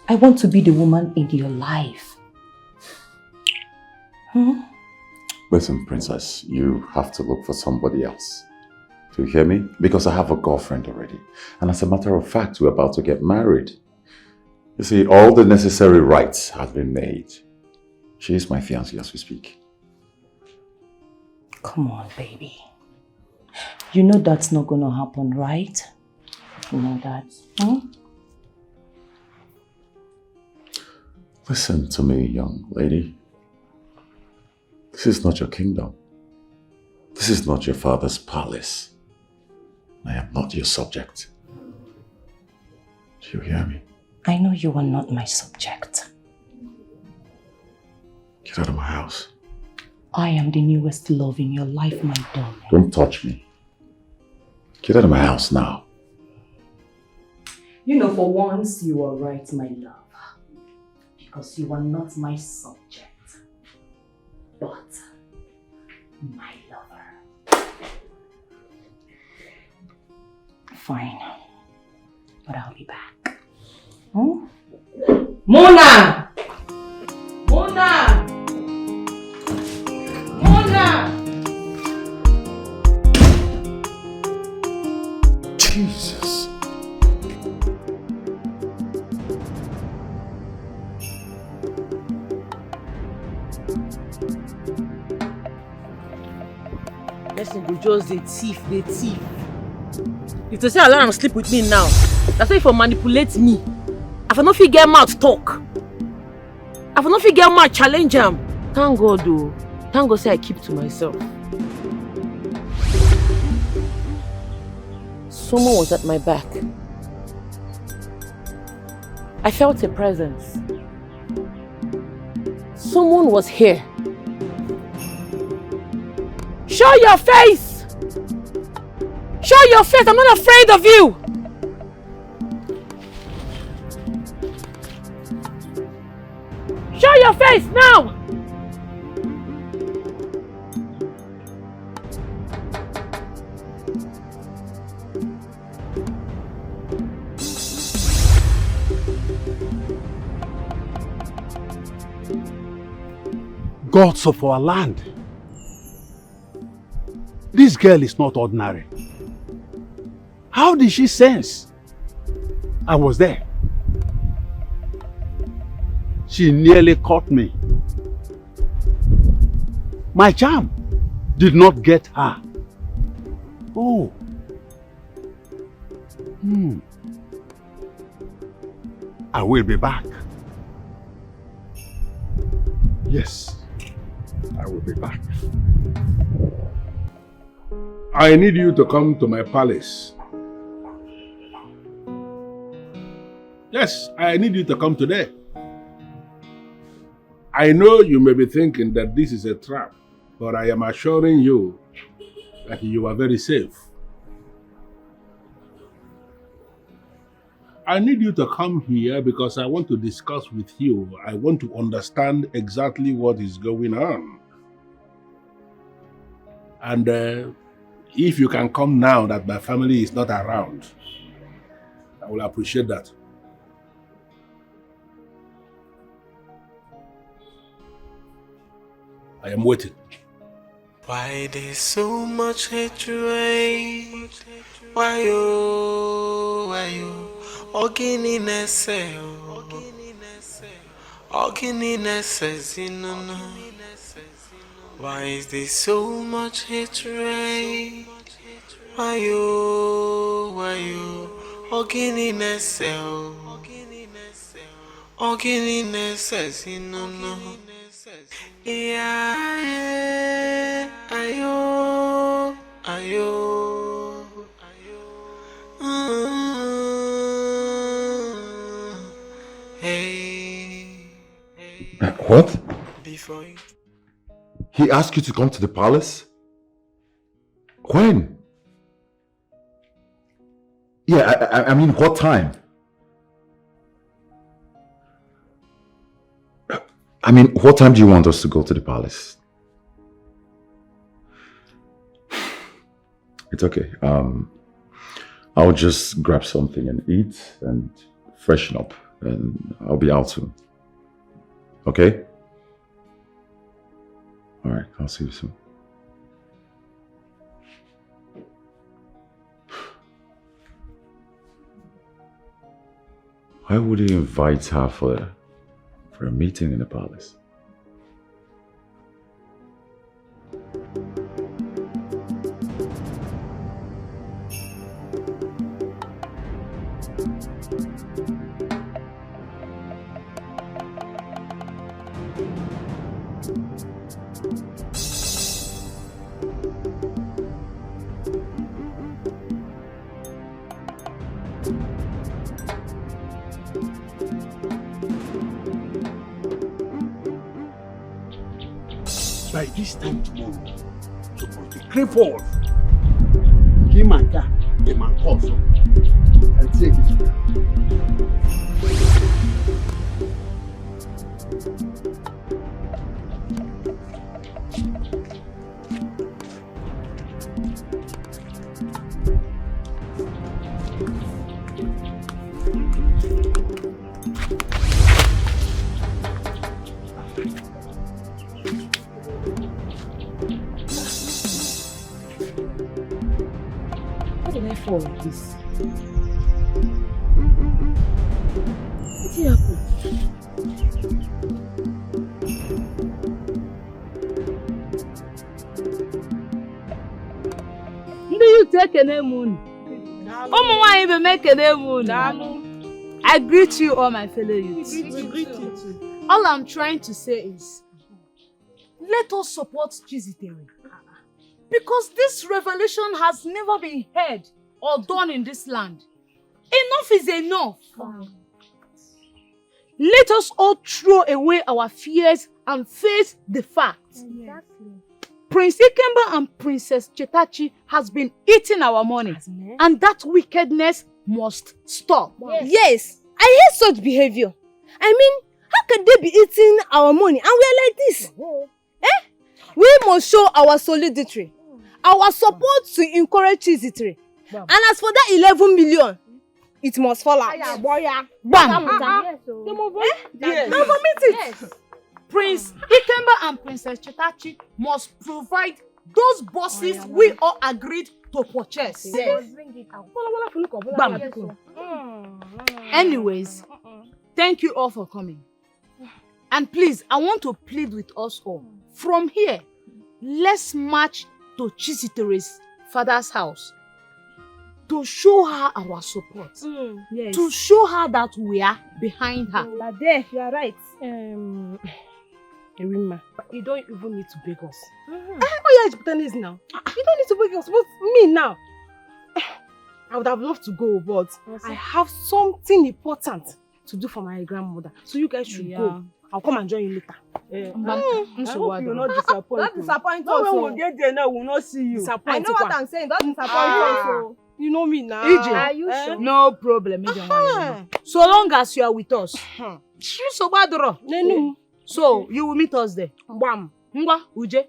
I want to be the woman in your life. Listen, Princess, you have to look for somebody else. Do you hear me? Because I have a girlfriend already. And as a matter of fact, we're about to get married. You see, all the necessary rites have been made. She is my fiancée as we speak. Come on, baby. You know that's not gonna happen, right? You know that, Listen to me, young lady. This is not your kingdom. This is not your father's palace. I am not your subject. Do you hear me? I know you are not my subject. Get out of my house. I am the newest love in your life, my darling. Don't touch me. Get out of my house now. You know, for once you are right, my love. Because you are not my subject, but my lover. Fine, but I'll be back. Hmm? Mona! Mona! Mona! Jesus. Person go just the thief. If to say alarm sleep with me now, that's why if you manipulate me. If I no fit get mouth talk. If I no fit get mouth challenge am. Thank God though. Thank God say I keep to myself. Someone was at my back. I felt a presence. Someone was here. Show your face! Show your face! I'm not afraid of you! Show your face now! Gods of our land. This girl is not ordinary. How did she sense I was there? She nearly caught me. My charm did not get her. Oh. I will be back. Yes, I will be back. I need you to come to my palace. Yes, I need you to come today. I know you may be thinking that this is a trap, but I am assuring you that you are very safe. I need you to come here because I want to discuss with you. I want to understand exactly what is going on. And if you can come now that my family is not around, I will appreciate that. I am waiting. Why there's so much hatred? Why you? Ogininess, why is there so much hatred? Why you? Ogininess, yeah, ayo. What? He asked you to come to the palace? When? Yeah, I mean, what time? I mean, what time do you want us to go to the palace? It's okay. I'll just grab something and eat and freshen up, and I'll be out soon. Okay? All right, I'll see you soon. Why would he invite her for a meeting in the palace? By this time tomorrow, the crayford, Kimanda, a man also. And take it. How did I fall like this? What did happen? Ndị you ekene m unu. Ụmụ nwaanyị be m ekene m unu. I greet you all my fellow youths. We greet you too. All I'm trying to say is, let us support Chizitere. Because this revelation has never been heard or done in this land. Enough is enough. Let us all throw away our fears and face the facts. Exactly. Prince Ikemba and Princess Chetachi has been eating our money, and that wickedness must stop. Yes, I hate such behavior. I mean, how can they be eating our money and we are like this? Eh? We must show our solidarity, our support to encourage Chizitere. And as for that 11 million, it must fall out. Bam! Yes. Now vomit it. Prince Ikemba and Princess Chetachi must provide those buses we all agreed to purchase. Yes. Bam. Anyways, thank you all for coming. And please, I want to plead with us all. From here, let's march to Chizitere's father's house to show her our support. Yes. To show her that we are behind her. There, you are right. Erima, you don't even need to beg us. Oh yeah, it's now. You don't need to beg us. But me now, I would have loved to go, but I have something important to do for my grandmother. So you guys should go. I'll come and join you later. I hope you will not disappoint. Don't disappoint us. No, when we'll get there now, we'll not see you. I know what I'm saying. Don't disappoint us. You know me now. EJ, Are you sure? No problem. So long as you are with us. So you will meet us there. Bam. Ngwa, Uje.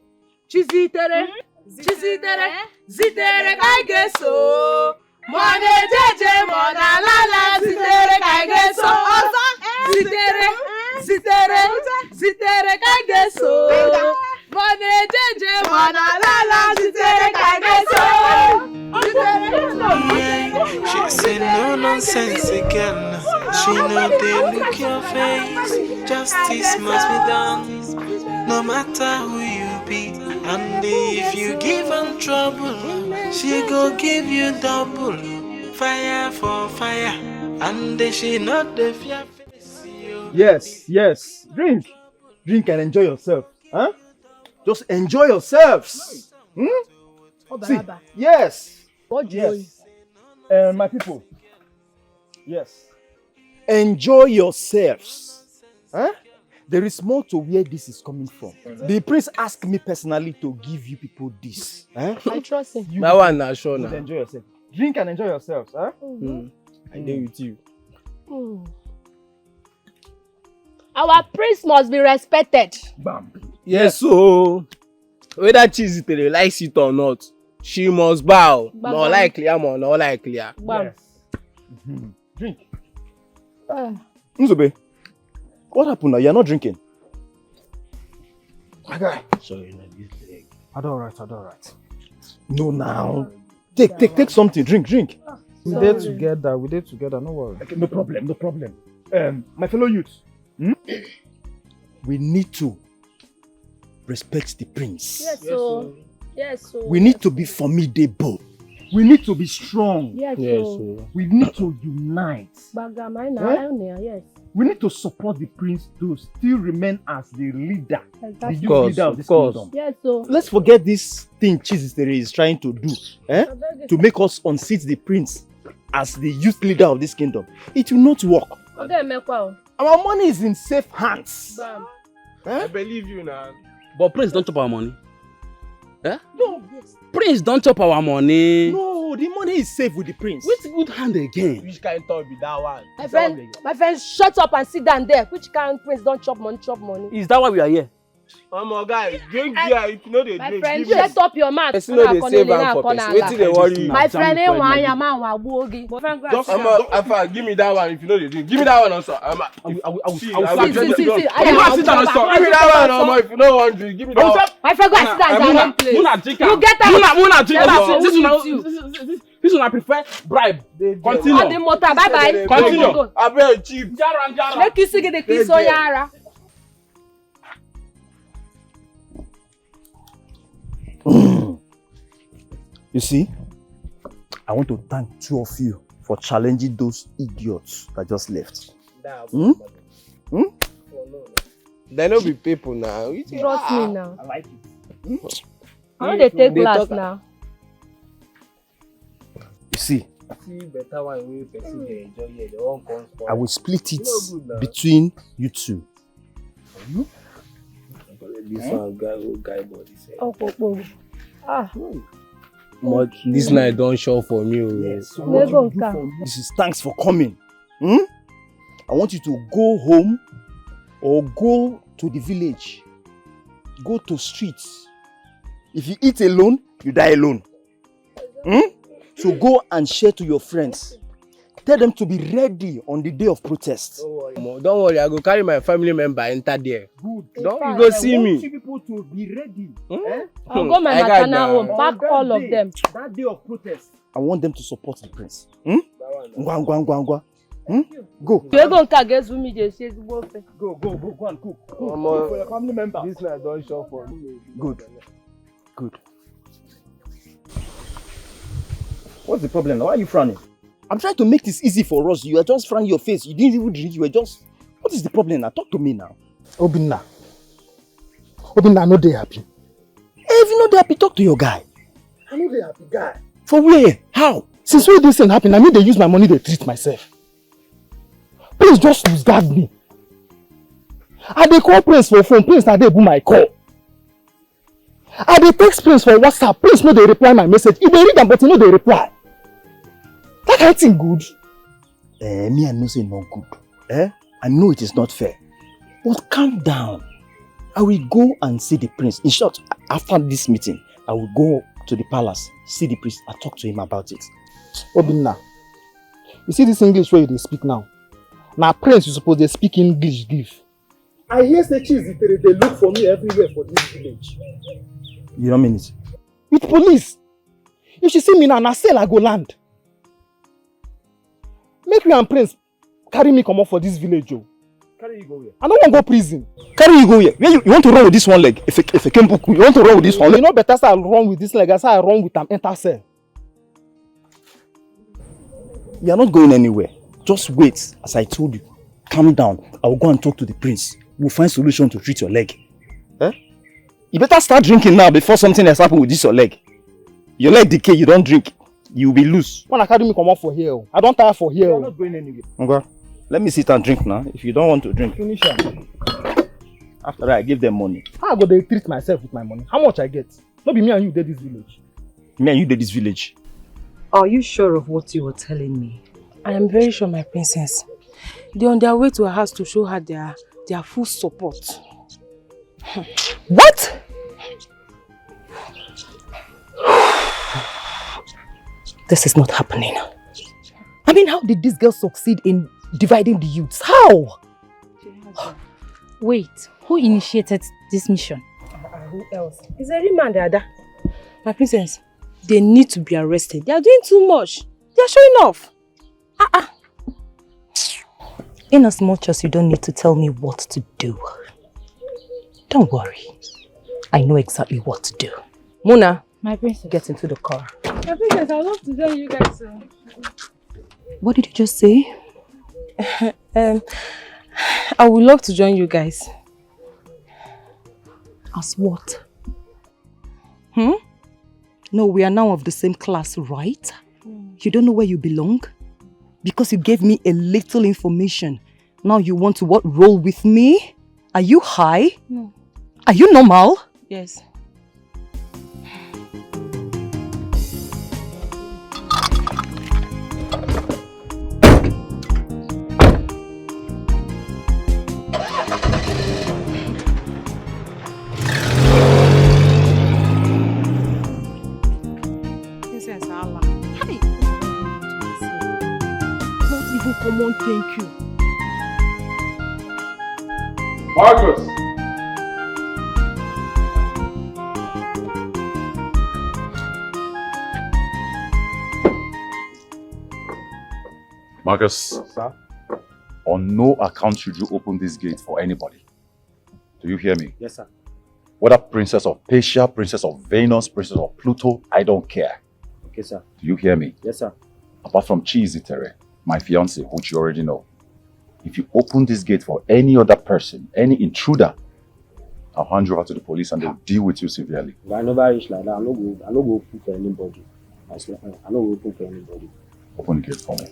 Chizitere. Chizitere. Zitere kaigeso. Mone jeje mona lala. Zitere kaigeso. Zitere. Zitere. Zitere kaigeso. Mone jeje mona lala. Zitere kaigeso. She say no nonsense again. She know they look your face. Justice must be done, no matter who you be. And if you give her trouble, she go give you double. Fire for fire, and she not the fear face you. Yes. Drink and enjoy yourself. Huh? Just enjoy yourselves. See, yes. My people. Yes. Enjoy yourselves. Huh? There is more to where this is coming from. The prince asked me personally to give you people this. Huh? I trust him. That one not sure now. Enjoy yourself. Drink and enjoy yourselves. Huh? I deal with you. Our prince must be respected. Bam. Yes, so whether Chizitere likes it or not, she must bow. More likely, more not likely. Yes. Drink. Nzube, what happened now? You're not drinking. My guy. Sorry, not this leg. I don't right. No, now. Take something. Drink. We did together, no worry. Okay, no problem. My fellow youths, we need to respect the prince. Yes, so. We need to be formidable. We need to be strong. Yes, we need to unite. Yes. We need to support the prince to still remain as the leader, the youth leader of this kingdom. Yes, so. Let's forget this thing Chizitere is trying to do, to make us unseat the prince as the youth leader of this kingdom. It will not work. Our money is in safe hands. I believe you now. But prince don't chop our money. Eh? No. Prince don't chop our money. No, the money is safe with the prince. Which good hand again? Which kind of talk be that one? My friend, shut up and sit down there. Which kind of prince don't chop money, chop money? Is that why we are here? My guy, drink beer if you know they My drink. friend, shut up your mouth. Person know they save am for person. Wetin dey worry you? My friend, ain't one ya man wa gbogi. Just Afa, give me that one if you know they drink. Give me that one also. I will see. Give me that one also if you know one drink. Give me that one. My friend, go and sit down in that place. You get out. This one I prefer bribe. Continue. On the motor, bye bye. Continue. I very cheap. Make you see the kiss on yara. You see, I want to thank two of you for challenging those idiots that just left. They no be people now. Trust me now. I like it. How do they take glass now? You see, better one wey person dey enjoy here. They won't come for. I will split it between you two. This one guy body say. Oh. But this night don't show for me. Yes. So what you do for me? This is thanks for coming. I want you to go home or go to the village. Go to streets. If you eat alone, you die alone. So go and share to your friends. Tell them to be ready on the day of protest. Don't worry, I go carry my family member enter there. Good. You go see me. I want you people to be ready. I'll go my maternal home, pack all of them. That day of protest. I want them to support the prince. Go. You go and me dey say go and cook. For your family member. This night don't show for me. Good. What's the problem now? Why are you frowning? I'm trying to make this easy for us. You are just frowning your face. You didn't even drink. You were just... What is the problem now? Talk to me now. Obinna, I know they happy. If you know they happy, talk to your guy. I know they happy, guy. For where? How? Since when this thing happen, I mean they use my money to treat myself. Please just discard me. I dey call Prince for phone. Prince na dey boom my call. I dey text Prince for WhatsApp. Prince no dey reply my message. He dey read am but he no dey reply. That kind of thing good? Me I know say not good. I know it is not fair. But calm down. I will go and see the prince. In short, after this meeting, I will go to the palace, see the priest, and talk to him about it. Obinna, you see this English where they speak now? Now prince, you suppose they speak English give. I hear say they look for me everywhere for this village. You don't mean it? With police. If she see me now, sell I go land. Make me and Prince carry me come up for this village, Joe. Carry you go where? I don't want to go prison. Carry you go here. You want to run with this one leg? If I came book, you want to run with this one leg? You know better say I run with this leg, I say I run with them enter cell. You are not going anywhere. Just wait, as I told you. Calm down. I will go and talk to the prince. We'll find solution to treat your leg. You better start drinking now before something else happens with this your leg. Your leg decay, you don't drink. You will be loose. When I carry me come up for here, I don't tire for here. You're not going anywhere. Okay. Let me sit and drink now. If you don't want to drink. Finish it. After that, I give them money. How I go dey treat myself with my money? How much I get? Not be me and you did this village. Me and you did this village. Are you sure of what you were telling me? I am very sure, my princess. They're on their way to her house to show her their full support. What? This is not happening. I mean, how did this girl succeed in dividing the youths? How? Wait, who initiated this mission? Who else? It's a remand, Ada. My princess, they need to be arrested. They are doing too much. They are showing off. In as much as you don't need to tell me what to do. Don't worry. I know exactly what to do. Mona, my princess, get into the car. My princess, I would love to join you guys. What did you just say? I would love to join you guys. As what? No, we are now of the same class, right? You don't know where you belong? Because you gave me a little information. Now you want to what? Roll with me? Are you high? No. Are you normal? Yes. common thank you. Marcus! Marcus, sir? On no account should you open this gate for anybody. Do you hear me? Yes, sir. Whether Princess of Persia, Princess of Venus, Princess of Pluto, I don't care. Okay, sir. Do you hear me? Yes, sir. Apart from Chizitere, my fiance, which you already know. If you open this gate for any other person, any intruder, I'll hand you over to the police and they'll deal with you severely. If I never reach like that, I no go open for anybody. I swear, I no go open for anybody. Open the gate for me.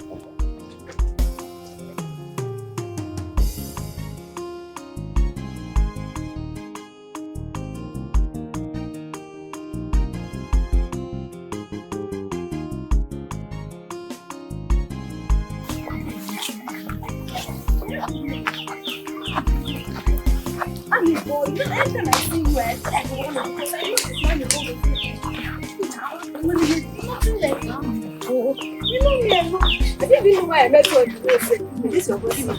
I met you on the road. This your body. I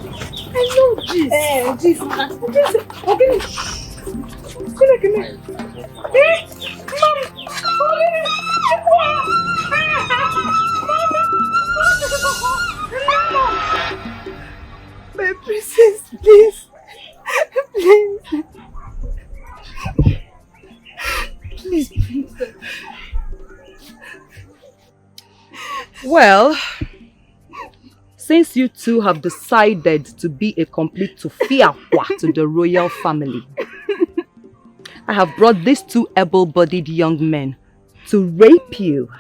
know this. This. Okay. Come here. My princess, please. Please. Please, princess. Well, since you two have decided to be a complete tufiakwa to the royal family, I have brought these two able-bodied young men to rape you.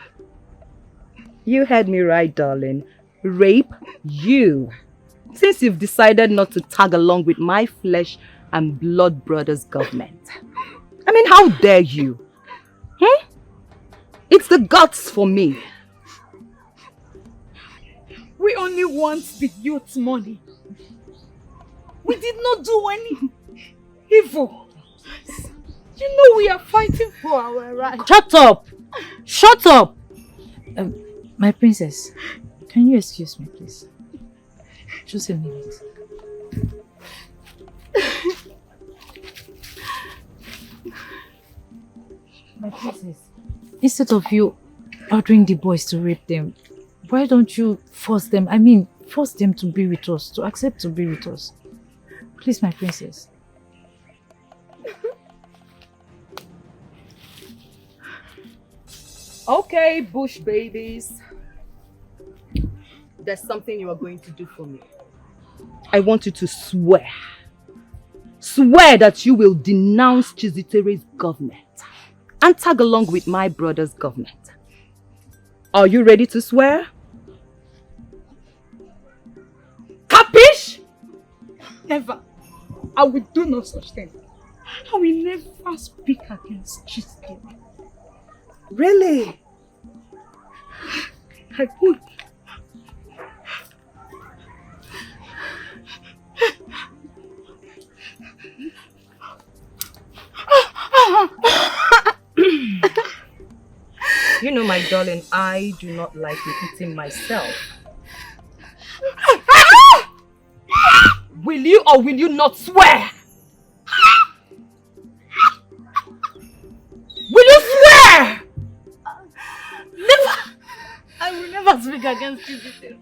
You heard me right, darling. Rape you. Since you've decided not to tag along with my flesh and blood brothers' government. I mean, how dare you? It's the guts for me. We only want the youth's money. We did not do any evil. You know we are fighting for our rights. Shut up! Shut up! My princess, can you excuse me, please? Just a minute. My princess, instead of you ordering the boys to rape them, why don't you force them? I mean, force them to be with us, to accept to be with us. Please, my princess. Okay, bush babies. There's something you are going to do for me. I want you to swear. Swear that you will denounce Chizitere's government and tag along with my brother's government. Are you ready to swear? Capish? Never. I will do no such thing. I will never speak against Chizitere. Really? I won't. You know, my darling, I do not like repeating myself. Will you or will you not swear? Will you swear? Never! I will never speak against Chizitere.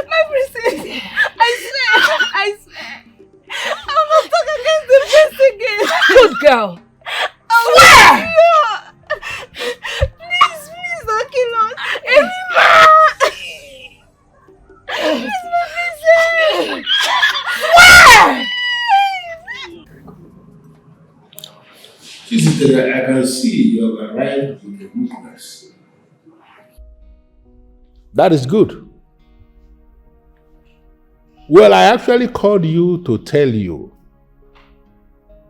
My princess, I swear. I will not talk against the prince again. Good girl. Swear! Please don't kill us. Please, my princess. Swear! Chizitere, I can see you have arrived with a weakness. That is good. Well, I actually called you to tell you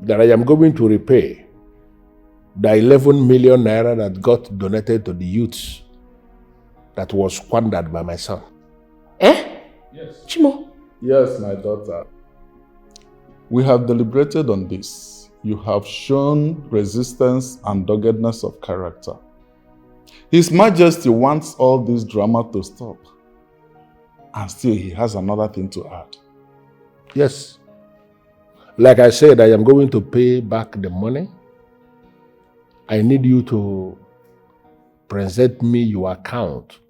that I am going to repay the 11 million naira that got donated to the youths that was squandered by my son. Eh? Yes. Chimo? Yes, my daughter. We have deliberated on this. You have shown resistance and doggedness of character. His Majesty wants all this drama to stop. And still he has another thing to add. Yes. Like I said, I am going to pay back the money. I need you to present me your account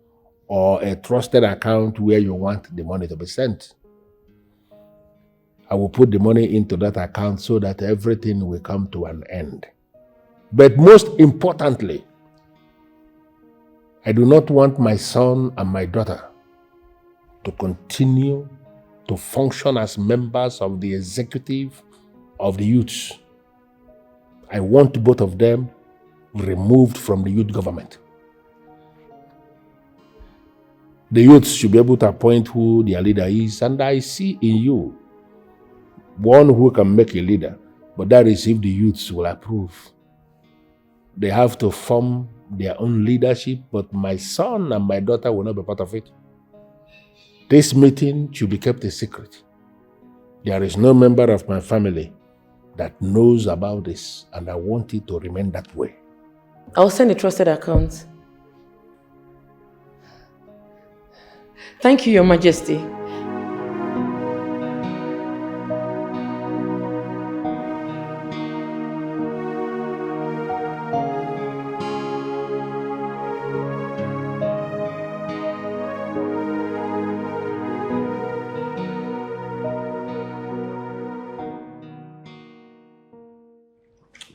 or a trusted account where you want the money to be sent. I will put the money into that account so that everything will come to an end. But most importantly, I do not want my son and my daughter to continue to function as members of the executive of the youths. I want both of them removed from the youth government. The youths should be able to appoint who their leader is, and I see in you one who can make a leader, but that is if the youths will approve. They have to form their own leadership, but my son and my daughter will not be part of it. This meeting should be kept a secret. There is no member of my family that knows about this, and I want it to remain that way. I'll send a trusted account. Thank you, Your Majesty.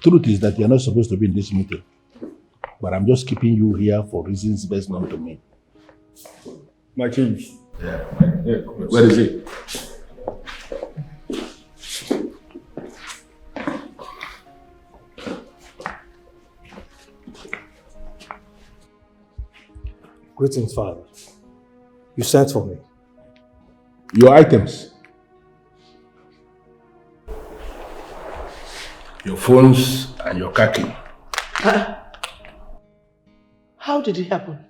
Truth is that you're not supposed to be in this meeting, but I'm just keeping you here for reasons best known to me. My change. Yeah. Where is it? Greetings, Father. You sent for me. Your items. Your phones and your car key. How did it happen?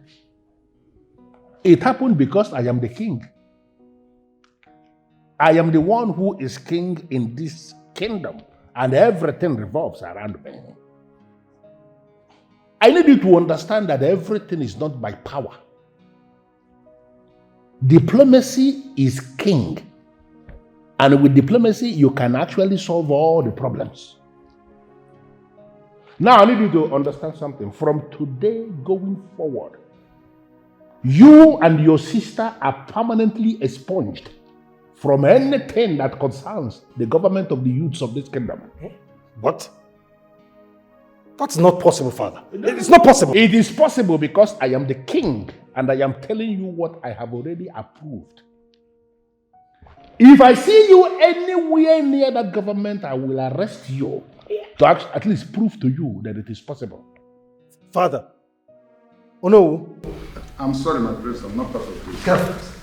It happened because I am the king. I am the one who is king in this kingdom, and everything revolves around me. I need you to understand that everything is not by power. Diplomacy is king. And with diplomacy, you can actually solve all the problems. Now, I need you to understand something. From today going forward, you and your sister are permanently expunged from anything that concerns the government of the youths of this kingdom. What? That's not possible, Father. It's not possible. It is possible because I am the king and I am telling you what I have already approved. If I see you anywhere near that government, I will arrest you to at least prove to you that it is possible. Father. Oh no. I'm sorry, my prince. I'm not part of this.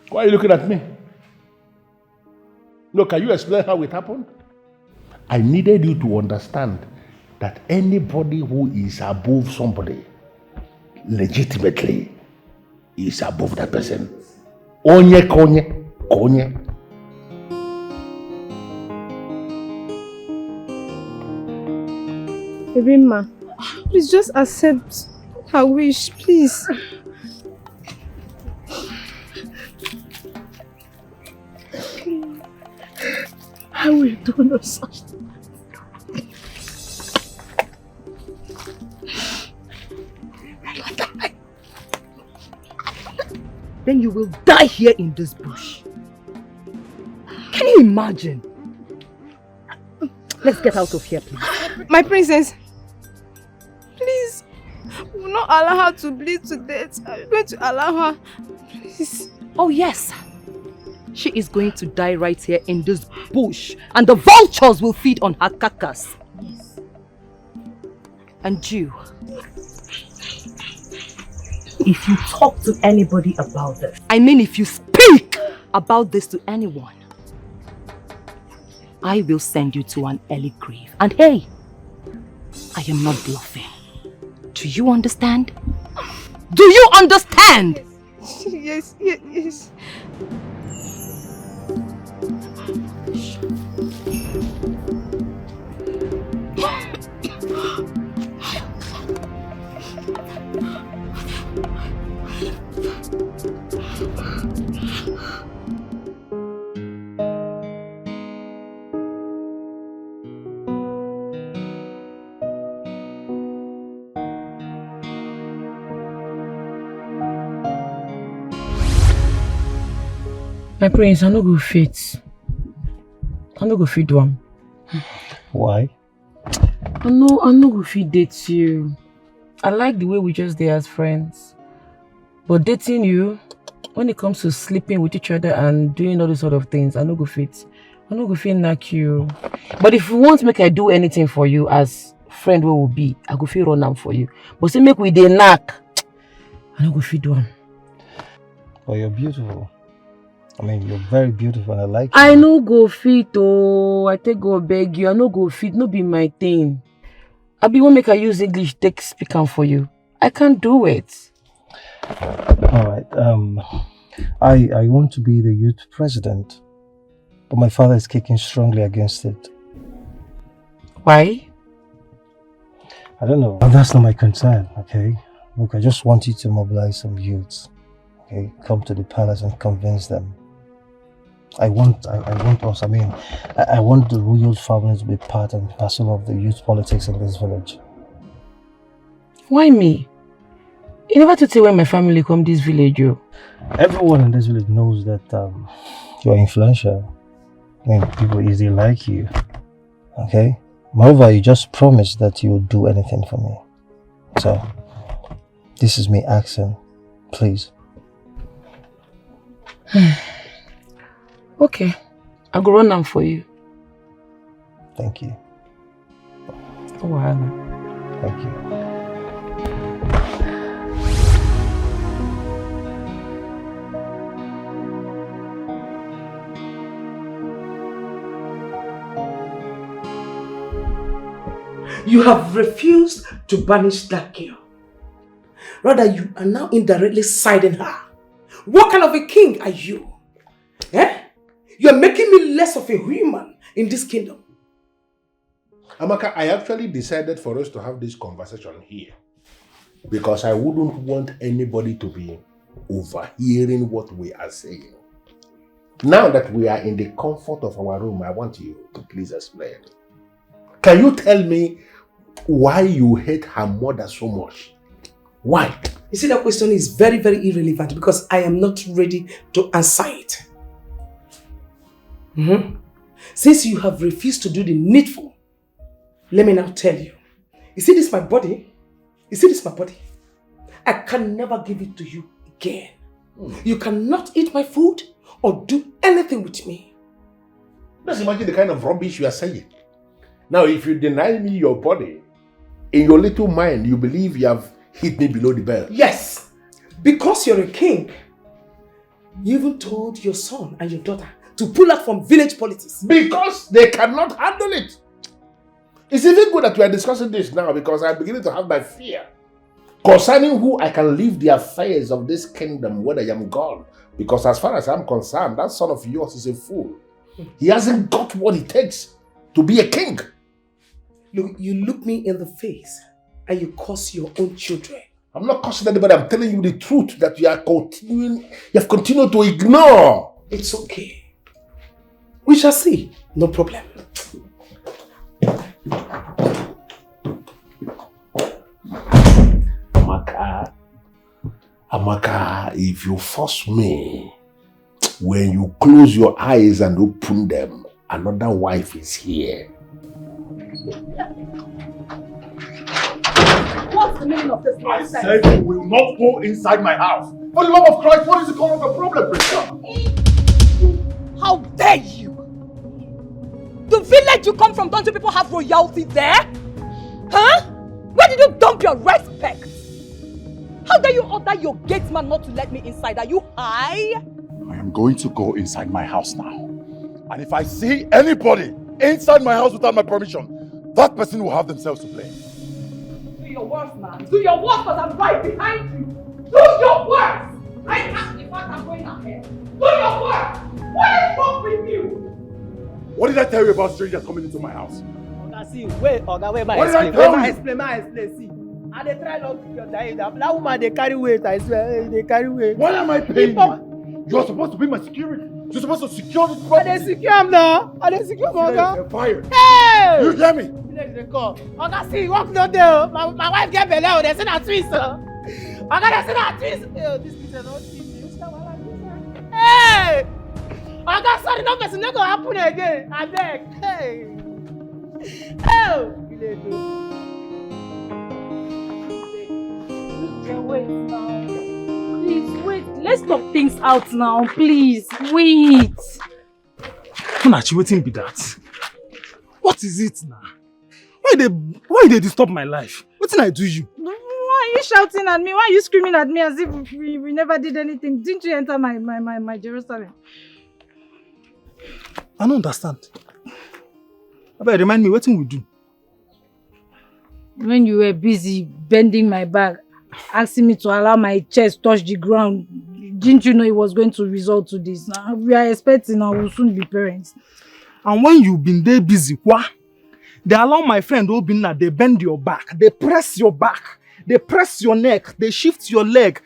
Why are you looking at me? No, can you explain how it happened? I needed you to understand that anybody who is above somebody legitimately is above that person. Onye konye, konye. Rima, please just accept her wish, please. I will do no such thing. Then you will die here in this bush. Can you imagine? Let's get out of here, please. My princess, please, we will not allow her to bleed to death. I'm going to allow her. Please. Oh yes. She is going to die right here in this bush, and the vultures will feed on her carcass. Yes. And you, if you talk to anybody about this, I mean if you speak about this to anyone, I will send you to an early grave. And hey, I am not bluffing. Do you understand? Do you understand? Yes, yes, yes. My prince, I no go fit. I no go fit one. Why? I no go fit date you. I like the way we just there as friends. But dating you, when it comes to sleeping with each other and doing all these sort of things, I no go fit. I no go fit knack you. But if you want to make I do anything for you as friend where will be, I go fit run am for you. But say make we dey knack, I no go fit do am. But you're beautiful. I mean, you're very beautiful and I like you. I no go fit oh. I take go beg you. I no go fit. No be my thing. I be won't make I use English take speak am for you. I can't do it. Alright, I want to be the youth president, but my father is kicking strongly against it. Why? I don't know. That's not my concern, okay? Look, I just want you to mobilize some youths, okay? Come to the palace and convince them. I want us, I want the royal family to be part and parcel of the youth politics in this village. Why me? You never to tell when my family come this village, you. Everyone in this village knows that you're influential. I mean, people easily like you, okay? Moreover, you just promised that you would do anything for me. So, this is me asking, please. Okay, I'll go run them for you. Thank you. Oh, wow. Thank you. You have refused to banish that girl. Rather, you are now indirectly siding her. What kind of a king are you? Eh? You are making me less of a human in this kingdom. Amaka, I actually decided for us to have this conversation here because I wouldn't want anybody to be overhearing what we are saying. Now that we are in the comfort of our room, I want you to please explain. Can you tell me why you hate her mother so much? Why? You see, that question is very, very irrelevant because I am not ready to answer it. Since you have refused to do the needful, let me now tell you. You see this my body? You see this my body? I can never give it to you again. You cannot eat my food or do anything with me. Just imagine the kind of rubbish you are saying. Now, if you deny me your body, in your little mind, you believe you have hit me below the belt. Yes, because you're a king. You even told your son and your daughter to pull out from village politics. Because they cannot handle it. It's even good that we are discussing this now because I'm beginning to have my fear concerning who I can leave the affairs of this kingdom when I am gone. Because as far as I'm concerned, that son of yours is a fool. He hasn't got what it takes to be a king. Look, you look me in the face and you curse your own children. I'm not cursing anybody. I'm telling you the truth that you have continued to ignore. It's okay. We shall see. No problem. Amaka, if you force me, when you close your eyes and open them, another wife is here. What's the meaning of this nonsense? I said you will not go inside my house. For the love of Christ, what is the cause of the problem, How dare you? The village you come from, don't you people have royalty there? Huh? Where did you dump your respect? How dare you order your gateman not to let me inside? Are you high? I am going to go inside my house now. And if I see anybody inside my house without my permission, that person will have themselves to blame. Do your worst, man. Do your worst, because I'm right behind you. Do your worst. I asked if I'm going ahead. Do your worst. What is wrong with you? What did I tell you about strangers coming into my house? Oga, see, wait, Oga, wait, what did I tell you? Explain, see. And they try not to get tired. That woman, they carry weight, I swear, they carry weight. Why am I paying you? You're supposed to be my security. You're supposed to secure this property. I didn't secure him now. I didn't secure him, Oga. You're fired. Hey! You hear me? They call. Oga, see, walk not there. My wife get belly. They send her twist. Oga, they send her twist. This is not twist. Hey! Oh God, sorry, no person, no go happen again. I beg. Hey. Oh. Wait now. Please, wait. Let's talk things out now, please. Wait. Munachi, waiting be that. What is it now? Why they disturb my life? What did I do you? Why are you shouting at me? Why are you screaming at me as if we never did anything? Didn't you enter my Jerusalem? I don't understand. Abeg, remind me, what thing we do? When you were busy bending my back, asking me to allow my chest touch the ground, didn't you know it was going to result to this? Now, we are expecting and we'll soon be parents. And when you been there busy, what? They allow my friend Obinna, they bend your back, they press your back, they press your neck, they shift your leg,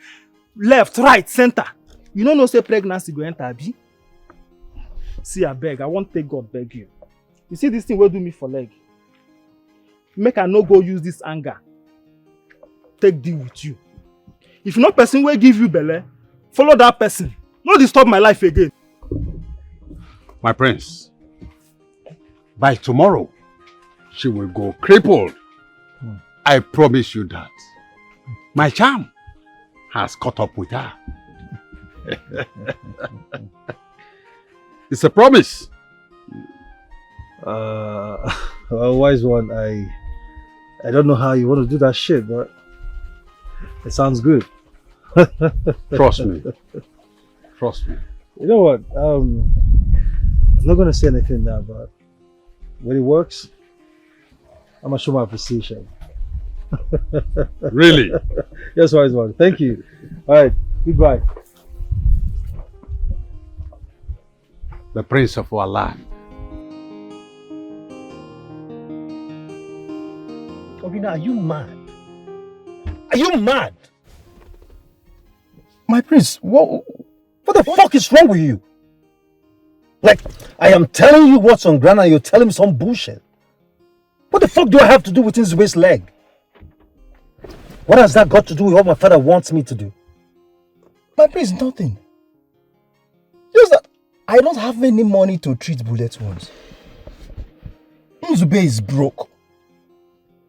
left, right, center. You don't know say pregnancy go enter, abi? See, I beg, I won't take God beg you. You see this thing will do me for leg. Make I no go use this anger. Take deal with you. If no person will give you belle, follow that person. No disturb my life again. My prince, by tomorrow, she will go crippled. I promise you that. My charm has caught up with her. It's a promise. Well, wise one, I don't know how you want to do that shit, but it sounds good. Trust me. Trust me. You know what? I'm not gonna say anything now, but when it works, I'm gonna show my appreciation. Really? Yes, wise one. Thank you. All right. Goodbye. The prince of our land. Obinna, are you mad? Are you mad? My prince, what the fuck is wrong with you? Like, I am telling you what's on ground and you're telling me some bullshit. What the fuck do I have to do with his waist leg? What has that got to do with what my father wants me to do? My prince, nothing. Just that I don't have any money to treat bullet wounds. Nzube is broke.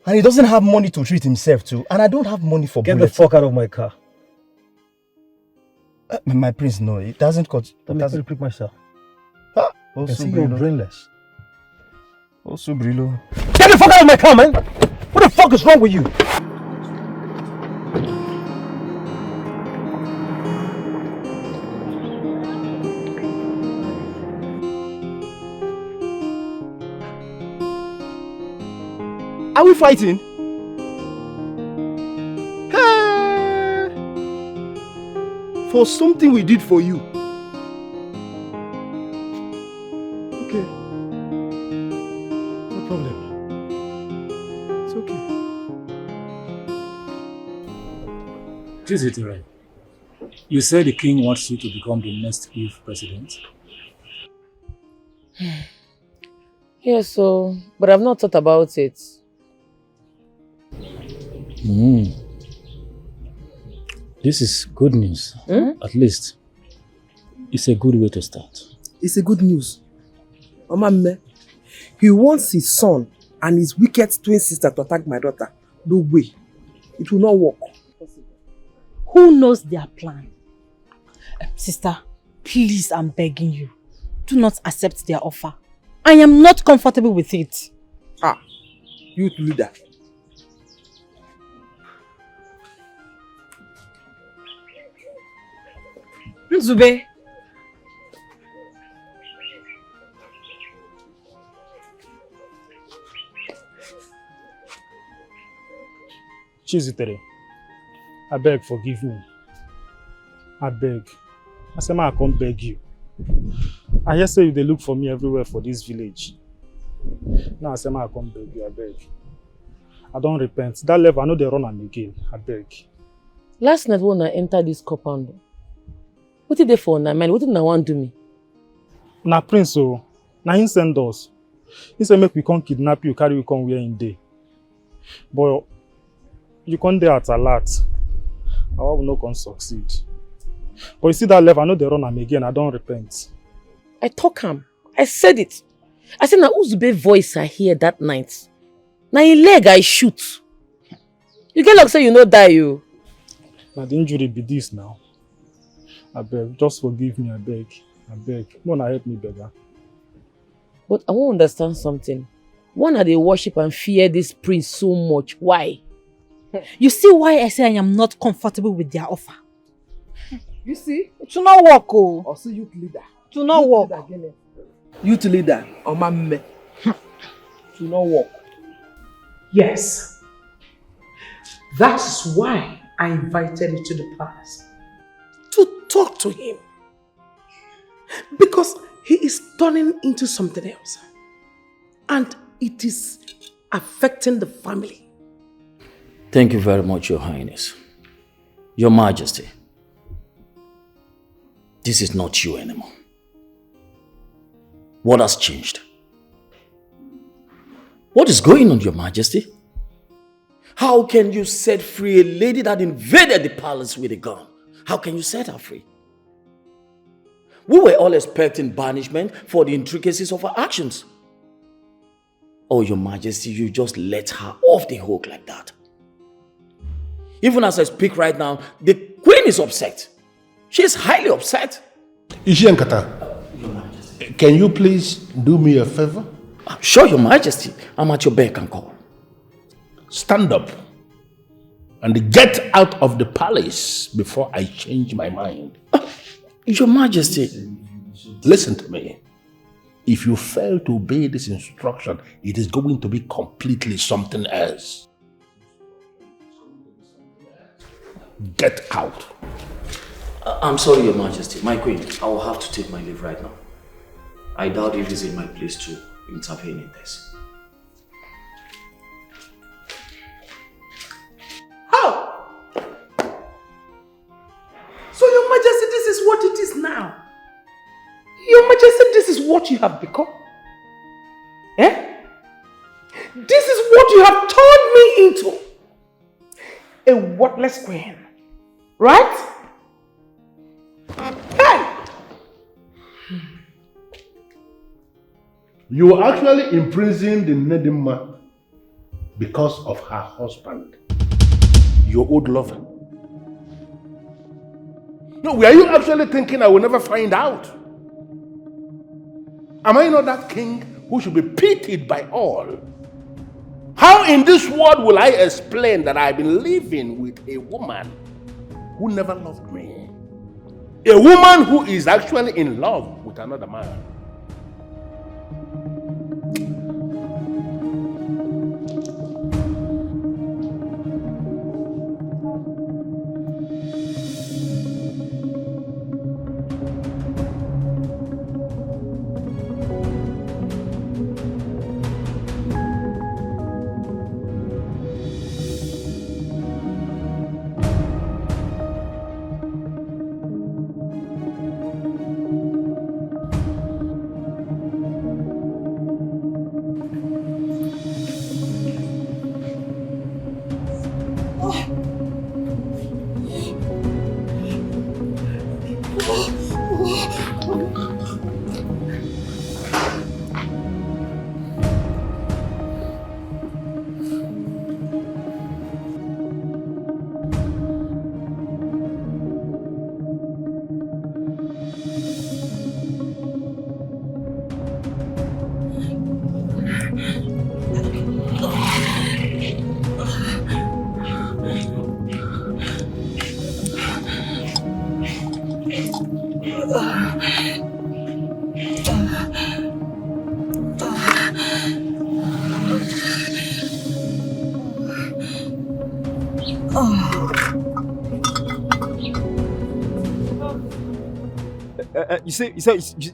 And he doesn't have money to treat himself too. And I don't have money for Get bullets. the fuck out of my car. My prince, no, it doesn't cut. Let me repeat myself. Ah, I see you're brainless. Also, Brillo. Get the fuck out of my car, man! What the fuck is wrong with you? Are we fighting? For something we did for you. Okay. No problem. It's okay. Chizitere, you said the king wants you to become the next youth president. Yes, so, but I've not thought about it. This is good news. At least, it's a good way to start. It's a good news. Mama, he wants his son and his wicked twin sister to attack my daughter. No way. It will not work. Who knows their plan? Sister, please, I'm begging you. Do not accept their offer. I am not comfortable with it. Ah, youth leader. Nzube. Chizitere, I beg, forgive me. I beg. I say, I can't beg you. I hear say they look for me everywhere for this village. Now I say, I can't beg you, I beg. I don't repent. That level, I know they run am again. I beg. Last night when I entered this compound, what did they for na man? What did I want to do me? Na prince, so na him send us. He said make we come kidnap you, carry you come where in day. But you come there at a lot. Our will not come succeed. But you see that level, I know they run am again. I don't repent. I talk him. I said it. I said, now Uzube voice I hear that night. Now in leg I shoot. You get like say you no die you. Now the injury be this now. I beg, just forgive me, I beg. I beg. Mona help me, beggar. But I won't understand something. Why are they worship and fear this prince so much? Why? You see why I say I am not comfortable with their offer? You see? It will not work, oh. Also youth leader. It will not work. Youth leader, Omamme. It will not work. Yes. That's why I invited you to the palace. To talk to him. Because he is turning into something else. And it is affecting the family. Thank you very much, Your Highness. Your Majesty. This is not you anymore. What has changed? What is going on, Your Majesty? How can you set free a lady that invaded the palace with a gun? How can you set her free? We were all expecting banishment for the intricacies of her actions. Oh, Your Majesty, you just let her off the hook like that. Even as I speak right now, the Queen is upset. She is highly upset. Ishiankata, can you please do me a favor? Sure, Your Majesty. I'm at your beck and call. Stand up and get out of the palace before I change my mind. Your Majesty. Listen to me. If you fail to obey this instruction, it is going to be completely something else. Get out. I'm sorry, Your Majesty. My Queen, I will have to take my leave right now. I doubt it is in my place to intervene in this. How? So Your Majesty, this is what it is now. Your Majesty, this is what you have become. Eh? This is what you have turned me into. A worthless queen. Right? Hey! You actually imprisoned the Nedima because of her husband, your old lover. No, were you actually thinking I will never find out? Am I not that king who should be pitied by all? How in this world will I explain that I've been living with a woman who never loved me? A woman who is actually in love with another man.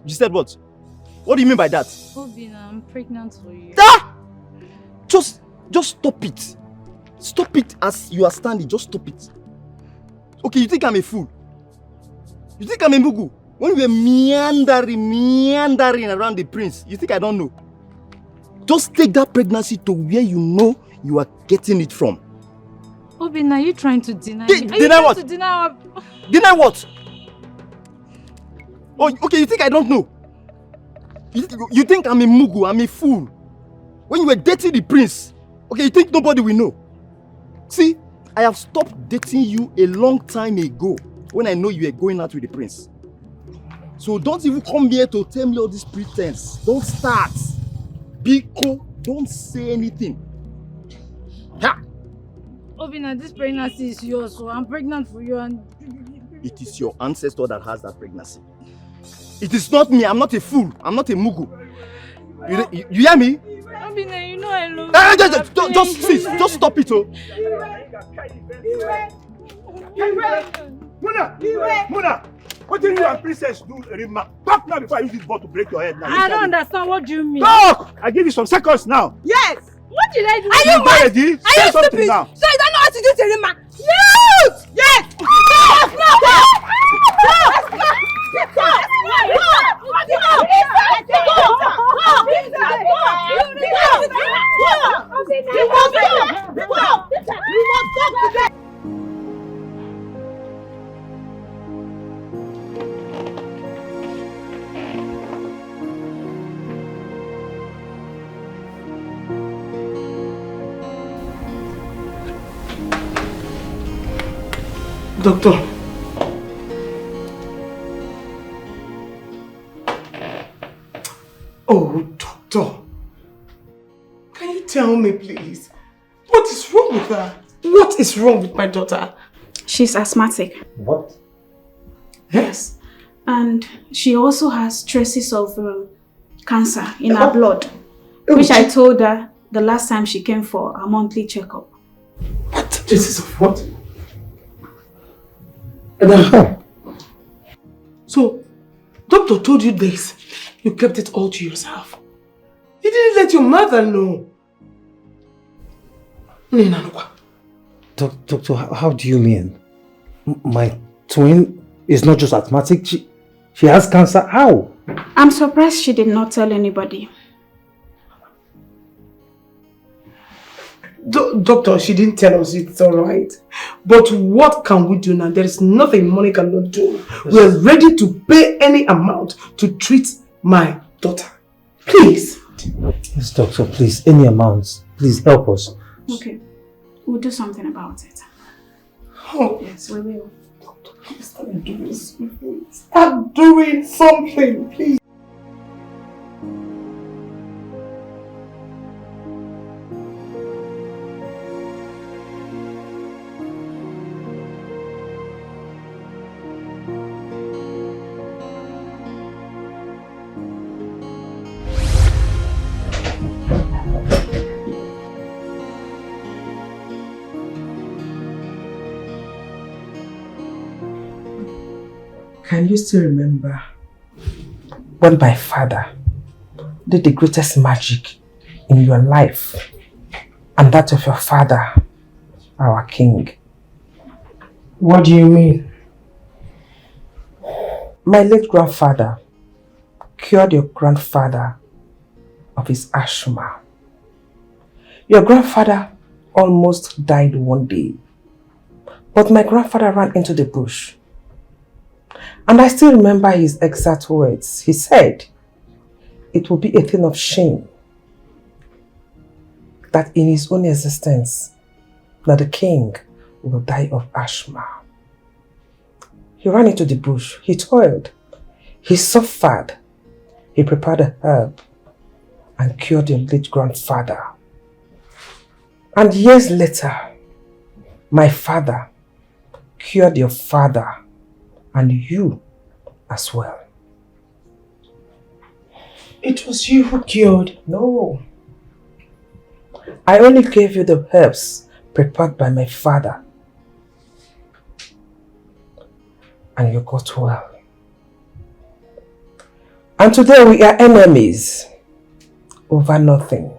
You said what? What do you mean by that? Obina, I'm pregnant for you. Ah! Just stop it. Stop it as you are standing. Just stop it. Okay, you think I'm a fool? You think I'm a mugu? When we were meandering around the prince, you think I don't know? Just take that pregnancy to where you know you are getting it from. Obina, are you trying to deny me? Deny what? To deny Deny what? Oh, okay, you think I don't know? You think I'm a mugu, I'm a fool. When you were dating the prince, okay, you think nobody will know. See, I have stopped dating you a long time ago when I know you were going out with the prince. So don't even come here to tell me all this pretense. Don't start. Biko, don't say anything. Ha! Obina, this pregnancy is yours, so I'm pregnant for you and... It is your ancestor that has that pregnancy. It is not me. I'm not a fool. I'm not a mugu. You hear me? Obina, you know I love you. Just stop it, oh. Muna! What did you and princess do, Rima? Talk now before I use this ball to break your head now. I don't understand. What do you mean? Talk! I give you some seconds now. Yes! What did I do? Are you mad? Say something now. So you don't know how to do it, Rima? Yes! Yes! Doctor. Oh, doctor. Can you tell me, please? What is wrong with her? What is wrong with my daughter? She's asthmatic. What? Yes. And she also has traces of cancer in her blood, which I told her the last time she came for a monthly checkup. What? Traces of what? So, doctor told you this. You kept it all to yourself. You didn't let your mother know. Doctor, how do you mean? My twin is not just asthmatic, she has cancer. How? I'm surprised she did not tell anybody. Doctor, she didn't tell us, it's alright. But what can we do now? There is nothing money cannot do. We are ready to pay any amount to treat my daughter. Please. Yes, doctor, please, any amounts. Please help us. Okay, we'll do something about it. Oh, yes, we will. Start doing something. Start doing something, please. Can you still remember when my father did the greatest magic in your life and that of your father, our king? What do you mean? My late grandfather cured your grandfather of his asthma. Your grandfather almost died one day, but my grandfather ran into the bush. And I still remember his exact words. He said, it will be a thing of shame that in his own existence, that the king will die of asthma. He ran into the bush, he toiled, he suffered, he prepared a herb and cured your late grandfather. And years later, my father cured your father and you as well. It was you who cured? No. I only gave you the herbs prepared by my father. And you got well. And today we are enemies over nothing.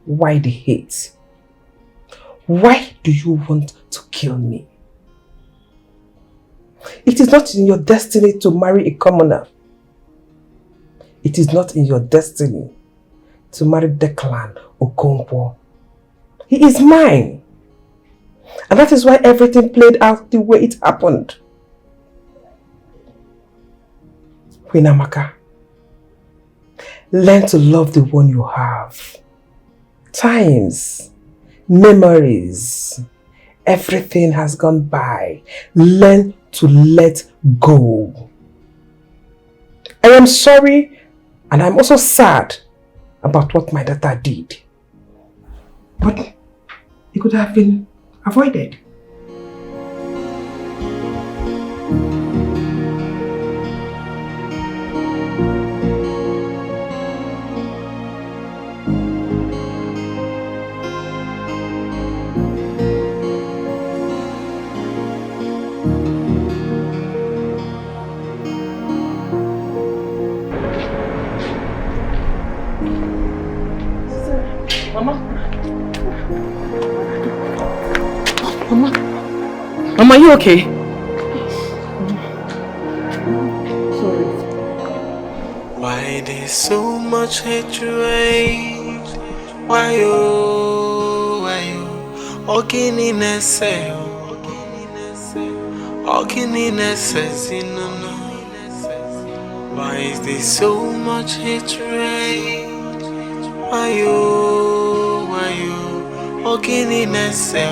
Why the hate? Why do you want to kill me? It is not in your destiny to marry a commoner. It is not in your destiny to marry Declan or Congo. He is mine. And that is why everything played out the way it happened. Queen Amaka, Learn to love the one you have. Times, memories, everything has gone by. Learn to let go. I am sorry and I'm also sad about what my daughter did. But it could have been avoided. Mama, are you okay? Sorry. Why there's so much hatred? Why you? Ogini nese, no. Why is there so much hatred? Why you? Ogini nese.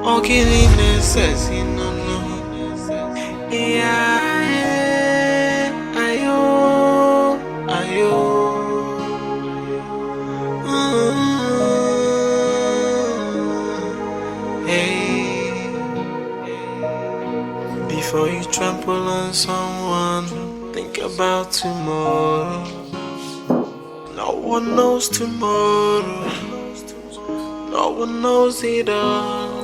Ogini nese, no. Yeah, ayo. Hey. Before you trample on someone, think about tomorrow. No one knows tomorrow. No one knows it all.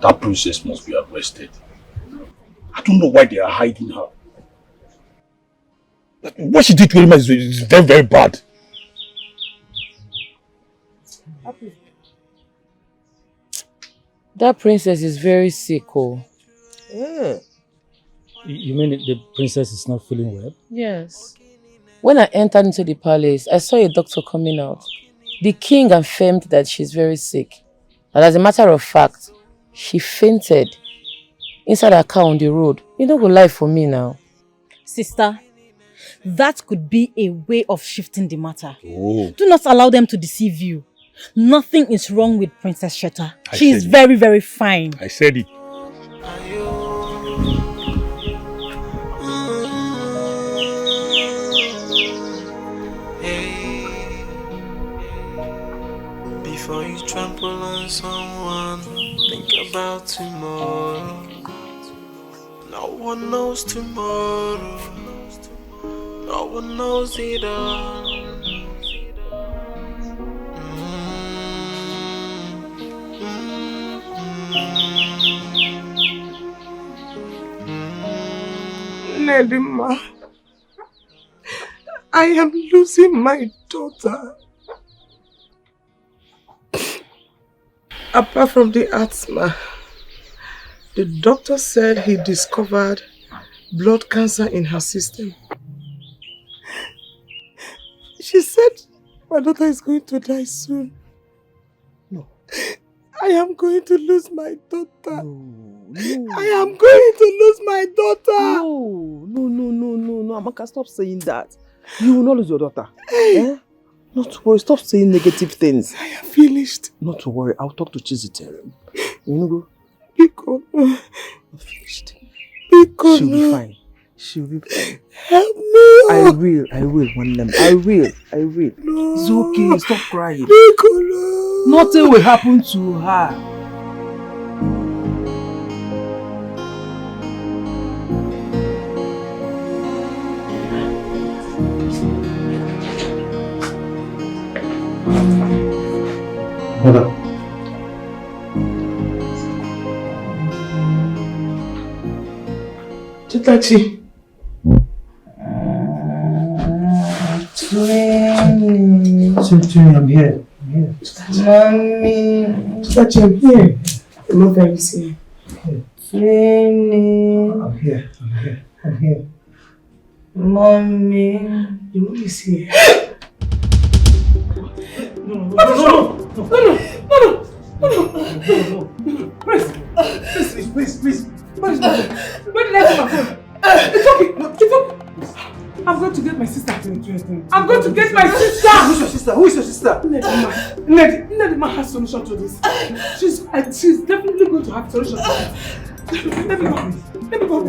That princess must be arrested. I don't know why they are hiding her. What she did to him is very, very bad. That princess is very sick, oh. Yeah. You mean the princess is not feeling well? Yes. When I entered into the palace, I saw a doctor coming out. The king affirmed that she's very sick. And as a matter of fact, she fainted inside her car on the road. You don't go lie for me now. Sister, that could be a way of shifting the matter. Oh. Do not allow them to deceive you. Nothing is wrong with Princess Sheta. She is very, very fine. I said it. Before you trample on someone, think about tomorrow. No one knows tomorrow. No one knows it all. Nedima, I am losing my daughter. Apart from the asthma, the doctor said he discovered blood cancer in her system. She said my daughter is going to die soon. No. I am going to lose my daughter. No. I am going to lose my daughter. No, Amaka, stop saying that. You will not lose your daughter. Eh? Not to worry, stop saying negative things. I am finished. Not to worry, I'll talk to Chiziterim. You know, go? Because I'm finished. Because she'll be fine. She'll be fine. Help me. I will, one name. I will. No. It's okay, stop crying. Because nothing will happen to her. Mother. Chitachi. Chitachi, I'm here. Mommy. Chitachi, I'm here. I'm not very sick. I'm here. Mommy. Your mom is here. No. Please. Where did I put my phone? It's okay. I'm going to get my sister. I'm going to get my sister. Who's your sister? Who is your sister? Nedima has solution to this. She's definitely going to have solution to this. Let me go.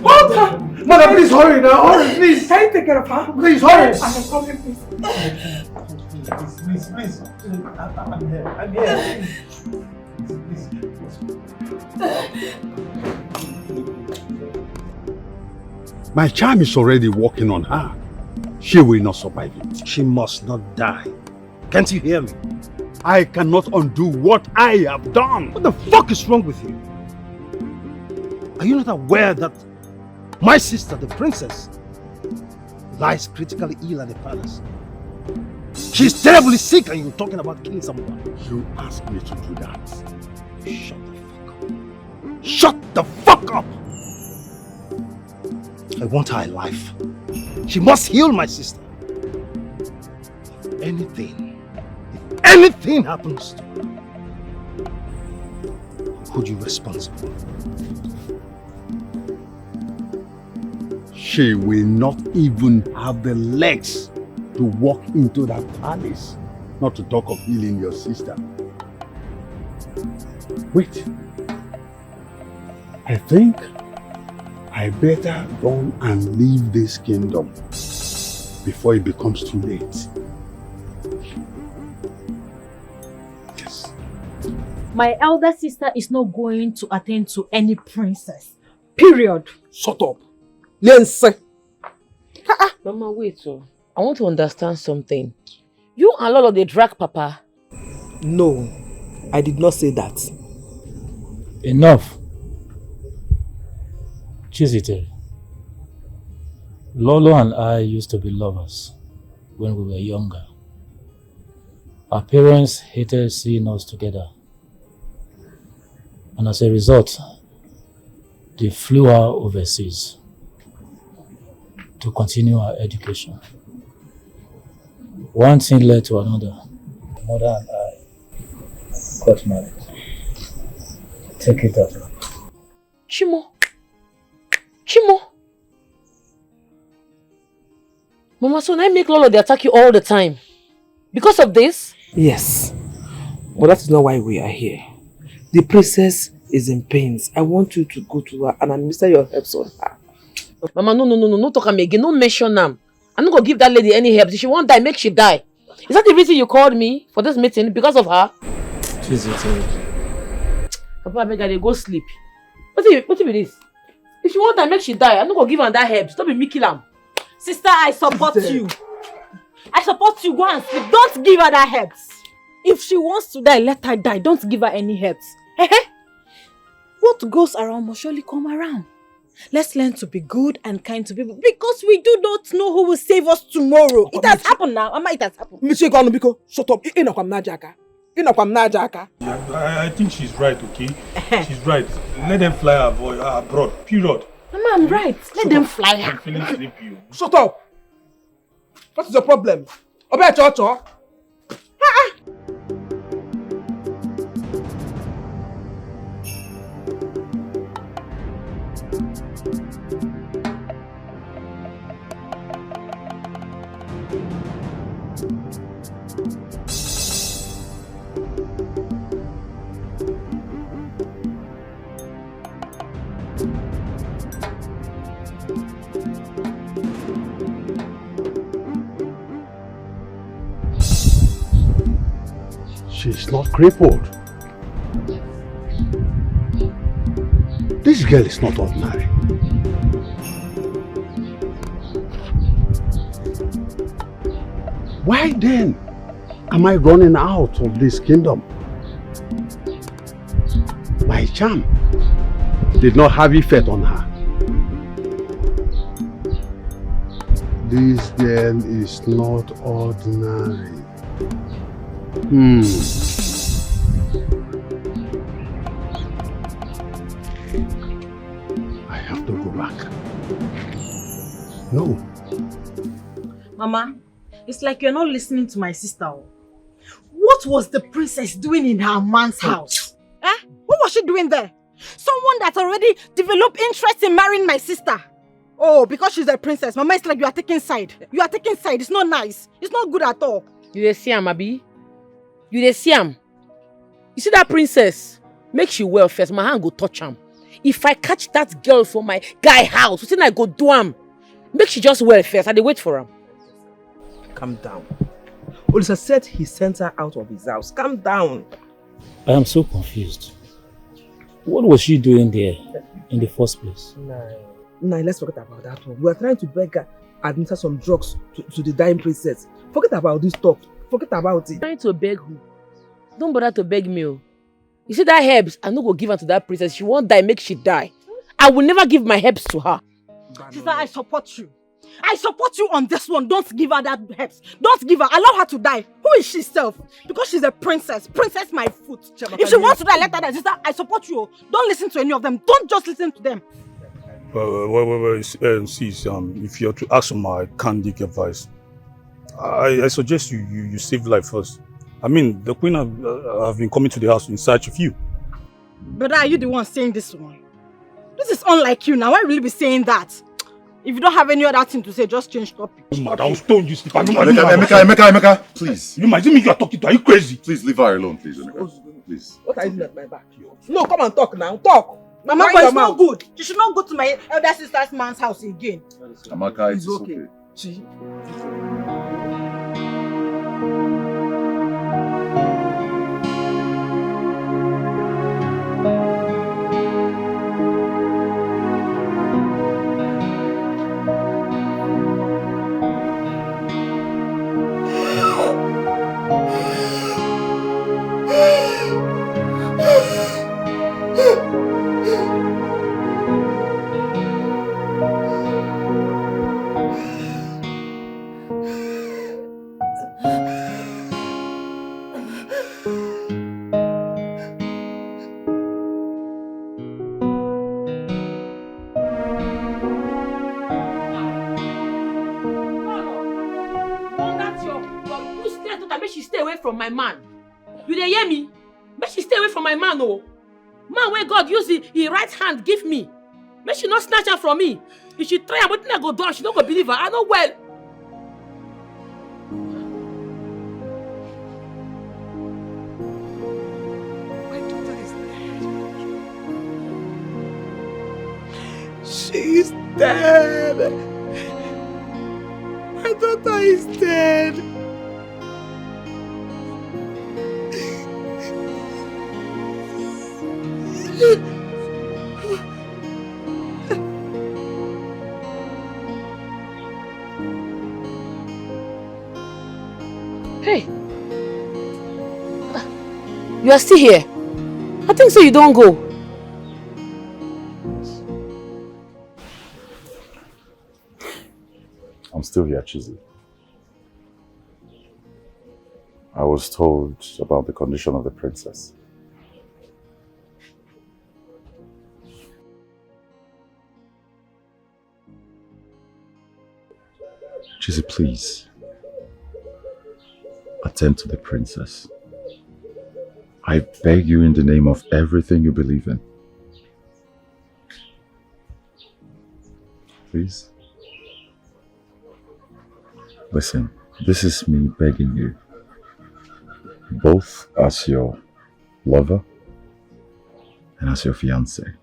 Hold her. Mother, please hurry now. Hurry, please. Can you take care of her? Please hurry. I can come in, please. Please. I'm here. Please. My charm is already working on her. She will not survive it. She must not die. Can't you hear me? I cannot undo what I have done. What the fuck is wrong with you? Are you not aware that my sister, the princess, lies critically ill at the palace? She's terribly sick and you're talking about killing someone. You asked me to do that. Shut the fuck up! I want her alive. She must heal my sister. If anything happens to her, I'll hold you responsible. She will not even have the legs to walk into that palace, not to talk of healing your sister. Wait. I think I better run and leave this kingdom before it becomes too late. Yes. My elder sister is not going to attend to any princess. Period. Shut up. Listen. Mama, wait. I want to understand something. You and Lolo, they drag Papa. No, I did not say that. Enough. Chizite. Lolo and I used to be lovers when we were younger. Our parents hated seeing us together. And as a result, they flew her overseas to continue our education. One thing led to another. My mother and I got married. Take it up. Chimo. Mama, so I make Lolo they attack you all the time. Because of this? Yes. But that is not why we are here. The princess is in pains. I want you to go to her and administer your herbs on her. Mama, no talk am again. No mention them. I'm not going to give that lady any help. If she won't die, make she die. Is that the reason you called me for this meeting? Because of her? Papa, I beg her, they go sleep. What if it is? If she won't die, make she die. I'm not going to give her that help. Stop being Mickey Lam. Sister, I support you. I support you. Go and sleep. Don't give her that herbs. If she wants to die, let her die. Don't give her any herbs. What goes around must surely come around. Let's learn to be good and kind to people because we do not know who will save us tomorrow. It has happened now. Mama, it has happened. Monsieur Gwanubiko, shut up. I think she's right, okay? She's right. Let them fly her boy abroad. Period. Mama, I'm right. Let them fly her. I'm feeling sleepy. Shut up. What is your problem? Obey Chocho. She's not crippled. This girl is not ordinary. Why then am I running out of this kingdom? My charm did not have effect on her. This girl is not ordinary. I have to go back. No. Mama, it's like you're not listening to my sister. What was the princess doing in her man's house? Eh? What was she doing there? Someone that's already developed interest in marrying my sister. Oh, because she's a princess. Mama, it's like you are taking side. You are taking side. It's not nice. It's not good at all. You dey see am, Abi? You dey see am? You see that princess? Make she well first. My hand go touch am. If I catch that girl for my guy house, wetin I go do am? Make she just well first. I dey wait for am. Calm down. Olisa said he sent her out of his house. Calm down. I am so confused. What was she doing there in the first place? Nah, let's forget about that one. We are trying to beg her administer some drugs to the dying princess. Forget about this talk. Forget about it. Trying to beg who? Don't bother to beg me. Oh. You see that herbs? I no go give her to that princess. She won't die, make she die. I will never give my herbs to her. Sister, I support you. I support you on this one. Don't give her that herbs. Don't give her. Allow her to die. Who is she self? Because she's a princess. Princess my foot. If she wants to die, let her die. Sister, I support you. Don't listen to any of them. Don't just listen to them. See, if you're to ask for my candid advice, I suggest you save life first. I mean, the queen have been coming to the house in search of you. But are you the one saying this one? This is unlike you now. Why will you be saying that? If you don't have any other thing to say, just change topic. Mad, I will stone you, Steve. Emeka, please. You might think you are talking to her. Are you crazy? Please leave her alone, please, Emeka. Please. What are you doing at my back? No, come and talk now. Talk. Mama, but it's not good. You should not go to my elder sister's man's house again. Amaka, it's okay. See? From my man. You dey hear me? Make she stay away from my man, oh. Man where God use his right hand give me. Make she not snatch her from me. If she try, but I go do, she don't go believe her. I know well. My daughter is dead. She's dead. My daughter is dead. Hey, you are still here. I think so. You don't go. I'm still here, Chizzy. I was told about the condition of the princess. Chizzy, please. Attend to the princess. I beg you in the name of everything you believe in. Please. Listen, this is me begging you. Both as your lover and as your fiancé.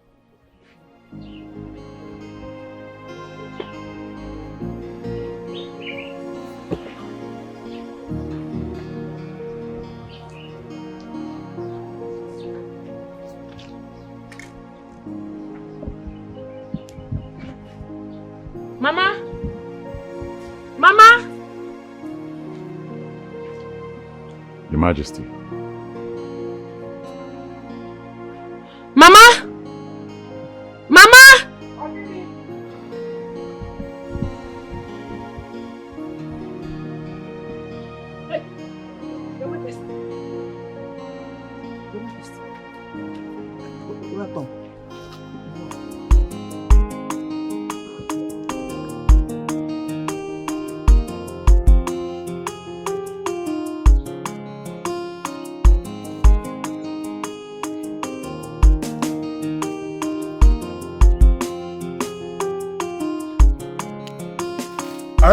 Mama? Mama? Your Majesty. Mama? Mama? Welcome.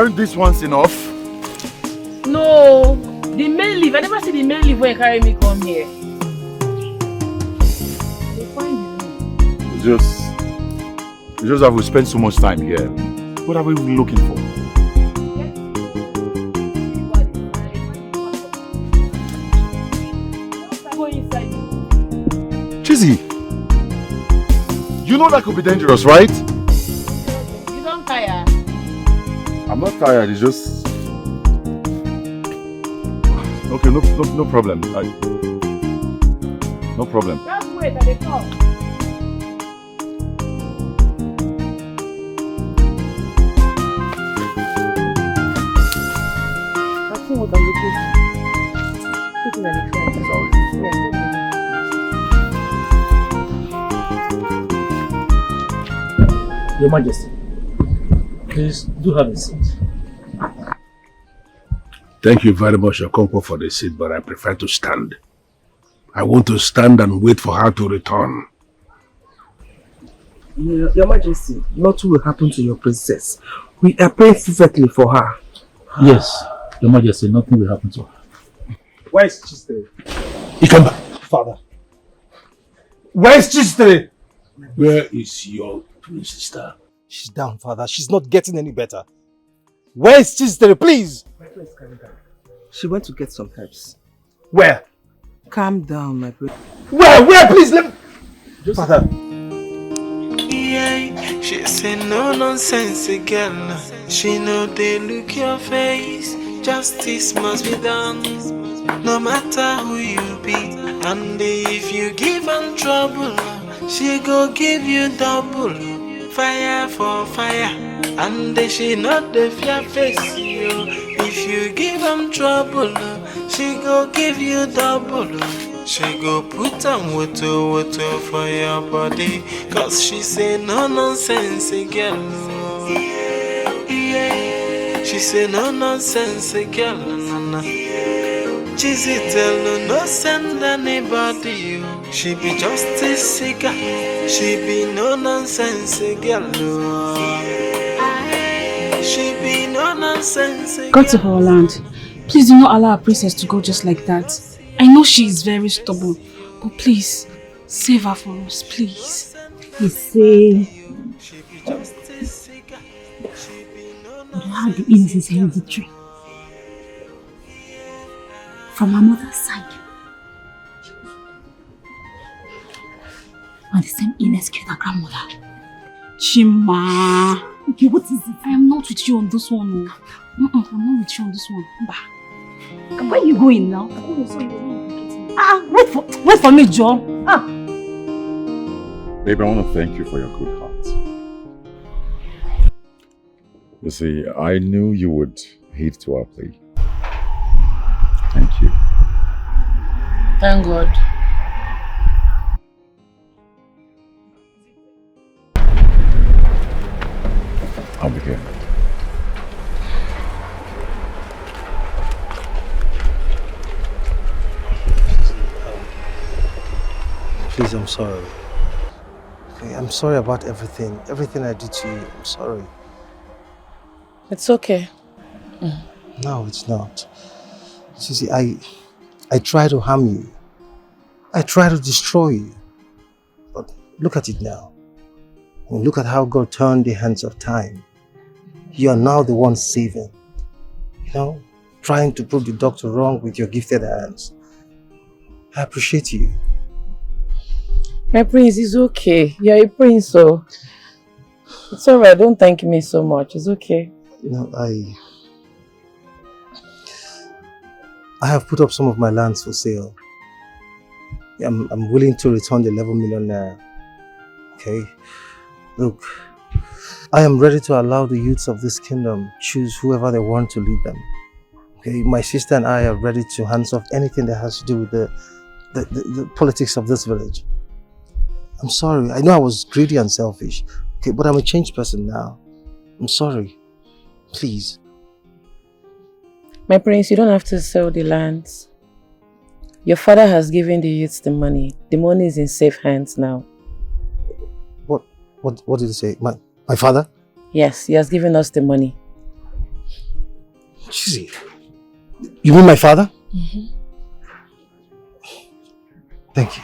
Aren't these ones enough? No, the main leave. I never see the main leave when you carry me come here. It's just that we spend so much time here. What are we looking for? Chizzy, you know that could be dangerous, right? You don't tire. I'm not tired, it's just... Okay, no problem. No problem. Just wait, I come. That's what I'm looking for. Looking at the front. Your Majesty, please do have a seat. Thank you very much, Okonkwo, for the seat, but I prefer to stand. I want to stand and wait for her to return. Your Majesty, nothing will happen to your princess. We are praying fervently for her. Yes, Your Majesty, nothing will happen to her. Where is Chistere? He come back. Father. Where is Chistere? Where is your twin sister? She's down, Father. She's not getting any better. Where is Chistere, please? She went to get some herbs. Where? Calm down, my brother. Where? Please, let me... Father. Yeah, she say no nonsense girl. She know they look your face. Justice must be done, no matter who you be. And if you give her trouble, she go give you double. Fire for fire, and she not the fear face you. If you give her trouble, she go give you double. She go put on water for your body, cause she say no nonsense girl. Yeah. She say no nonsense girl. Chizzy tell no send anybody. She be justice seeker. She be no nonsense girl. She be no nonsense girl. Go to her land. Please do not allow our princess to go just like that. I know she is very stubborn, but please, save her for us, please. You say... You have the innocence hereditary. From her mother's side. And the same illness killed her grandmother. Chima. Okay, what is it? I am not with you on this one. I'm not with you on this one. Bah. Where are you going now? Wait for me, Joe. Baby, I want to thank you for your good heart. You see, I knew you would heed to our plea. Thank you. Thank God. I'll be here. Please, I'm sorry. Okay, I'm sorry about everything. Everything I did to you, I'm sorry. It's okay. No, it's not. See, I try to harm you. I try to destroy you. But look at it now. I mean, look at how God turned the hands of time. You are now the one saving. You know, trying to prove the doctor wrong with your gifted hands. I appreciate you. My prince, it's okay. You're a prince, so it's alright. Don't thank me so much. It's okay. You know, I have put up some of my lands for sale. I'm willing to return the 11 million naira. Okay? Look, I am ready to allow the youths of this kingdom choose whoever they want to lead them. Okay? My sister and I are ready to hands off anything that has to do with the politics of this village. I'm sorry. I know I was greedy and selfish. Okay, but I'm a changed person now. I'm sorry. Please. My prince, you don't have to sell the lands. Your father has given the youths the money. The money is in safe hands now. What did he say? My father? Yes, he has given us the money. Lizzy, you mean my father? Mm-hmm. Thank you.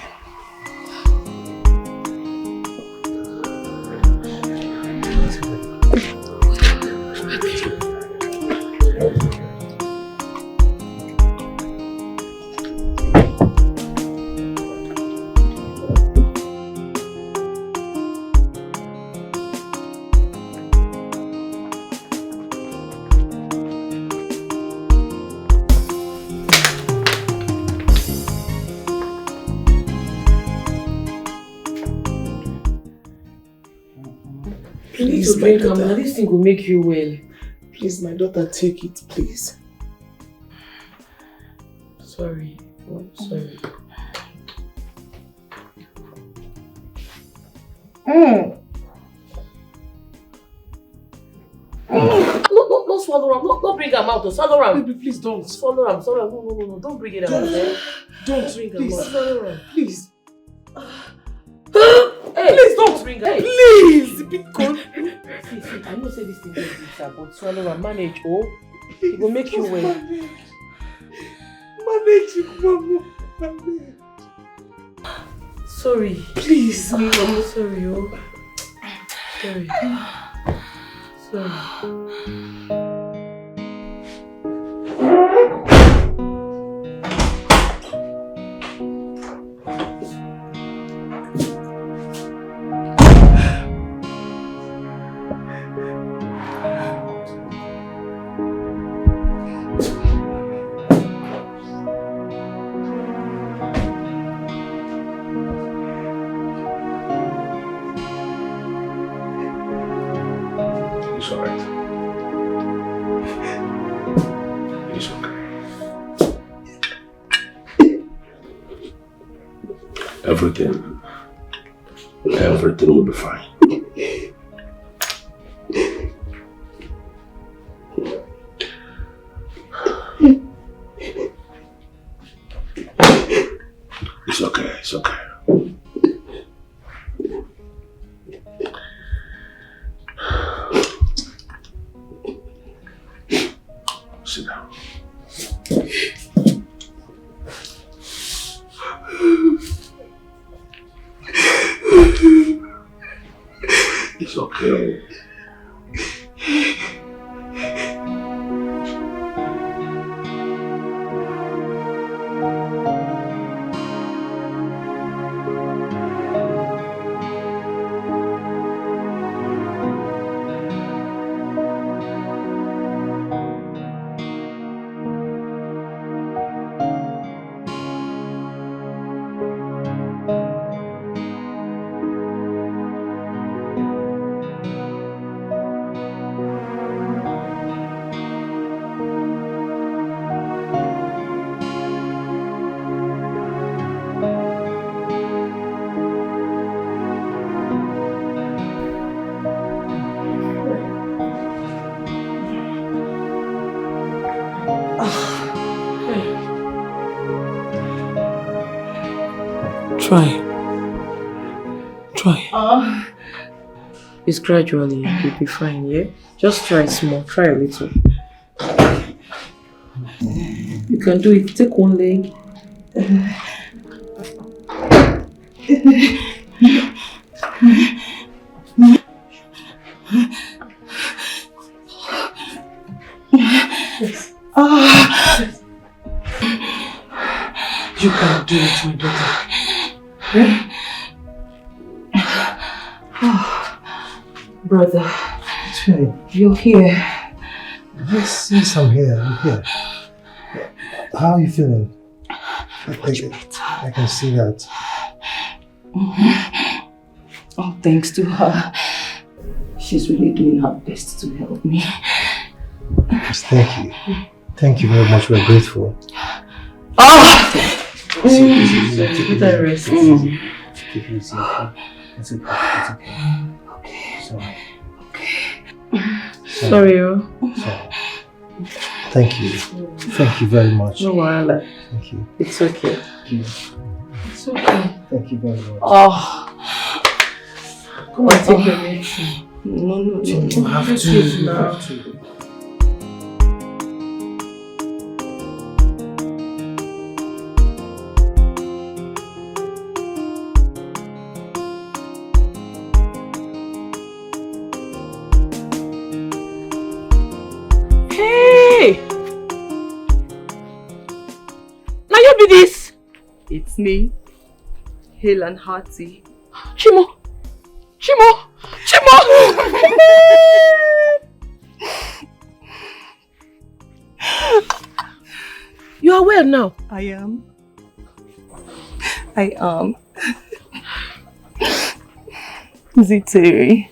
Please, to drink am. This thing will make you well. Please, my daughter, take it, please. Sorry. Oh, sorry. No, swallow am. No, bring am out. Swallow am. Baby, please don't. Swallow am. No. Don't bring it out. Don't drink am. Please, swallow am. Please. Hey, please don't bring am. am. Please, because See, I know say this thing is bitter, but swallow am. Manage, oh. It will make you well. Manage it, Mama. Manage. Sorry. Please. I'm sorry, oh. Sorry. Sorry. It's alright. It's okay. Everything will be fine. It's okay, it's okay. Sit down. It's okay. Try. It's gradually. You'll be fine, yeah? Just try small. Try a little. You can do it. Take one leg. You can do it, my daughter. Eh? Brother, you're here. Yes, I'm here. How are you feeling? I can see that. Oh, thanks to her. She's really doing her best to help me. Yes, thank you. Thank you very much. We're grateful. Take that rest. It's okay. Sorry, oh. Thank you. Thank you very much. No worry. Thank you. It's okay. It's okay. Thank you very much. Come on, take your medicine. No. You have Take to. it now. Hey! Now you be this? It's me, hale and hearty. Chimo! You are well now? I am. Ziteri,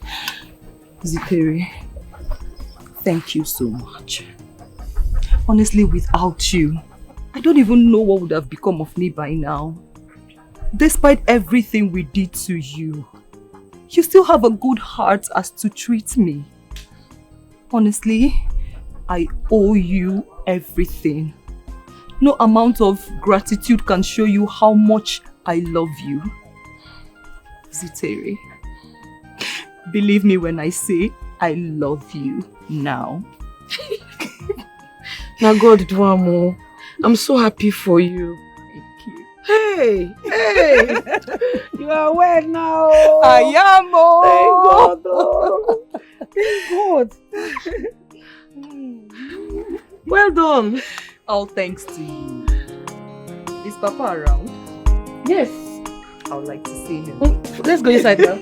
thank you so much. Honestly, without you, I don't even know what would have become of me by now. Despite everything we did to you, you still have a good heart as to treat me. Honestly, I owe you everything. No amount of gratitude can show you how much I love you. Ziteri, believe me when I say I love you now. Now God do amo. I'm so happy for you. Thank you. Hey! You are well now. I am. Oh. Thank God. Well done. All thanks to you. Is Papa around? Yes. I would like to see him. Let's go inside now.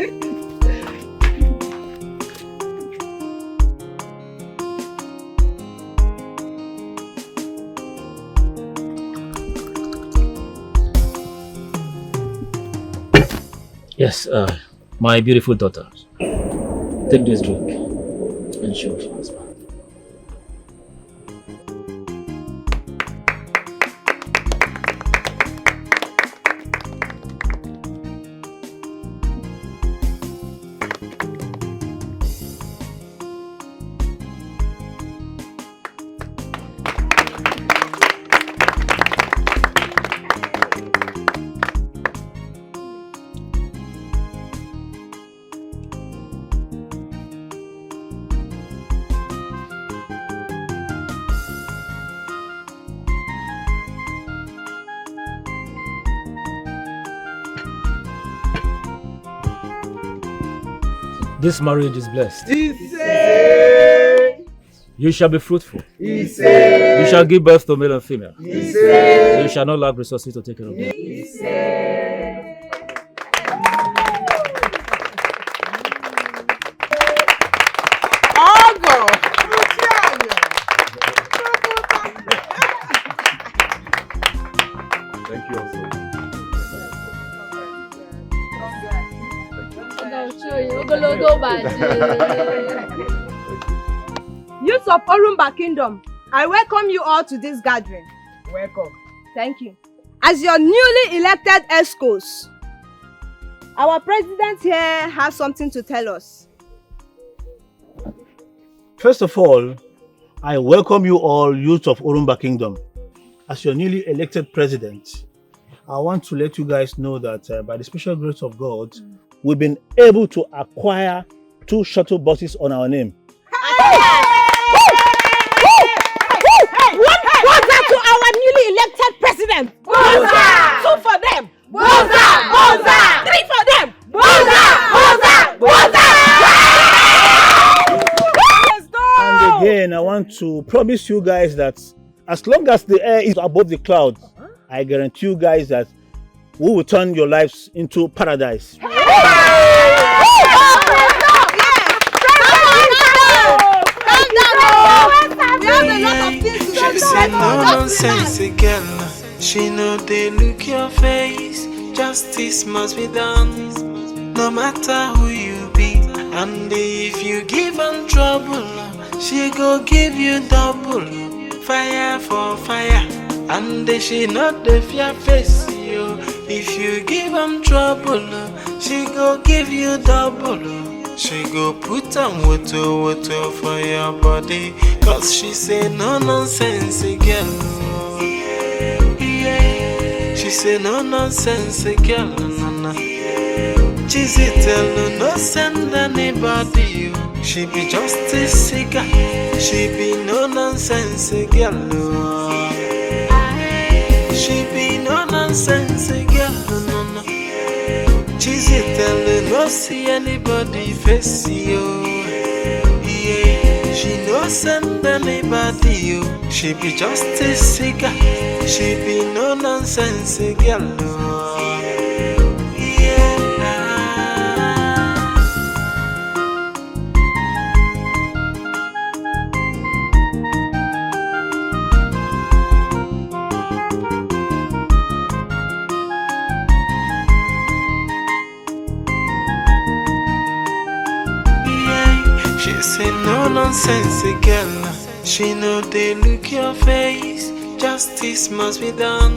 Yes, my beautiful daughter. Take this drink and show your husband. This marriage is blessed. You shall be fruitful. You shall give birth to male and female. You shall not lack resources to take care of them. Thank you also. Youths of Orumba Kingdom, I welcome you all to this gathering. Welcome. Thank you. As your newly elected escorts, our president here has something to tell us. First of all, I welcome you all, youths of Orumba Kingdom. As your newly elected president, I want to let you guys know that by the special grace of God, we've been able to acquire 2 shuttle buses on our name. What's that to our newly elected president? Boza! 2 for them! Boza! Boza! 3 for them! Boza! Boza! Boza! And again, I want to promise you guys that as long as the air is above the clouds, I guarantee you guys that we will turn your lives into paradise. She say no nonsense girl. She know they look your face. Justice must be done, no matter who you be. And if you give them trouble, she go give you double. Fire for fire, and she not the fear face you. If you give them trouble, she go give you double. She go put on water for your body, cause she say no nonsense girl. She say no nonsense girl, no. She say tell no send anybody. She be just a seeker. She be no nonsense girl. She be no nonsense girl, no. She say tell no see anybody face you. Yeah, she no go send anybody, you. She be just a cigar, she be no nonsense girl. She say no nonsense girl. She know they look your face. Justice must be done,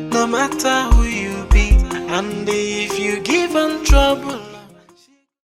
no matter who you be. And if you give them trouble,